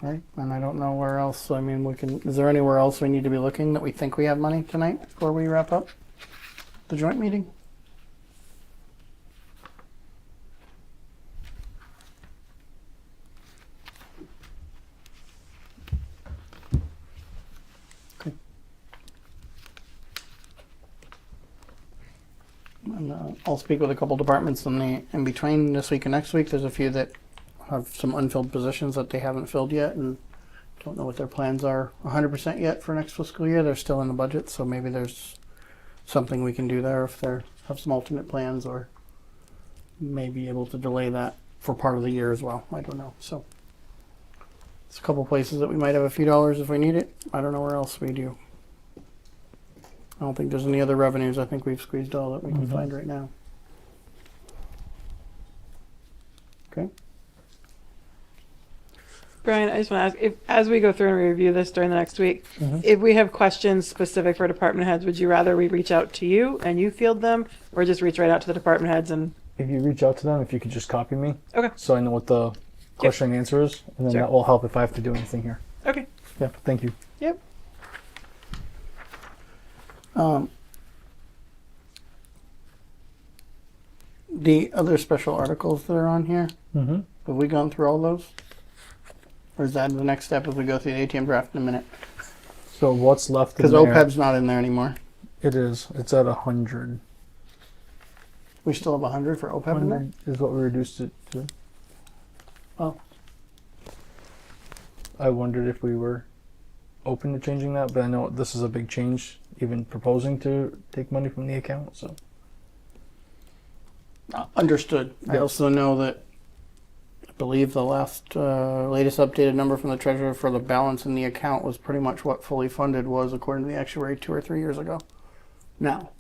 All right. And I don't know where else. I mean, is there anywhere else we need to be looking that we think we have money tonight before we wrap up the joint meeting? Okay. And, I'll speak with a couple departments in between this week and next week. There's a few that have some unfilled positions that they haven't filled yet and don't know what their plans are 100% yet for next fiscal year. They're still in the budget, so maybe there's something we can do there if they have some alternate plans, or may be able to delay that for part of the year as well. I don't know. So it's a couple places that we might have a few dollars if we need it. I don't know where else we do. I don't think there's any other revenues. I think we've squeezed all that we can find right now. Okay. Brian, I just want to ask, if as we go through and review this during the next week, if we have questions specific for department heads, would you rather we reach out to you and you field them, or just reach right out to the department heads and? If you reach out to them, if you could just copy me. Okay. So I know what the question and answer is, and then Sure. that will help if I have to do anything here. Okay. Yeah. Thank you. Yep. The other special articles that are on here, Mm-hmm. have we gone through all those? Or is that the next step if we go through the ATM draft in a minute? So what's left? Because in there- OPEB's not in there anymore. It is. It's at 100. We still have 100 for OPEB in there? 100 is what we reduced it to. Oh. I wondered if we were open to changing that, but I know this is a big change, even proposing to take money from the account. So Understood. I also know that I believe the latest updated number from the treasurer for the balance in the account was pretty much what fully funded was according to the actuary 2 or 3 years ago. Now,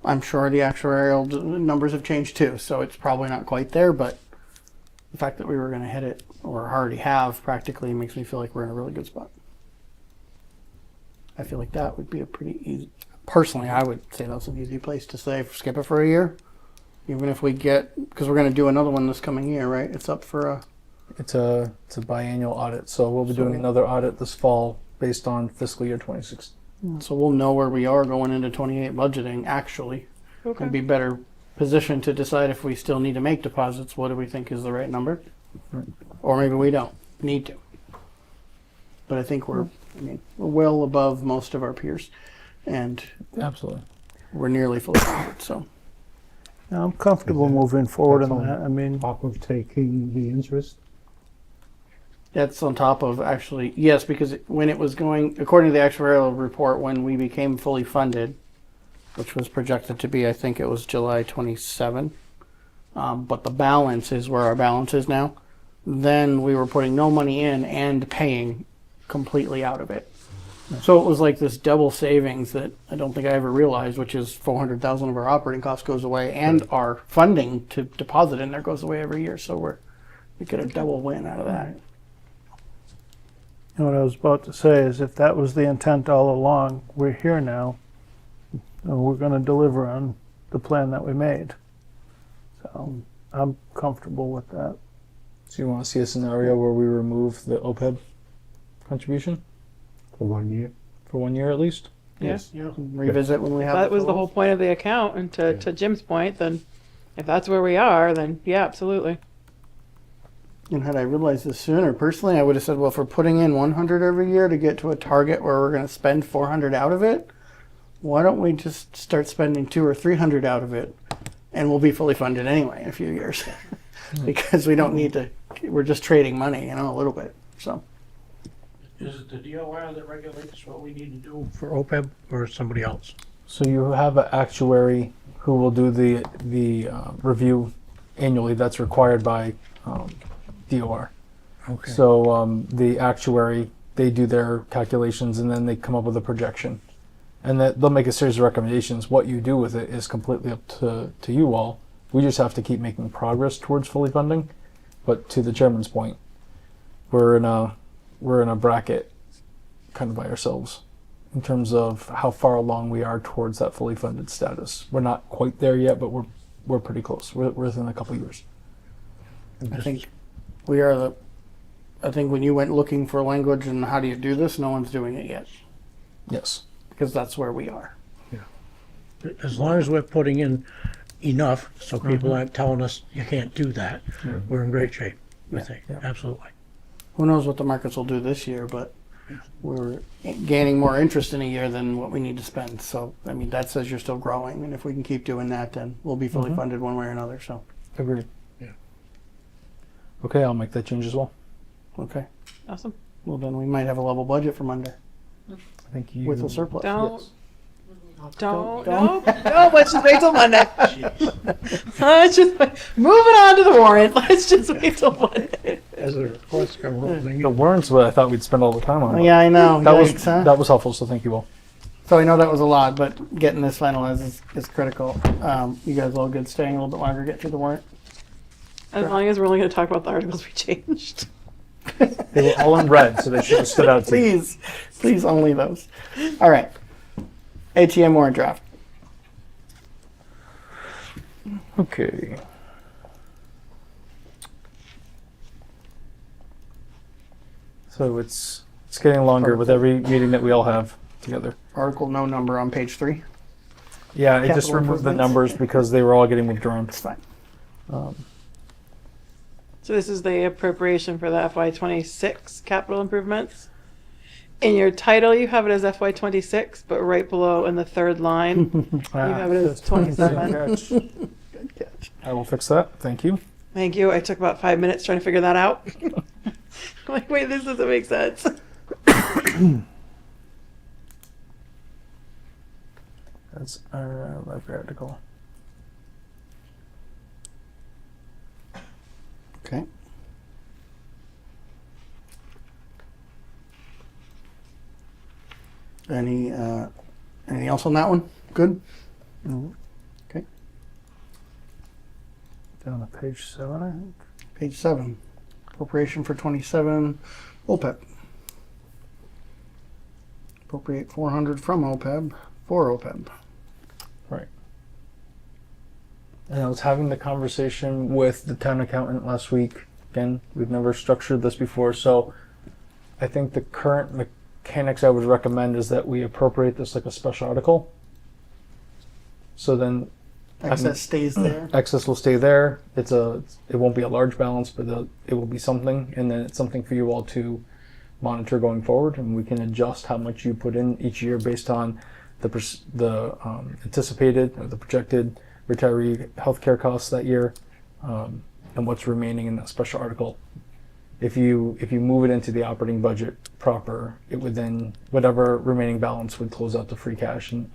I'm sure the actuarial numbers have changed too, so it's probably not quite there, but the fact that we were going to hit it, or already have practically, makes me feel like we're in a really good spot. I feel like that would be a pretty easy, personally, I would say that's an easy place to say, skip it for a year. Even if we get, because we're going to do another one this coming year, right? It's up for a... it's a biannual audit. So we'll be doing another audit this fall based on fiscal year 26. So we'll know where we are going into 28 budgeting, actually. Okay. And be better positioned to decide if we still need to make deposits. What do we think is the right number? Right. Or maybe we don't need to. But I think we're well above most of our peers. And Absolutely. we're nearly fully funded, so. Now, I'm comfortable moving forward That's on on that. I mean, Top of taking the interest. That's on top of actually, yes, because when it was going, according to the actuarial report, when we became fully funded, which was projected to be, I think it was July 27, but the balance is where our balance is now, then we were putting no money in and paying completely out of it. So it was like this double savings that I don't think I ever realized, which is 400,000 of our operating costs goes away and our funding to deposit in there goes away every year. So we get a double win out of that. And what I was about to say is if that was the intent all along, we're here now, and we're gonna deliver on the plan that we made. So I'm comfortable with that. So you want to see a scenario where we remove the OPEB contribution For 1 year. for 1 year at least? Yes. Yeah, revisit when we have. That was the totals. whole point of the account, and to Jim's point, then if that's where we are, then yeah, absolutely. And had I realized this sooner, personally, I would have said, well, if we're putting in 100 every year to get to a target where we're going to spend 400 out of it, why don't we just start spending 200 or 300 out of it, and we'll be fully funded anyway in a few years, because we don't need to. We're just trading money, a little bit. So Is it the DOR that regulates what we need to do for OPEB or somebody else? So you have an actuary who will do the review annually. That's required by DOR. Okay. So the actuary, they do their calculations and then they come up with a projection, and that they'll make a series of recommendations. What you do with it is completely up to you all. We just have to keep making progress towards fully funding. But to the chairman's point, we're in a bracket kind of by ourselves in terms of how far along we are towards that fully funded status. We're not quite there yet, but we're pretty close. We're within a couple of years. I think we are I think when you went looking for language and how do you do this, no one's doing it yet, Yes. because that's where we are. As long as we're putting in enough, so people aren't telling us you can't do that, we're in great shape, I think, absolutely. Who knows what the markets will do this year, but we're gaining more interest in a year than what we need to spend. So, I mean, that says you're still growing. And if we can keep doing that, then we'll be fully funded one way or another. So, Agreed. Yeah. Okay, I'll make that change as well. okay. Awesome. Well, then we might have a level budget for Monday I think you with a surplus. Don't, Don't- no, let's just wait till Monday. Let's just moving on to the warrant. Let's just wait till Monday. As the reports come rolling. The warrants, what I thought we'd spend all the time on. Oh, yeah, I know. That Yikes, was huh? that was helpful. So thank you all. So I know that was a lot, but getting this finalized is critical. You guys all good staying a little bit longer, get through the warrant? As long as we're only going to talk about the articles we changed. They were all in red, so they should have stood out to you. Please only those. All right. ATM warrant draft. Okay. So it's getting longer with every meeting that we all have together. Article no number on page 3. Yeah, I just Capital removed the improvements. numbers because they were all getting withdrawn. It's fine. So this is the appropriation for the FY26 capital improvements. In your title, you have it as FY26, but right below in the third line, you have it as 27. Good catch. I will fix that. Thank you. Thank you. I took about 5 minutes trying to figure that out. I'm like, wait, this doesn't make sense. That's our library article. Okay. Anything else on that one? Good? Okay. Down to page 7, I think. Page 7. Appropriation for 27 OPEB. Appropriate 400 from OPEB for OPEB. Right. And I was having the conversation with the town accountant last week. Again, we've never structured this before, so I think the current mechanics I would recommend is that we appropriate this like a special article. So then Excess stays there. excess will stay there. It won't be a large balance, but it will be something, and then it's something for you all to monitor going forward, and we can adjust how much you put in each year based on the anticipated or the projected retiree healthcare costs that year, and what's remaining in that special article. If you move it into the operating budget proper, it would then whatever remaining balance would close out to free cash, and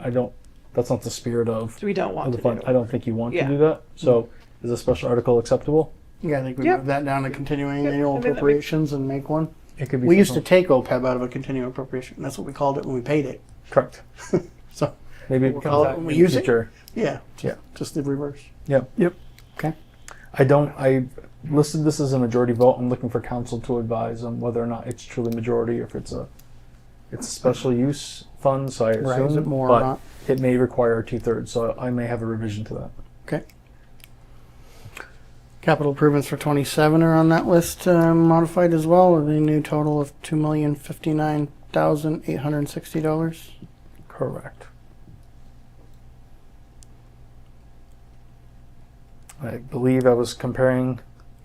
that's not the spirit of So we don't want of to the fund. do. I don't think you want Yeah. to do that. So is a special article acceptable? Yeah, I think we Yep. move that down to continuing Yep, annual I think that makes- appropriations and make one. It could be. We used to something- take OPEB out of a continuing appropriation. That's what we called it when we paid it. correct. So, Maybe it We'll becomes call it that when in we the use it? future. yeah, Yeah. just the reverse. Yep. Okay. I listed this as a majority vote. I'm looking for council to advise on whether or not it's truly majority or if it's a special use fund, so I assume. Right, is it more or but not? it may require 2/3, so I may have a revision to that. Okay. Capital improvements for 27 are on that list, modified as well, with a new total of $2,059,860. Correct. I believe I was comparing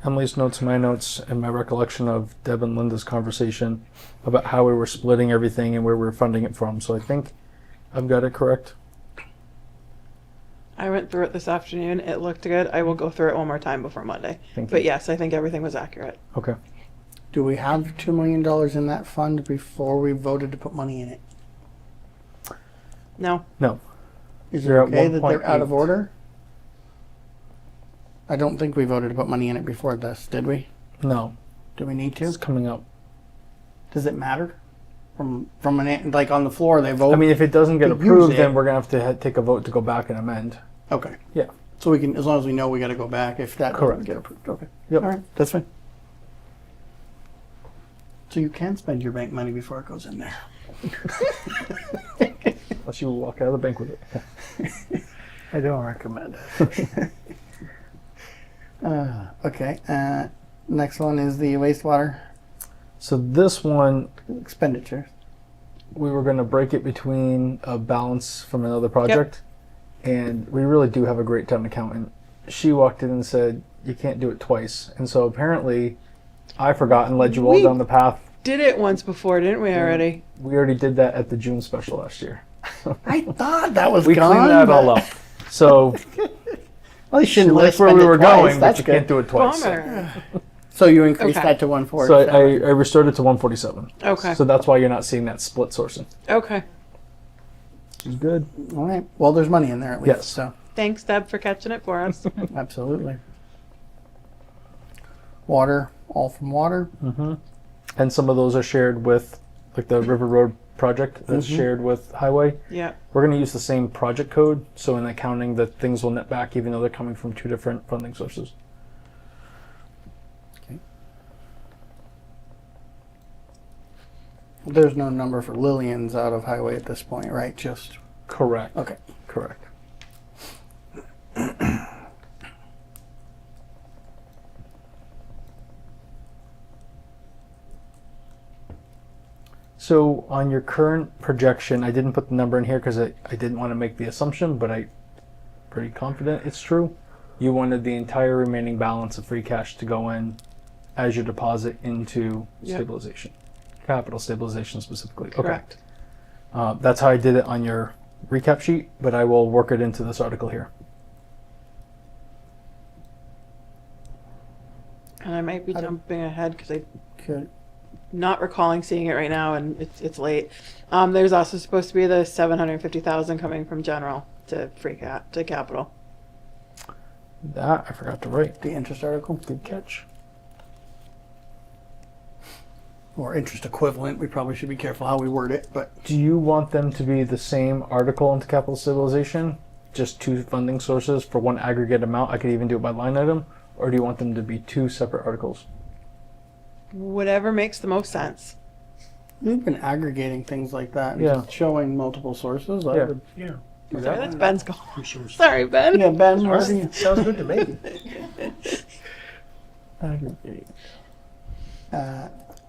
Emily's notes and my notes and my recollection of Deb and Linda's conversation about how we were splitting everything and where we were funding it from. So I think I've got it correct. I went through it this afternoon. It looked good. I will go through it one more time before Monday. Thank But you. yes, I think everything was accurate. Okay. Do we have $2 million in that fund before we voted to put money in it? No. No. Is it You're at okay that they're out of 1.8. order? I don't think we voted to put money in it before this, did we? No. Do we need to? It's coming up. Does it matter? From like on the floor they vote? I mean, if it doesn't get To use approved, it. then we're going to have to take a vote to go back and amend. Okay. Yeah. So we can, as long as we know we got to go back if that Correct. doesn't get approved. Okay. Yep. All right. That's fine. So you can spend your bank money before it goes in there. Unless you walk out of the bank with it. I don't recommend it. Okay. Next one is the wastewater So this one, expenditure. we were going to break it between a balance from another project. And we really do have a great town accountant. She walked in and said, you can't do it twice. And so apparently I forgot and led you all We- down the path. Did it once before, didn't we already? We already did that at the June special last year. I thought that was We gone. cleaned that all but- up. So Well, you she shouldn't let likes us where spend we it were twice. going, but That's you good. can't do it twice. Bummer. So you increased Okay. that to So 147. I restored it to 147. Okay. So that's why you're not seeing that split sourcing. Okay. Which is good. All right. Well, there's money in there at least. Yes. So Thanks, Deb, for catching it for us. absolutely. Water, all from water. Mm-hmm. And some of those are shared with, like the River Road project that's Mhm. shared with Highway. Yeah. We're going to use the same project code, so in accounting, that things will net back even though they're coming from two different funding sources. There's no number for Lillian's out of highway at this point, right? Just Correct. okay. Correct. So on your current projection, I didn't put the number in here because I didn't want to make the assumption, but I'm pretty confident it's true. You wanted the entire remaining balance of free cash to go in as your deposit into Yep. stabilization, capital stabilization specifically. Correct. Okay. That's how I did it on your recap sheet, but I will work it into this article here. And I might be I don't- jumping ahead because I'm Good. not recalling seeing it right now, and it's late. There's also supposed to be the 750,000 coming from general to to capital. That I forgot to write. The interest article Good catch. or interest equivalent. We probably should be careful how we word it, but Do you want them to be the same article into capital stabilization? Just two funding sources for one aggregate amount? I could even do it by line item. Or do you want them to be two separate articles? Whatever makes the most sense. we've been aggregating things like that and Yeah. just showing multiple sources. I Yeah. would Yeah. do Sorry, that. that's Ben's call. Two sources. Sorry, Ben. Yeah, Ben, what do you Sounds good to me. aggregate?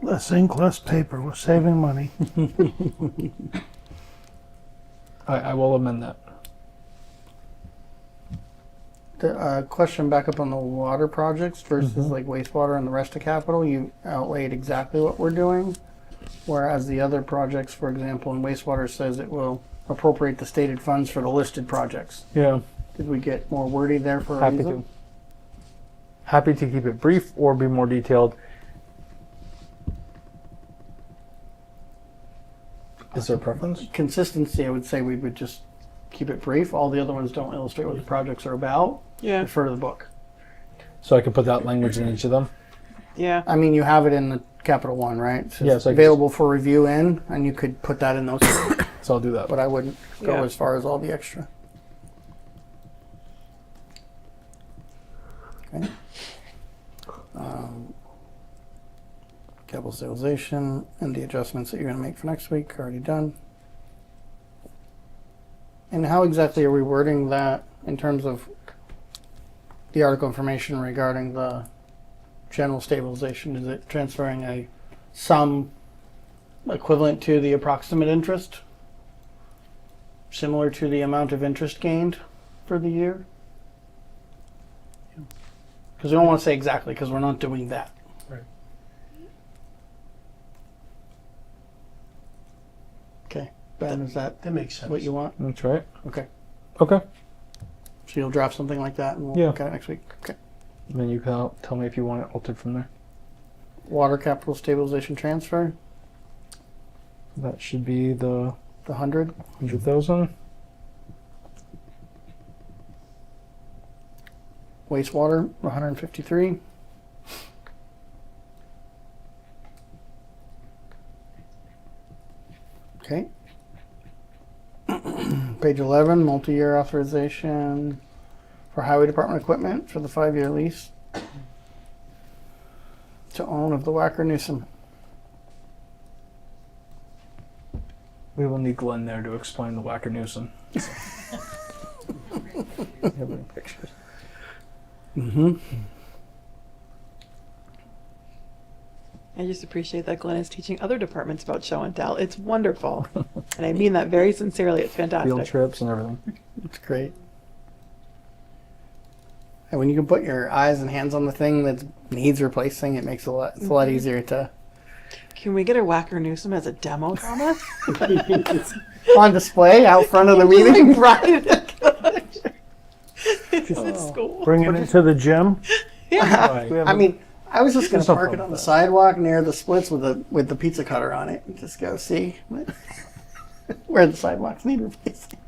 Less ink, less paper. We're saving money. I will amend that. The question back up on the water projects versus Mhm. like wastewater and the rest of capital, you outlaid exactly what we're doing. Whereas the other projects, for example, in wastewater says it will appropriate the stated funds for the listed projects. Yeah. Did we get more wordy there for a Happy reason? to. Happy to keep it brief or be more detailed. Is there a preference? Consistency, I would say we would just keep it brief. All the other ones don't illustrate what the projects are about. Yeah. Refer to the book. So I can put that language in each of them? Yeah. I mean, you have it in the capital one, right? It says Yes, I can- available for review in, and you could put that in those. So I'll do that. But I wouldn't go Yeah. as far as all the extra. Okay. stabilization, and the adjustments that you're gonna make for next week, already done. And how exactly are we wording that in terms of the article information regarding the general stabilization? Is it transferring a sum equivalent to the approximate interest? Similar to the amount of interest gained for the year? Because we don't want to say exactly, because we're not doing that. Right. Okay. Ben, is that That makes sense. what you want? That's right. Okay. Okay. So you'll draft something like that and we'll Yeah. look at it next week. Okay. Then you can tell me if you want it altered from there. Water capital stabilization transfer, That should be the the 100. 100,000. Wastewater, 153. Okay. Page 11, multi-year authorization for highway department equipment for the 5-year lease to own of the Wacker Newsom. We will need Glenn there to explain the Wacker Newsom. Have any pictures? Mm-hmm. I just appreciate that Glenn is teaching other departments about show and tell. It's wonderful. And I mean that very sincerely. It's Field fantastic. trips and everything. That's great. And when you can put your eyes and hands on the thing that needs replacing, it makes it's a lot easier to Can we get a Wacker Newsom as a demo, Thomas? on display out front of the Just meeting. like ride it. It's at school. Bring it into the gym. Yeah. I mean, I was just going There's to no park it problem on with the that. sidewalk near the splits with the pizza cutter on it and just go see where the sidewalks need replacing.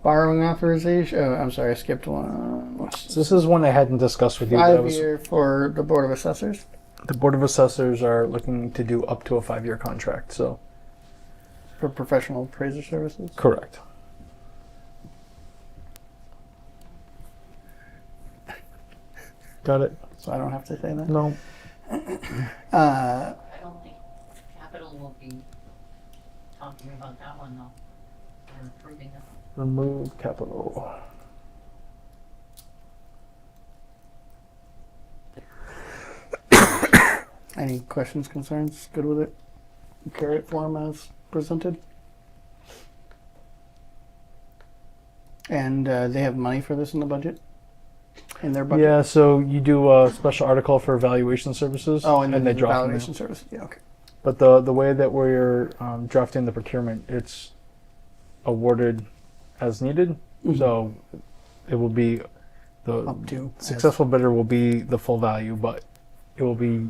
Borrowing authorization. Oh, I'm sorry, I skipped one. So this is one I hadn't discussed with you. But I was, 5-year for the Board of Assessors. the Board of Assessors are looking to do up to a 5-year contract. So For professional appraiser services. correct. Got it. So I don't have to say that. No. Uh, I don't think capital will be talking about that one though, or approving it. Remove capital. any questions, concerns? Good with it? Carry it form as presented. And they have money for this in the budget? In their budget? Yeah, so you do a special article for evaluation services. Oh, and then they the drop them evaluation out. service. Yeah, okay. But the way that we're drafting the procurement, it's awarded as needed. Mhm. So it will be the Up to. successful bidder will be the full value, but it will be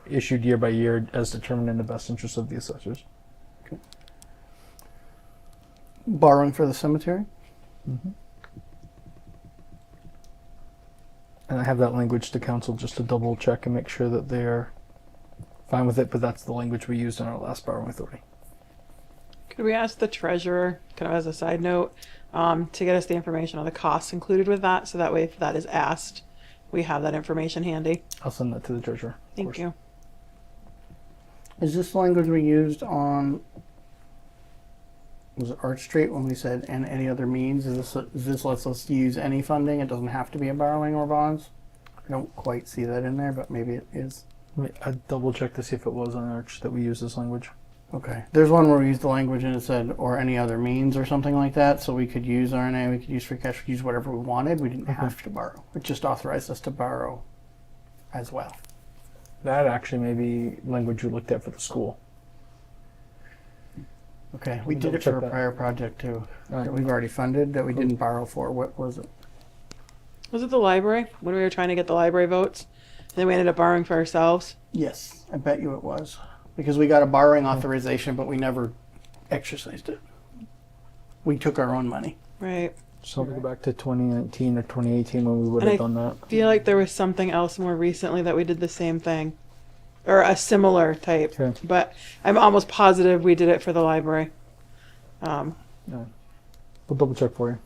issued year by year as determined in the best interest of the assessors. Borrowing for the cemetery? And I have that language to council just to double check and make sure that they are fine with it, but that's the language we used in our last borrowing authority. Could we ask the treasurer, kind of as a side note, to get us the information on the costs included with that, so that way if that is asked, we have that information handy. I'll send that to the treasurer. of Thank course. you. Is this language we used on, was it Arch Street when we said, and any other means? Is this lets us use any funding? It doesn't have to be a borrowing or bonds? I don't quite see that in there, but maybe it is. I double check to see if it was on Arch that we used this language. Okay. There's one where we used the language and it said, or any other means or something like that. So we could use RNA, we could use free cash, we could use whatever we wanted. We didn't have to borrow. It just authorized us to borrow as well. That actually may be language we looked at for the school. Okay. We Let me did it double check for a that. prior project too. Alright. That we've already funded that we didn't borrow for. What was it? Was it the library, when we were trying to get the library votes? And then we ended up borrowing for ourselves? Yes, I bet you it was. Because we got a borrowing authorization, but we never exercised it. We took our own money. Right. So we go back to 2019 or 2018 when we would And have I done that. feel like there was something else more recently that we did the same thing. Or a similar type. Okay. But I'm almost positive we did it for the library. We'll double check for you.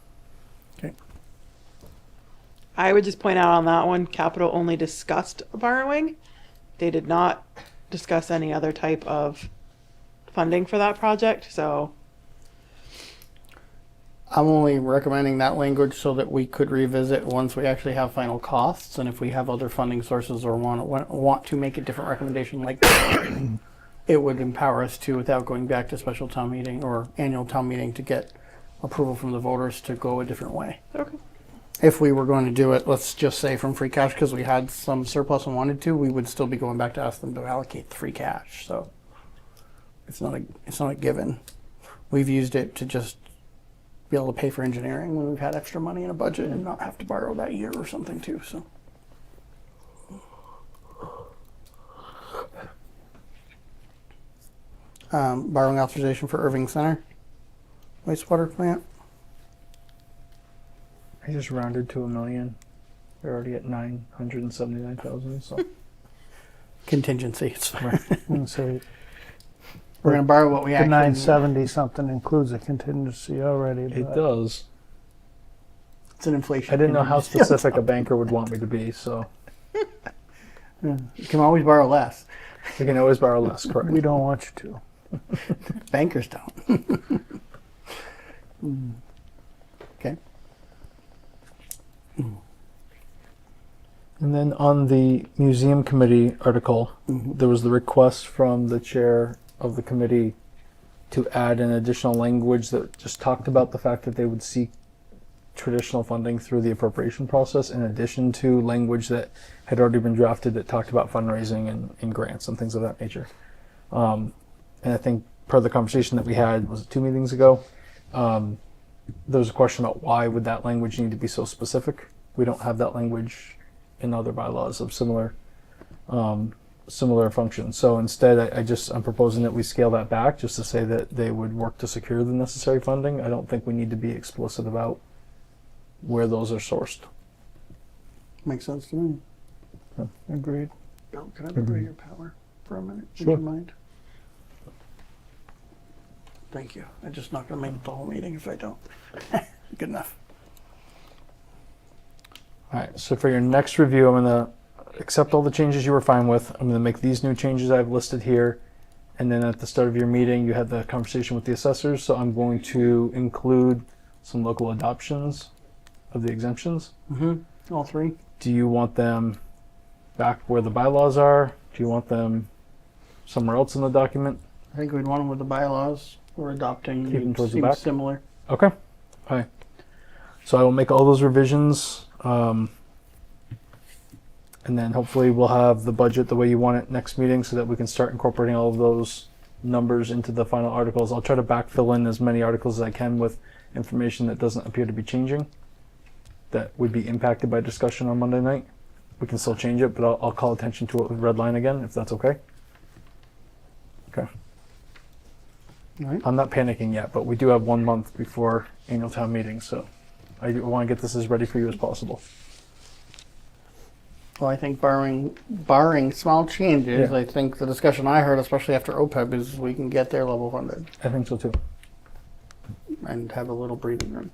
I would just point out on that one, capital only discussed borrowing. They did not discuss any other type of funding for that project, so I'm only recommending that language so that we could revisit once we actually have final costs, and if we have other funding sources or want to make a different recommendation like that, it would empower us to, without going back to special town meeting or annual town meeting, to get approval from the voters to go a different way. okay. If we were going to do it, let's just say from free cash, because we had some surplus and wanted to, we would still be going back to ask them to allocate the free cash. So it's not a given. We've used it to just be able to pay for engineering when we've had extra money in a budget and not have to borrow that year or something too. So borrowing authorization for Erving Center wastewater plant. I just rounded to $1 million. They're already at 979,000. So Contingency. It's fine. And so We're going to borrow what we the actually 970 something includes a contingency already. it but- does. It's an inflation. I didn't know how contingency. specific a banker would want me to be, so Yeah. You can always borrow less. we can always borrow less. Correct. We don't want you to. Bankers don't. Okay. And then on the museum committee article, there was the request from the chair of the committee to add an additional language that just talked about the fact that they would seek traditional funding through the appropriation process, in addition to language that had already been drafted that talked about fundraising and grants and things of that nature. And I think part of the conversation that we had was 2 meetings ago. There was a question about why would that language need to be so specific. We don't have that language in other bylaws of similar functions. So instead, I'm proposing that we scale that back just to say that they would work to secure the necessary funding. I don't think we need to be explicit about where those are sourced. Makes sense to me. Agreed. Bill, can I borrow your power for a minute? Sure. Would you mind? Thank you. I'm just not going to make it the whole meeting if I don't. Good enough. All right, so for your next review, I'm going to accept all the changes you were fine with. I'm going to make these new changes I've listed here. And then at the start of your meeting, you had the conversation with the assessors. So I'm going to include some local adoptions of the exemptions. Mm-hmm. All three. Do you want them back where the bylaws are? Do you want them somewhere else in the document? I think we'd want them with the bylaws. We're adopting. Keep them towards the seems back? similar. Okay. All right. So I will make all those revisions. And then hopefully we'll have the budget the way you want it next meeting so that we can start incorporating all of those numbers into the final articles. I'll try to backfill in as many articles as I can with information that doesn't appear to be changing, that would be impacted by discussion on Monday night. We can still change it, but I'll call attention to it with red line again, if that's okay. Okay. All right. I'm not panicking yet, but we do have 1 month before annual town meeting, so I want to get this as ready for you as possible. Well, I think barring small changes, Yeah. I think the discussion I heard, especially after OPEB, is we can get their level funded I think so too. and have a little breathing room.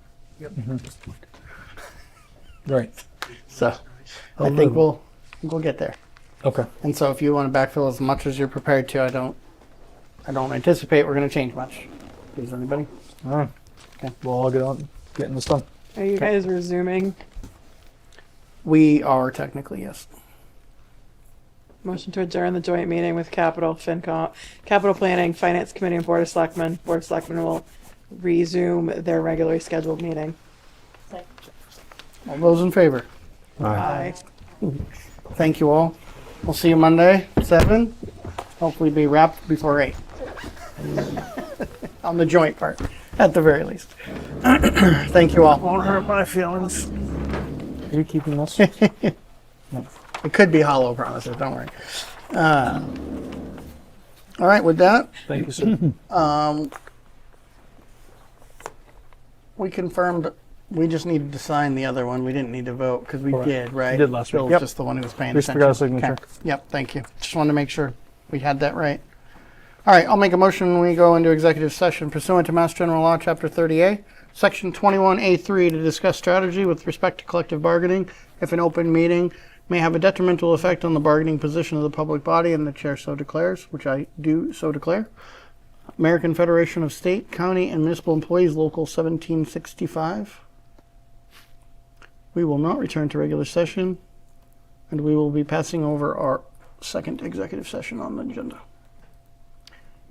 Right. So I think we'll get there. Okay. And so if you want to backfill as much as you're prepared to, I don't anticipate we're going to change much. Does anybody? All right. Okay. We'll all get on getting this done. Are you guys resuming? We are technically, yes. Motion to adjourn the joint meeting with Capital, FinCom, Capital Planning, Finance Committee, and Board of Selectmen. Board of Selectmen will resume their regularly scheduled meeting. All those in favor? Aye. Thank you all. We'll see you Monday, 7. Hopefully be wrapped before 8. On the joint part, at the very least. Thank you all. Won't hurt my feelings. Are you keeping this? It could be hollow promises, don't worry. All right, with that, Thank you, sir. we confirmed we just needed to sign the other one. We didn't need to vote because we Correct. did, right? We did last week. Bill was Yep. just the one who was paying Just attention. forgot a signature. Okay. Yep, thank you. Just wanted to make sure we had that right. All right, I'll make a motion when we go into executive session pursuant to Mass General Law, Chapter 30A, Section 21A3, to discuss strategy with respect to collective bargaining if an open meeting may have a detrimental effect on the bargaining position of the public body, and the chair so declares, which I do so declare. American Federation of State, County, and Municipal Employees, Local 1765. We will not return to regular session, and we will be passing over our second executive session on the agenda.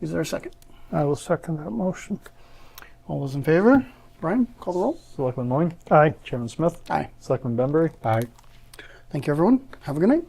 Is there a second? I will second that motion. All those in favor? Brian, call the roll. Selectman Moyne, Aye. Chairman Smith, Aye. Selectman Benbury. Aye. Thank you, everyone. Have a good night.